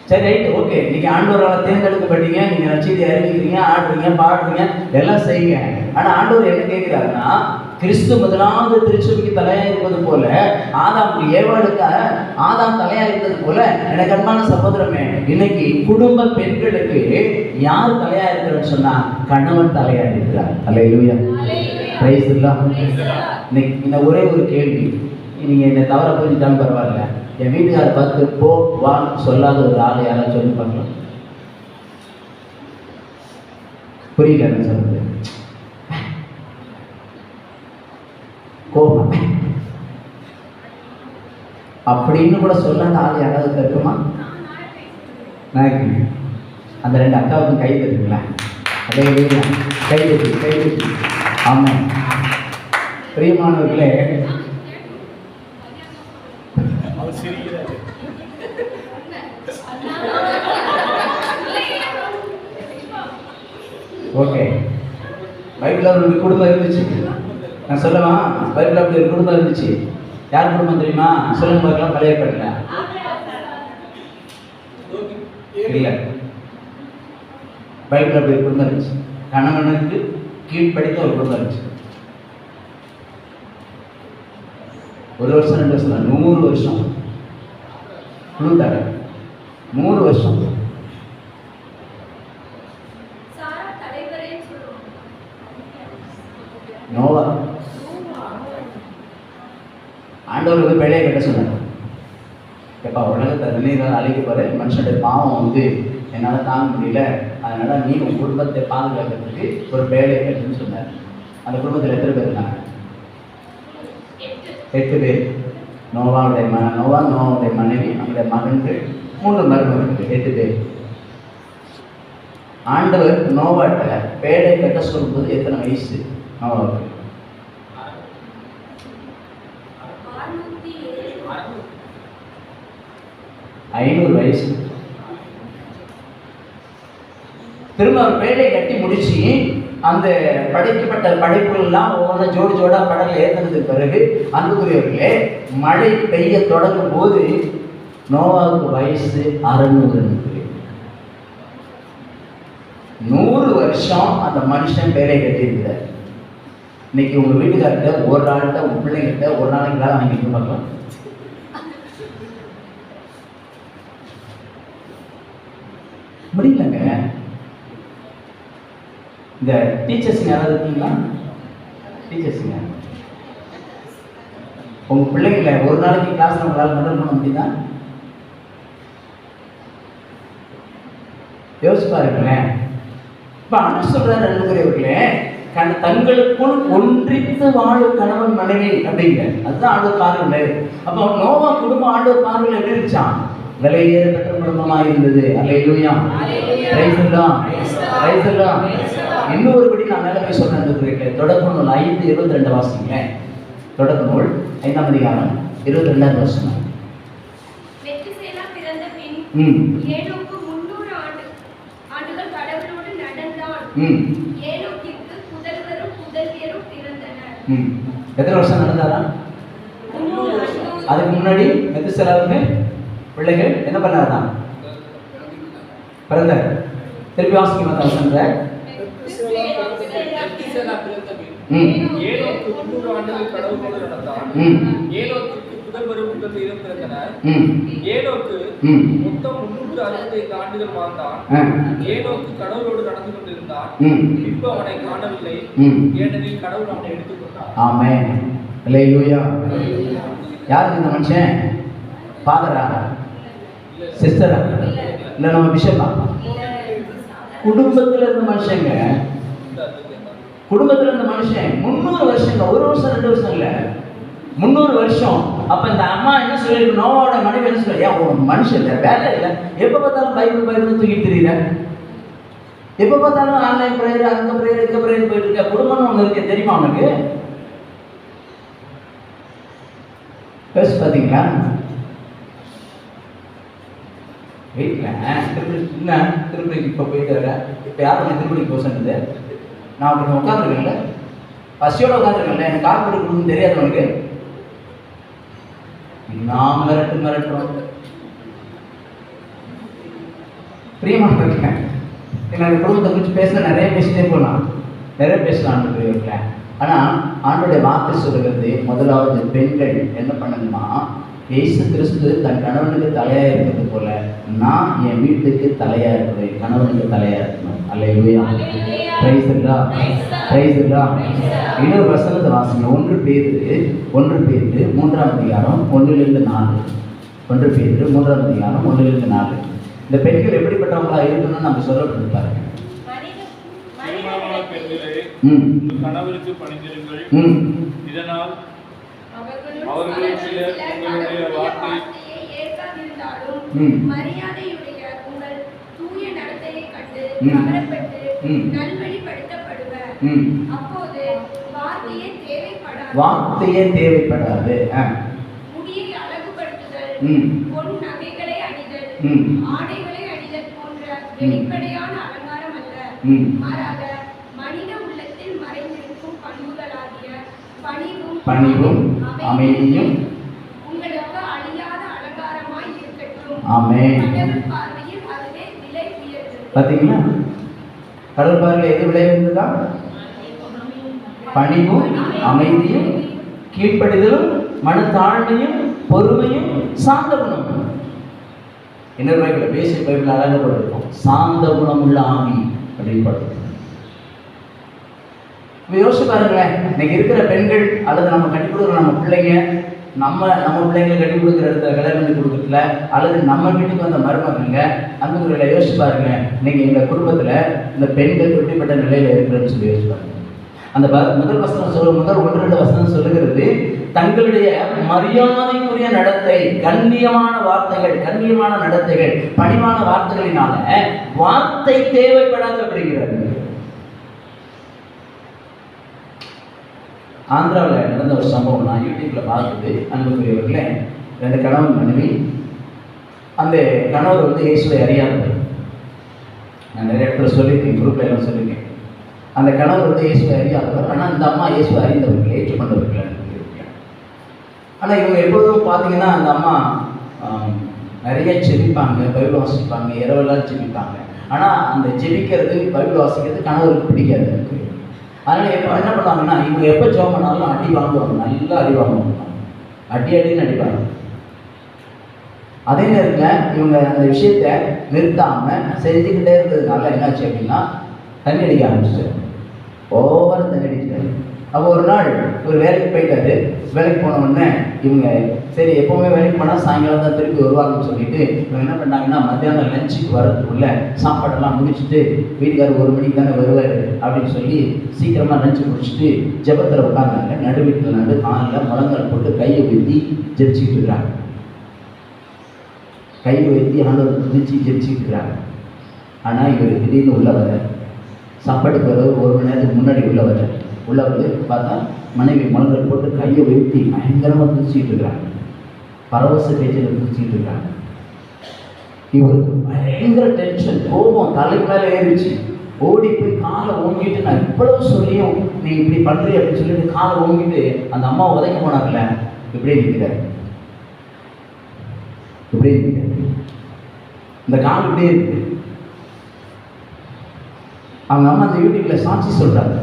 சரி, ரைட், ஓகே, நீங்க ஆண்டவரால் தேர்ந்தெடுக்கப்பட்டீங்க, நீங்க நற்செய்தி அறிவிக்கிறீங்க, ஆடுறீங்க, பாடுறீங்க, எல்லாம் செய்யுங்க. ஆனா ஆண்டவர் என்ன கேட்கிறாருன்னா, கிறிஸ்து முதலாவது திருச்சபைக்கு தலையா இருப்பது போல ஆதாம் தலையா இருப்பது போல எனக்கு அன்பான சகோதரமே, இன்னைக்கு குடும்ப பெண்களுக்கு யார் தலையா இருக்கிறன்னு சொன்னா கணவன் தலையா இருக்கிறார். அல்லேலூயா, பிரைஸ் எல்லாம். இன்னைக்கு இந்த ஒரே ஒரு கேள்வி, நீங்க என்ன தவற புரிஞ்சுட்டாலும் பரவாயில்ல, என் வீட்டுக்காரை பார்த்து போ வான்னு சொல்லாத ஒரு ஆள் யாராவது சொல்லி பார்க்கலாம். புரியல என்ன சொல்றது? கோபம் அப்படின்னு கூட சொல்லாத ஆள் யாராவது இருக்குமா? அந்த ரெண்டு அக்காவுக்கும் கை தருங்களா? அதே கை தட்டி. ஆமாம் பிரியமானவர்களே, ஓகே, பைபிள் ஒரு குடும்பம் இருந்துச்சு. நான் சொல்லவா? பைபிள் அப்படி ஒரு குடும்பம் இருந்துச்சு. யார் குடும்பம் தெரியுமா? சொல்லுங்க பார்க்கலாம். பழைய ஏற்பாடுல இல்லை, பைபிள் அப்படி ஒரு குடும்பம் இருந்துச்சு. கணவனுக்கு கீழ்படித்த ஒரு குடும்பம் இருந்துச்சு. 1 வருஷம் 2 வருஷம் 100 வருஷம் குழுத்தாங்க. 100 வருஷம். நோவா ஆண்டவர் வந்து பிழையை கட்ட சொன்னார். எப்பா உலகத்தை நினைவாக அழைக்க போகிற மனுஷனுடைய பாவம் வந்து என்னால் தாங்க முடியல, அதனால் நீ உன் குடும்பத்தை பாதுகாக்கிறதுக்கு ஒரு வேலையை கட்டுன்னு சொன்னார். அந்த குடும்பத்தில் எத்தனை பேர் இருந்தாங்க? 8 பேர். நோவாவுடைய மனைவி, அவங்களுடைய மகன்கள், 3 மருமகன்கள், 8 பேர். ஆண்டவர் நோவாட்ட பேடை கட்ட சொல்லும்போது எத்தனை வயசு நோவாவுக்கு? 500 வயசு. திரும்ப ஒரு பேடை கட்டி முடிச்சு அந்த படைக்கப்பட்ட படைப்புகள்லாம் ஒவ்வொரு ஜோடா படங்கள் ஏற்றினதுக்கு பிறகு அன்புக்குரியவர்களே, மழை பெய்ய தொடங்கும் போது நோவாவுக்கு வயசு 600. 100 வருஷம் அந்த மனுஷன் பேரை கட்டியிருக்கிறார். இன்னைக்கு உங்க வீட்டுக்கார்ட்ட ஒரு நாள்கிட்ட உங்க பிள்ளைங்கிட்ட ஒரு நாளைக்கு வேலை வாங்கிட்டு பார்க்கலாம். முடியலங்க. இந்த டீச்சர்ஸுங்க யாராவது இருக்கீங்களா? டீச்சர்ஸுங்க உங்க பிள்ளைங்களை ஒரு நாளைக்கு கிளாஸ் உங்களால் கண்ட்ரோல் பண்ண முடியுதா? யோசிச்சு பாருங்களேன். இப்ப ஆண்டவர் சொல்றாரு அன்புக்குரியவர்களே, தங்களுக்குள் ஒன்றித்து வாழும் கணவன் மனைவி அப்படிங்க. அதுதான் ஆண்டவர் பார்வையில். அப்போ நோவா குடும்பம் ஆண்டவர் பார்வையில் எப்படி இருந்துச்சான்? விலையேற பெற்ற குடும்பமா இருந்தது. அல்லேலூயா, பிரைஸ் எல்லாம், பிரைஸ் எல்லாம். இன்னும் ஒருபடி நான் மேலே போய் சொல்றேன் அன்புக்குரியவர்களே. தொடக்க நூல் 5:22 வாசிங்களேன். தொடக்க நூல் 5ஆம் அதிகாரம் 22ஆம் வசனம். மெத்துசேலா பிறந்த பின் ஏனோக்கு 300 ஆண்டுகள் கடவுளோடு நடந்தான். ஏனோக்கிற்கு புதல்வரும் புதல்வியரும் பிறந்தனர். எத்தனை வருஷம் நடந்தாரா? அதுக்கு முன்னாடி மெத்துசேலாவுக்கு பிள்ளைகள் என்ன பண்ணாதான்? பிறந்தார். திருப்பி வாசிக்க மாட்டாங்க சொல்ற. ஏனோக்கு 300 ஆண்டுகள் கடவுளோடு நடந்தான். ஏனோக்குக்கு புதல்வரும் புதல்வியரும் பிறந்தனர். ஏனோக்கு மொத்தம் 365 ஆண்டுகள் வாழ்ந்தான். ஏனோக்கு கடவுளோடு நடந்து கொண்டிருந்தான். இப்போ அவனை காணவில்லை, ஏனெனில் கடவுள் அவனை எடுத்துக்கொண்டார். ஆமென். அல்லேலூயா. யார் இந்த மனுஷன்? ஃபாதரா? சிஸ்டரா? இல்ல நம்ம பிஷப்பா? குடும்பத்துல இருந்த மனுஷங்க. குடும்பத்துல இருந்த மனுஷன் 300 வருஷங்க. 1 வருஷம் 2 வருஷம் இல்ல, 300 வருஷம். அப்ப இந்த அம்மா என்ன சொல்லிருக்கு? நோவாவோட மனைவி என்ன சொல்ல? ஏன் மனுஷன் இல்லை, வேலை இல்லை, எப்ப பார்த்தாலும் பைபிள் தூக்கிட்டு தெரியல, எப்ப பார்த்தாலும் ஆன்லைன் பிரேயர், அங்க பிரேயர், இங்க பிரேயர் போயிட்டு இருக்க. குடும்பம்னு ஒண்ணு இருக்கு, தெரியுமா உனக்கு? பேச பாத்தீங்களா? வீட்டில் திருப்பதி இப்போ போயிட்டு வர. இப்போ யார் பண்ண திருப்பதிக்கு போக சொன்னது? நான் அப்படி உட்காந்துருக்கேன்ல, பசியோட உட்காந்துருக்கேன்ல, எனக்கு கார் போட்டு கொடுக்கணும்னு தெரியாது உனக்கு? நான் மிரட்டுறோம். பிரியமாக இருக்கேன். என்னோட குடும்பத்தை குறித்து பேச நிறைய பேசிட்டே போகலாம், நிறைய பேசலாம் இருக்கேன். ஆனால் ஆண்டோடைய வார்த்தை சொல்லுகிறது, முதலாவது பெண்கள் என்ன பண்ணணுமா? இயேசு கிறிஸ்து தன் கணவனுக்கு தலையாக இருக்கிறது போல நான் என் வீட்டுக்கு தலையாக இருக்கிறேன், கணவனுக்கு தலையாக இருக்கணும். அல்லேலூயா, பிரைஸ் அல்லா, பிரைஸ் அல்லா. இன்னொரு வசனத்தை வாசிங்க. 1 பேதுரு 3ஆம் அதிகாரம் 1-4. 1 பேதுரு 3ஆம் அதிகாரம் 1-4. இந்த பெண்கள் எப்படிப்பட்டவங்களா இருக்கணும்னு நம்ம சொல்லப்பட்டு பாருங்க. திருமணமான பெண்களே, உங்கள் கணவருக்கு பணிந்திருங்கள். இதனால் அவர்களில் சிலர் உங்களுடைய வார்த்தையை ஏற்காதிருந்தாலும் மரியாதையுடைய உங்கள் தூய நடத்தையை கண்டு கவரப்பட்டு நல்வழிப்படுத்தப்படுவர். அப்போது வார்த்தையே தேவைப்படாது. முடியை அழகுபடுத்துதல், பொன் நகைகளை அணிதல், ஆடைகளை அணிதல் போன்ற வெளிப்படையான அலங்காரம் அல்ல, மாறாக மனித உள்ளத்தில் மறைந்திருக்கும் பண்புகளாகிய பணிவும் அமைதியும் உங்களுக்கு அழியாத அலங்காரமாய் இருக்கட்டும். ஆமென். கடவுள் பார்வையில் அதுவே விலை உயர்ந்தது. பாத்தீங்களா? கடவுள் பார்வையில் எது விலை உயர்ந்ததா? பணிவும் அமைதியும் கீழ்ப்படிதலும் மனத்தாழ்மையும் பொறுமையும் சாந்த குணம். இன்னொரு பைபிள் பேசிய பைபிள் அழகாக போட்டிருக்கோம், சாந்த குணம் உள்ள ஆவி அப்படின்னு போட்டிருக்கோம். யோசிச்சு பாருங்களேன், இன்னைக்கு இருக்கிற பெண்கள் அல்லது நம்ம கட்டி கொடுக்குற நம்ம பிள்ளைங்க, நம்ம பிள்ளைங்களை கட்டி கொடுக்குற இடத்துல கல்யாணம் பண்ணி கொடுக்கறதுல அல்லது நம்ம வீட்டுக்கு வந்த மருமகங்க அந்த முறையில் யோசிச்சு பாருங்க, இன்னைக்கு எங்கள் குடும்பத்தில் இந்த பெண்கள் எப்படிப்பட்ட நிலையில் இருக்கிறன்னு சொல்லி யோசிச்சு பாருங்க. அந்த முதல் 1-2 வசனம் சொல்லுகிறது, தங்களுடைய மரியாதைக்குரிய நடத்தை, கண்ணியமான வார்த்தைகள், கண்ணியமான நடத்தைகள், பணிவான வார்த்தைகளினால வார்த்தை தேவைப்படாது அப்படிங்கிறது. ஆந்திராவில் நடந்த ஒரு சம்பவம் நான் யூடியூப்ல பார்த்துட்டு, அன்புக்குரியவர்களே, 2 கணவன் மனைவி. அந்த கணவர் வந்து இயேசுவை அறியாதவர். நான் நிறைய இடத்துல சொல்லியிருக்கேன், குரூப்ல எல்லாம் சொல்லியிருக்கேன். அந்த கணவர் வந்து இயேசுவை அறியாதவர், ஆனால் இந்த அம்மா இயேசுவை அறிந்தவர்கள், ஏற்றுக்கொண்டவர்கள். ஆனால் இவங்க எப்போதும் பார்த்தீங்கன்னா அந்த அம்மா நிறைய ஜெபிப்பாங்க, பைபிள் வாசிப்பாங்க, இரவெல்லாம் ஜெபிப்பாங்க. ஆனால் அந்த ஜெபிக்கிறது, பைபிள் வாசிக்கிறது கணவருக்கு பிடிக்காது. அதனால் எப்போ என்ன பண்ணுவாங்கன்னா, இவங்க எப்போ ஜெபம் பண்ணாலும் அடி வாங்குவாங்க, நல்லா அடி வாங்குவாங்க, அடின்னு அடிப்பாங்க. அதே நேரத்தில் இவங்க அந்த விஷயத்தை நிறுத்தாமல் செஞ்சுக்கிட்டே இருந்ததுனால என்னாச்சு அப்படின்னா, தண்ணி அடிக்க ஆரம்பிச்சிட்டாரு, ஓவராக தண்ணி அடிச்சிட்டாரு. அப்போ ஒரு நாள் ஒரு வேலைக்கு போயிட்டாரு. வேலைக்கு போன உடனே இவங்க சரி எப்போவுமே வேலைக்கு போனால் சாயங்காலம் தான் திருப்பி வருவாங்கன்னு சொல்லிட்டு இவங்க என்ன பண்ணாங்கன்னா, மத்தியானம் லஞ்சுக்கு வரதுக்குள்ள சாப்பாடெல்லாம் முடிச்சுட்டு, வீட்டுக்காரர் 1 மணிக்கு தானே வருவார் அப்படின்னு சொல்லி சீக்கிரமாக லஞ்சு முடிச்சுட்டு ஜெபத்தில் உட்காந்தாங்க. நடு வீட்டில் காலில் முழங்கால் போட்டு கையை ஊற்றி ஜெபிச்சுட்டு இருக்கிறாங்க. கையை ஊற்றி ஆண்டவர் குதிச்சு ஜெபிச்சுட்டு இருக்கிறாங்க. ஆனால் இவர் திடீர்னு உள்ள வர, சாப்பாட்டுக்கு வர 1 மணி நேரத்துக்கு முன்னாடி உள்ள வந்து பார்த்தா மனைவி முழங்கால் போட்டு கையை உயர்த்தி பயங்கரமாக குதிச்சுட்டு இருக்கிறாங்க. பரவச பேச்சில் குதிச்சுட்டு இருக்காங்க. இவருக்கு பயங்கர டென்ஷன், கோபம் தலைக்கு மேலே ஏறிச்சு. ஓடி போய் காலை ஓங்கிட்டு, நான் இவ்வளவு சொல்லியும் நீ இப்படி பண்ணுறீ அப்படின்னு சொல்லிட்டு காலை ஓங்கிட்டு அந்த அம்மா உதைக்க போனாங்கல்ல, இப்படியே நிற்கிறாரு. இந்த கால் இப்படியே இருக்கு. அவங்க அம்மா அந்த யூடியூப்ல சாட்சி சொல்றாங்க,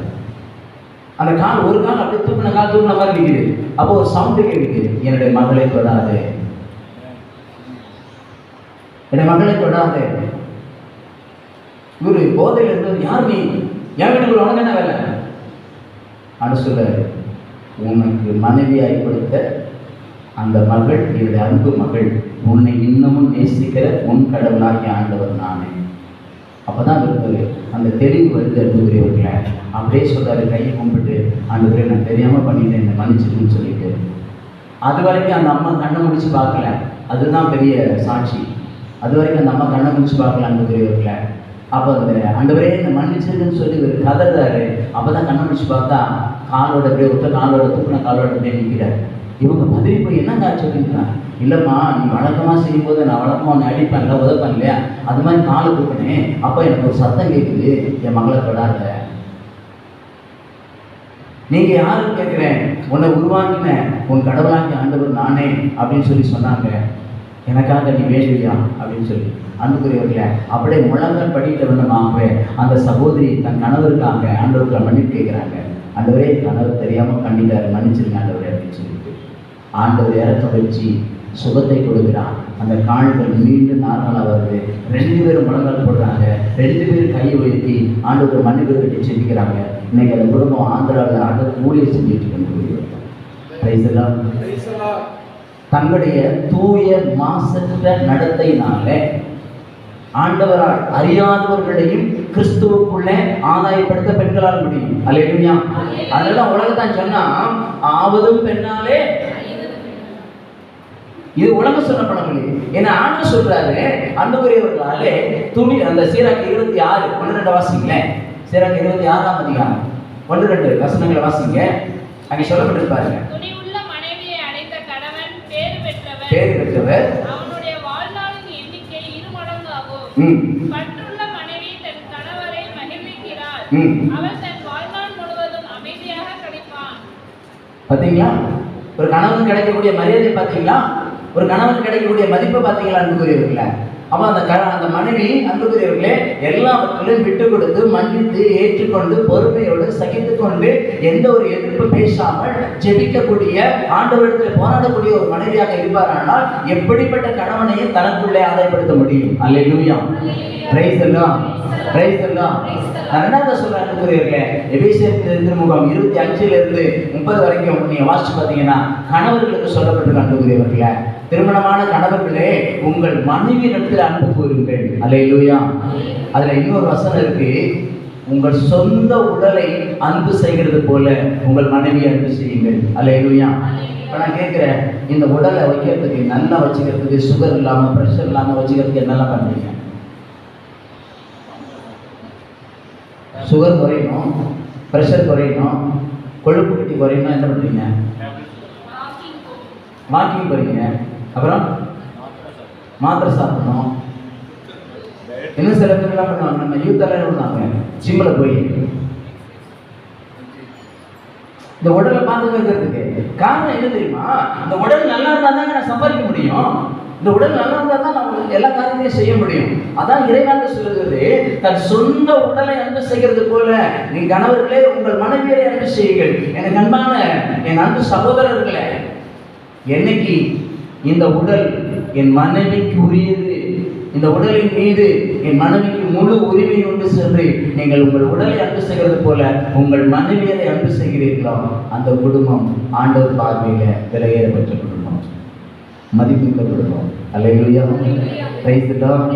அந்த கால் ஒரு கால் அப்படியே தூக்கின மாதிரி நிற்குது. அப்போ ஒரு சவுண்டு கேட்குது, என்னுடைய மகளை தொடாது, என்னுடைய மகளை தொடாது. இவரு போதையில் இருந்தது, யார் நீ, என் வீட்டுக்குள்ள உனக்கு என்ன வேலை அப்படின்னு சொல்றாரு. உனக்கு மனைவியாய் கொடுத்த அந்த மகள், என்னுடைய அன்பு மகள், உன்னை இன்னமும் நேசிக்கிற உன் கடவுளாகிய ஆண்டவர் நானே. அப்போதான் அவருக்கு அந்த தெளிவு வருது. அன்புக்குரியவர்களே, அப்படியே சொல்றாரு, கையை கும்பிட்டு, ஆண்டவரே நான் தெரியாமல் பண்ணிட்டேன், என்னை மன்னிச்சிருக்குன்னு சொல்லிட்டு. அது வரைக்கும் அந்த அம்மா கண்ணை முடிச்சு பார்க்கல. அதுதான் பெரிய சாட்சி. அது வரைக்கும் அந்த அம்மா கண்ணை முடிச்சு பார்க்கல. அன்புக்குரியவர்களே, அப்போ அந்த ஆண்டவரே என்னை மன்னிச்சிருக்குன்னு சொல்லி ஒரு கதறாரு. அப்போ தான் கண்ணை முடிச்சு பார்த்தா காலோட அப்படியே ஒத்த காலோட தூக்கின காலோட அப்படியே நிற்கிறாரு. இவங்க பதறி போய் என்ன காட்சி அப்படின்றாங்க, இல்லைம்மா நீ வழக்கமாக செய்யும்போது நான் வழக்கமாக உன்னை அடிப்பேன்ல, உதப்பேன் இல்லையா, அது மாதிரி காலை தூக்கினேன். அப்போ எனக்கு ஒரு சத்தம் கேட்குது, என் மகளை தொடாத. நீங்கள் யாருன்னு கேட்குறேன், உன்னை உருவாக்கின உன் கடவுளாகிய ஆண்டவர் நானே அப்படின்னு சொல்லி சொன்னாங்க. எனக்காக நீ வேண்டுவியா அப்படின்னு சொல்லி. அன்புக்குரியவர்களே, அப்படியே முழங்கால் படிக்கிட்ட வேணுமாகவே அந்த சகோதரி தன் கணவருக்காக ஆண்டவருக்கு மன்னிப்பு கேட்குறாங்க. ஆண்டவரே கணவர் தெரியாமல் பண்ணிட்டாரு, மன்னிச்சிருங்க ஆண்டவரே அப்படின்னு சொல்லிட்டு ஆண்டவர் இறக்க வச்சு சுகத்தை கொடுக்குறான். அந்த கால்கள் மீண்டும் நார்மலாக வருது. 2 பேரும் முழங்கால் போடுறாங்க. 2 பேரும் கையை உயர்த்தி ஆண்டவர் மன்னிப்பு கட்டி செஞ்சுக்கிறாங்க. இன்னைக்கு அந்த குடும்பம் ஆந்திராவில் ஆண்டவர் ஊழியர் செஞ்சுட்டு இருக்காங்க. தங்களுடைய தூய மாசற்ற நடத்தையினால ஆண்டவரால் அறியாதவர்களையும் கிறிஸ்துவுக்குள்ளே ஆதாயப்படுத்த பெண்களால் முடியும். அல்லேலூயா. அதனால உலகத்தான் சொன்னா ஆவதும் பெண்ணாலே, இது உலகம் சொன்ன பழமொழி. ஏன்னா ஆண்டு சொல்றாரு அன்புக்குரியவர்களாலே துணி. அந்த சீராக்கு 26 12 வாசிங்களேன். சீராக்கு 26ஆம் அதிகாரம் 12 வசனங்களை வாசிங்க. அங்கே சொல்லப்பட்டிருப்பாருங்க, துணிவுள்ள மனைவியை அடைந்த கணவன் பேறு பெற்றவர், பேறு பெற்றவர், அவனுடைய வாழ்நாளின் எண்ணிக்கை 2 மடங்காகும். பற்றுள்ள மனைவி தன் கணவரை மகிழ்விக்கிறாள், அவள் தன் வாழ்நாள் முழுவதும் அமைதியாக கழிப்பான். பாத்தீங்களா? ஒரு கணவன் கிடைக்கக்கூடிய மரியாதை பாத்தீங்களா? ஒரு கணவன் கிடைக்கக்கூடிய மதிப்பை பாத்தீங்களா அன்புக்குரியவர்களே? அப்ப அந்த மனைவி அன்புக்குரியவர்களே எல்லாவற்றிலும் விட்டு கொடுத்து மன்னித்து ஏற்றுக்கொண்டு பொறுமையோடு சகித்து கொண்டு எந்த ஒரு எதிர்ப்பு பேசாமல் ஜெபிக்கக்கூடிய ஆண்டவரிடத்தில் போராடக்கூடிய ஒரு மனைவியாக இருப்பாரானால் எப்படிப்பட்ட கணவனையும் தனக்குள்ளே ஆதாயப்படுத்த முடியும். அல்லேலூயா. Praise the lord. Praise the lord. ரெண்டாவது சொல்ற அன்புக்குரியவர்களே, எபேசியர் திருமுகம் 25 இருந்து 30 வரைக்கும் நீங்க வாசிச்சு பாத்தீங்கன்னா கணவர்களுக்கு சொல்லப்பட்டிருக்க அன்புக்குரியவர்களே, திருமணமான கணவர்களே உங்கள் மனைவியிடத்தில் அன்பு கூறுங்கள். அல்லேலூயா. அதுல இன்னொரு வசனம் இருக்கு, உங்கள் சொந்த உடலை அன்பு செய்கிறது போல உங்கள் மனைவியை அன்பு செய்யுங்கள். அல்லேலூயா. இப்ப நான் கேட்கிறேன், இந்த உடலை வைக்கிறதுக்கு நல்லா வச்சுக்கிறதுக்கு சுகர் இல்லாம பிரஷர் இல்லாம வச்சுக்கிறதுக்கு என்னெல்லாம் பண்றீங்க? சுகர் குறையணும், பிரஷர் குறையணும், கொழுப்பு கட்டி குறையணும், என்ன பண்றீங்க? வாக்கிங் போறீங்க, அப்புறம் மாத்திரை சாப்பிடணும். இன்னும் சில பேர் என்ன பண்ணுவாங்க, நம்ம யூத் எல்லாம் பண்ணுவாங்க, ஜிம்மில் போய் இந்த உடலை பாதுகாக்கிறதுக்கு. காரணம் என்ன தெரியுமா? இந்த உடல் நல்லா இருந்தா தாங்க நான் சம்பாதிக்க முடியும். இந்த உடல் நல்லா இருந்தா தான் நம்ம எல்லா காரியத்தையும் செய்ய முடியும். அதான் இறைவாக்கு சொல்லுகிறது, தன் சொந்த உடலை அன்பு செய்கிறது போல நீ கணவர்களே உங்கள் மனைவியரை அன்பு செய்யுங்கள். எனக்கு அன்பான என் அன்பு சகோதரர்களே, என்னைக்கு இந்த உடல் என் மனைவிக்கு உரியது, இந்த உடலின் மீது என் மனைவிக்கு முழு உரிமை உண்டு சென்று நீங்கள் உங்கள் உடலை அன்பு செய்கிறது போல உங்கள் மனைவியரை அன்பு செய்கிறீர்களோ அந்த குடும்பம் ஆண்டவர் பார்வையில விலையேற பெற்ற குடும்பம், மதிப்புமிக்க குடும்பம். அல்லேலூயா. Praise the lord.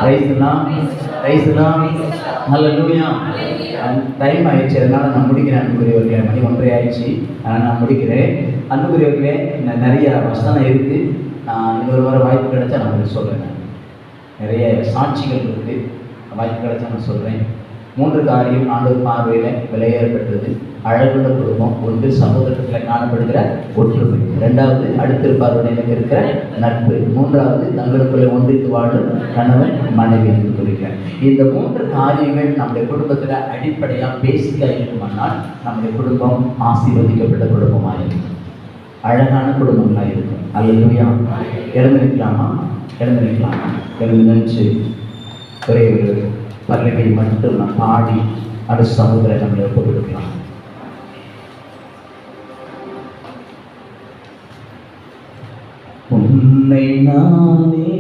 Praise the lord. Praise the lord. ஹல்லேலூயா. டைம் ஆயிடுச்சு, அதனால நான் முடிக்கிறேன் அன்புக்குரியவர்களே. மணி 1:30 ஆயிடுச்சு, நான் முடிக்கிறேன். அன்புக்குரியவர்களே, நிறைய வசனம் இருக்கு. இன்னொரு முறை வாய்ப்பு கிடைச்சா நான் உங்களுக்கு சொல்றேன். நிறைய சாட்சிகள் இருக்கு, வாய்ப்பு கிடைச்சா நான் சொல்றேன். 3 காரியம் ஆண்டவர் பார்வையில் விலையேறப்பட்டது. அழகுள்ள குடும்பம். 1 சமூகத்தில் காணப்படுகிற ஒற்றுமை. 2வது அடுத்திருப்பாருடைய இருக்கிற நட்பு. 3வது தங்களுக்குள்ளே ஒன்றித்து வாழும் கணவன் மனைவி என்று குறிக்கிறார். இந்த 3 காரியங்கள் நம்முடைய குடும்பத்தில் அடிப்படையாக பேசிக்காக இருக்குமானால் நம்முடைய குடும்பம் ஆசீர்வதிக்கப்பட்ட குடும்பமாக இருக்கும், அழகான குடும்பங்களாக இருக்கும். அல்லேலூயா. எழுந்திருக்கலாமா? எழுந்திருக்கலாமா? எழுந்து நினைச்சு ஒரே ஒரு பல்லவி மட்டும் நான் பாடி அடுத்த சமூகத்தை நம்மளை ஒப்பு கொடுக்கலாம். உன்னை நானே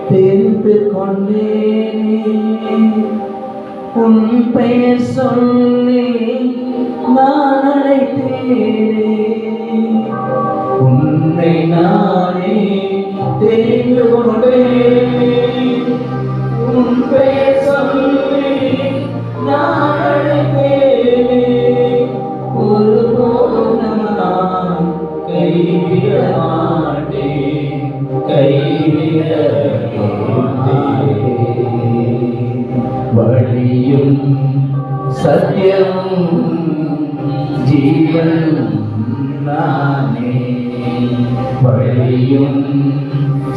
தெரிந்து கொண்டேனே, உன் பெயர் சொல்லி நான் அழைத்தேனே. உன்னை நானே தெரிந்து கொண்டேனே, உன் பெயர் சொல்லி நான் அழைத்தேனே. ஒருபோதும் நான் கைவிட மாட்டேன், கைவிட மாட்டேன். வழியும் சத்தியமும் ஜீவனும் நானே, வழியும்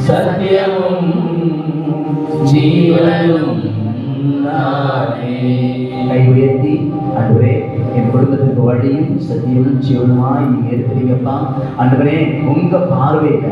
சத்தியமும் ஜீவனும் நானே. கை உயர்த்தி, ஆண்டவரே என் குடும்பத்துக்கு வழியும் சத்தியமும் ஜீவனுமாய் நீங்க இருக்கிறீங்கப்பா. ஆண்டவரே உங்க பார்வையில,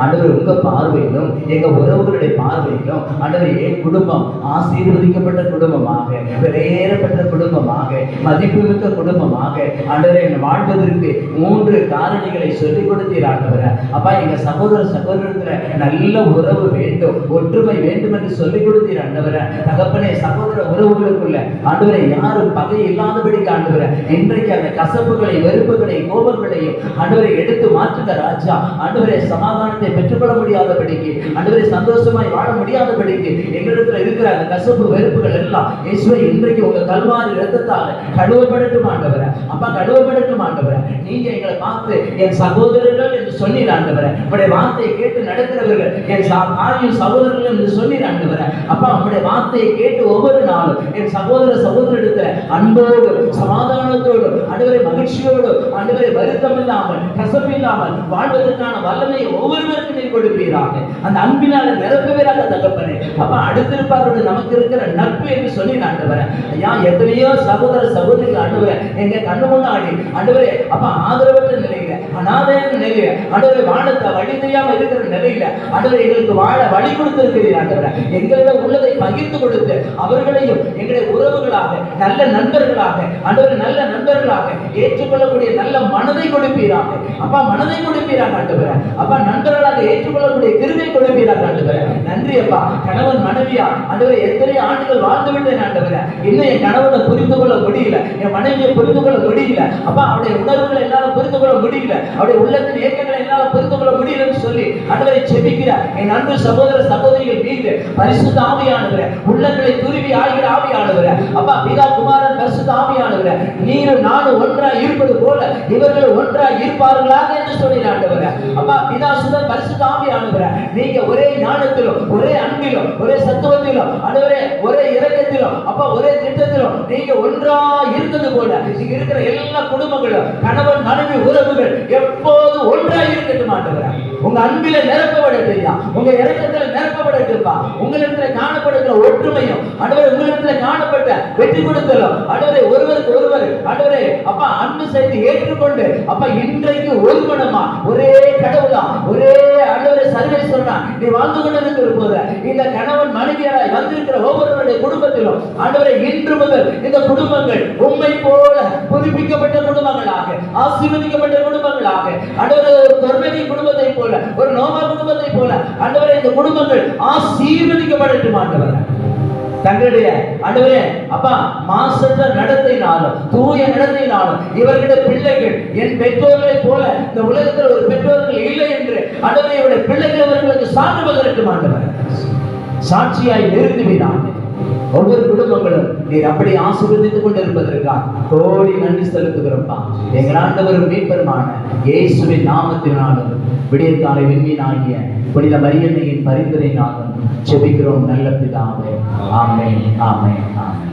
ஆண்டவரே உங்க பார்வையிலும் எங்க உறவுகளுடைய பார்வையிலும் ஆண்டவரே என் குடும்பம் ஆசீர்வதிக்கப்பட்ட குடும்பமாக, விலையேறப்பட்ட குடும்பமாக, மதிப்புமிக்க குடும்பமாக ஆண்டவரே வாழ்வதற்கு 3 காரணிகளை சொல்லிக் கொடுத்தீர் ஆண்டவரே. அப்பா எங்க சகோதரத்துல நல்ல உறவு வேண்டும், ஒற்றுமை வேண்டும் என்று சொல்லிக் கொடுத்தீர் ஆண்டவரே. தகப்பனே சகோதர உறவுகளுக்குள்ள ஆண்டவரே யாரும் பகை இல்லாதபடிக்கு ஆண்டவரே இன்றைக்கு அந்த கசப்புகளை, வெறுப்புகளை, கோபங்களையும் ஆண்டவரை எடுத்து மாற்றுக ராஜா. ஆண்டவரே சமாதானத்தை பெற்றுக்கொள்ள முடியாதபடிக்கு, ஆண்டவரை சந்தோஷமாய் வாழ முடியாதபடிக்கு எங்களிடத்துல இருக்கிற அந்த கசப்பு வெறுப்புகள் எல்லாம் இயேசுவே இன்றைக்கு உங்க கல்வாரி இரத்தத்தால கழுவப்படட்டும் ஆண்டவரே. அப்பா கழுவப்படட்டும் ஆண்டவரே. நீங்க எங்களை பார்த்து என் சகோதரர்கள் என்று சொன்னீர் ஆண்டவரே. உங்களுடைய வார்த்தையை கேட்டு நடக்கிறவர்கள் என் தாயும் சகோதரர்கள் என்று சொன்னீர் ஆண்டவரே. அப்பா உங்களுடைய வார்த்தையை கேட்டு ஒவ்வொரு நாளும் என் சகோதரத்துல அன்போடு சமாதானத்தோடு ஆண்டவரை மகிழ்ச்சியோடு ஆண்டவரை வருத்தம் இல்லாமல் கசப்பு இல்லாமல் வாழ்வதற்கான வல்லமையை ஒவ்வொருவருக்கும் நீர் கொடுப்பீராக. அந்த அன்பினால நிரப்புவீராக தகப்பனே. அப்ப அடுத்திருப்பாரோடு நமக்கு இருக்கிற நட்பு என்று சொல்லி ஆண்டவரே. ஐயா எத்தனையோ சகோதர சகோதரிகள் ஆண்டவரே எங்க கண்ணு முன்னாடி ஆண்டவரே அப்ப ஆதரவற்ற நிலையில, அநாதையான நிலையில ஆண்டவரை வாழத்தை வழி தெரியாம இருக்கிற நிலையில ஆண்டவரை எங்களுக்கு வாழ வழி கொடுத்திருக்கிறீர் ஆண்டவரே. எங்களிடம் உள்ளதை பகிர்ந்து கொடுத்து அவர்களையும் எங்களுடைய உறவுகளாக, நல்ல நண்பர்களாக ஆண்டவரை நல்ல நண்பர்களாக ஏற்றுக்கொள்ளக்கூடிய நல்ல மனதை கொடுப்பீராக. அப்பா மனதை கொடுப்பீராக ஆண்டவரே. அப்பா நண்பர்களாக ஏற்றுக்கொள்ளக்கூடிய கிருபை கொடுப்பீராக ஆண்டவரே. நன்றி அப்பா. கணவன் மனைவியா ஆண்டவரே எத்தனை ஆண்டுகள் வாழ்ந்து விட்டேன் ஆண்டவரே. இன்னும் என் கணவனை புரிந்து கொள்ள முடியல, என் மனைவியை புரிந்து கொள்ள முடியல. அப்பா அவருடைய உணர்வுகளை என்னால புரிந்து கொள்ள முடியல, அவருடைய உள்ளத்தின் இயக்கங்களை என்னால புரிந்து கொள்ள முடியலன்னு சொல்லி ஆண்டவரை செபிக்கிறார். என் அன்பு சகோதர சகோதரிகள் மீது பரிசுத்த ஆவியானவரே, உள்ளங்களை துருவி ஆகிற ஆவியானவரே, அப்பா பிதா குமாரன் பரிசுத்த ஆவியானவரே, நீரும் நானும் ஒன்றாய் இருப்பது போல இவர்கள் ஒன்றாய் இருப்பார்களாக என்று சொல்லினார் ஆண்டவரே. அப்பா பிதா சுதன் பரிசுத்த ஆவியானவரே, நீங்க ஒரே ஞானத்திலும், ஒரே அன்பிலும், ஒரே சத்துவத்திலும் ஆண்டவரே, ஒரே இரக்கத்திலும், அப்பா ஒரே திட்டத்திலும் நீங்க ஒன்றாய் இருந்தது போல இங்க இருக்கிற எல்லா குடும்பங்களும் கணவன் மனைவி உறவுகள் எப்போது ஒன்றாய் இருக்கட்டும் ஆண்டவரே. உங்க அன்பில நிரப்பப்படட்டையா, உங்க இரக்கத்துல நிரப்பப்படட்டும்பா. உங்களிடத்துல காணப்படுகிற ஒற்றுமையும் ஆண்டவரே, உங்களிடத்துல காணப்பட்ட வெற்றி கொடுத்தலும் ஆண்டவரே, ஒருவருக்கு ஒருவர் ஆண்டவரே அப்பா அன்பு செய்து ஏற்றுக்கொண்டு அப்பா இன்றைக்கு ஒரு மனமா ஒரே கடவுளா ஒரே ஆண்டவரே சர்வேஸ்வரனா நீ வாழ்ந்து கொண்டிருக்கிற போது இந்த கணவன் மனைவியராய் வந்திருக்கிற ஒவ்வொருவருடைய குடும்பத்திலும் ஆண்டவரே இன்று முதல் இந்த குடும்பங்கள் உம்மை போல புதுப்பிக்கப்பட்ட குடும்பங்களாக, ஆசீர்வதிக்கப்பட்ட குடும்பங்களாக ஆண்டவரே, ஒரு தொர்மேனி குடும்பத்தை போல, ஒரு நோவா குடும்பத்தை போல ஆண்டவரே இந்த குடும்பங்கள் ஆசீர்வதிக்கப்படட்டும் ஆண்டவரே. தங்களுடைய ஆண்டவரே அப்பா மாசற்ற நடத்தையினாலும் தூய நடத்தையினாலும் இவர்களுடைய பிள்ளைகள் என் பெற்றோர்களை போல இந்த உலகத்தில் ஒரு பெற்றோர்கள் இல்லை என்று ஆண்டவரே இவருடைய பிள்ளைகள் அவர்களுக்கு சான்று பகரட்டும் ஆண்டவரே. சாட்சியாய் நிறுத்துவீராக. ஒவ்வொரு குடும்பங்களும் நீர் அப்படி ஆசீர்வதித்துக் கொண்டிருப்பதற்காக கோடி நன்றி செலுத்துகிறோம்ப்பா. எங்கள் ஆண்டவர் மீட்பருமான இயேசுவின் நாமத்தினாலும் விடியற்காலை விண்மீனாகிய புனித மரியன்னையின் பரிந்துரையினாலும் ஜெபிக்கிறோம் நல்ல பிதாவே. ஆமென், ஆமென், ஆமென்.